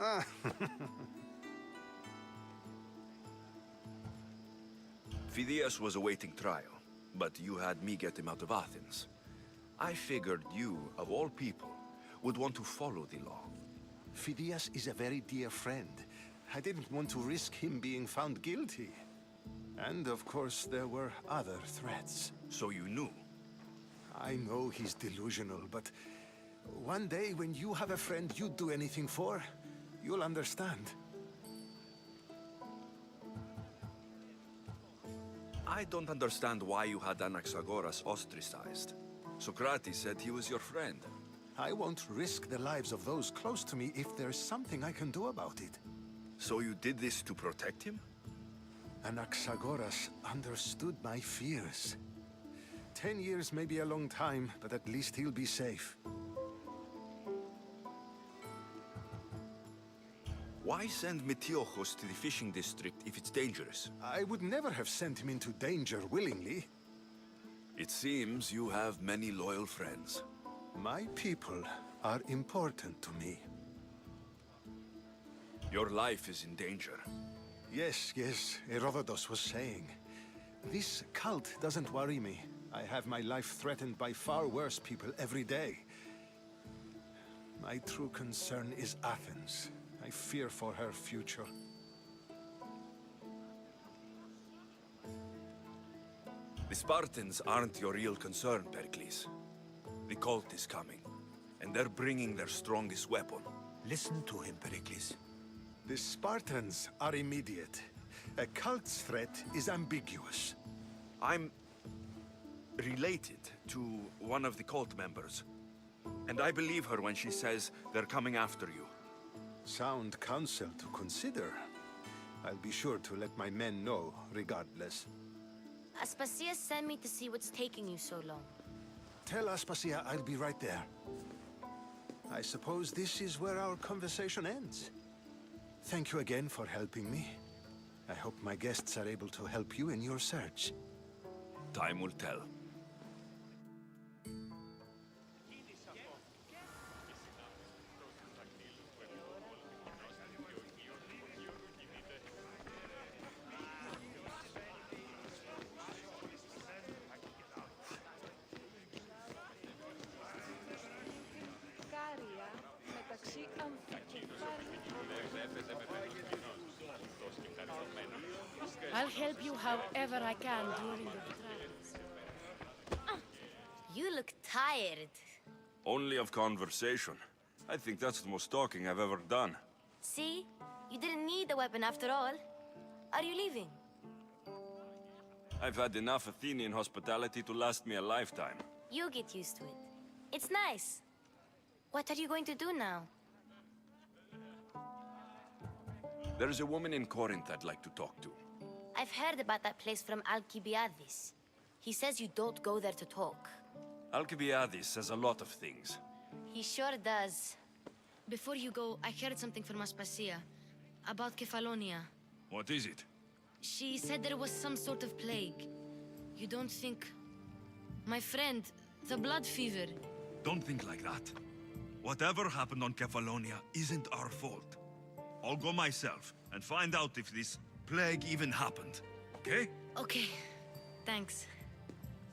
Phidias was awaiting trial, but you had me get him out of Athens. I figured you, of all people, would want to follow the law. Phidias is a very dear friend. I didn't want to risk him being found guilty. And of course, there were other threats. So you knew? I know he's delusional, but one day when you have a friend you'd do anything for, you'll understand. I don't understand why you had Anaxagoras ostracized. Socrates said he was your friend. I won't risk the lives of those close to me if there's something I can do about it. So you did this to protect him? Anaxagoras understood my fears. 10 years may be a long time, but at least he'll be safe. Why send Metiochos to the fishing district if it's dangerous? I would never have sent him into danger willingly. It seems you have many loyal friends. My people are important to me. Your life is in danger. Yes, Herodotus was saying. This cult doesn't worry me. I have my life threatened by far worse people every day. My true concern is Athens. I fear for her future. The Spartans aren't your real concern, Pericles. The cult is coming, and they're bringing their strongest weapon. Listen to him, Pericles. The Spartans are immediate. A cult's threat is ambiguous. I'm related to one of the cult members, and I believe her when she says they're coming after you. Sound counsel to consider. I'll be sure to let my men know, regardless. Aspasia sent me to see what's taking you so long. Tell Aspasia I'll be right there. I suppose this is where our conversation ends. Thank you again for helping me. I hope my guests are able to help you in your search. Time will tell. I'll help you however I can during the trials. You look tired. Only of conversation. I think that's the most talking I've ever done. See? You didn't need the weapon after all. Are you leaving? I've had enough Athenian hospitality to last me a lifetime. You'll get used to it. It's nice. What are you going to do now? There's a woman in Corinth I'd like to talk to. I've heard about that place from Alcibiades. He says you don't go there to talk. Alcibiades says a lot of things. He sure does. Before you go, I heard something from Aspasia about Kefalonia. What is it? She said there was some sort of plague. You don't think... My friend, the blood fever. Don't think like that. Whatever happened on Kefalonia isn't our fault. I'll go myself and find out if this plague even happened, okay? Okay, thanks.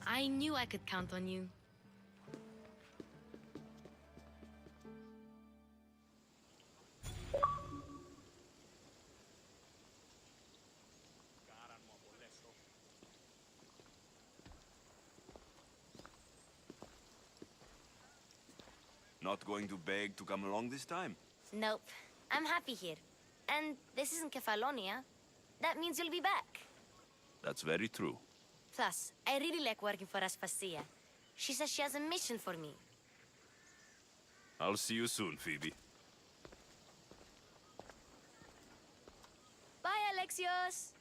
I knew I could count on you. Not going to beg to come along this time? Nope. I'm happy here. And this isn't Kefalonia. That means you'll be back. That's very true. Plus, I really like working for Aspasia. She says she has a mission for me. I'll see you soon, Phoebe. Bye, Alexios!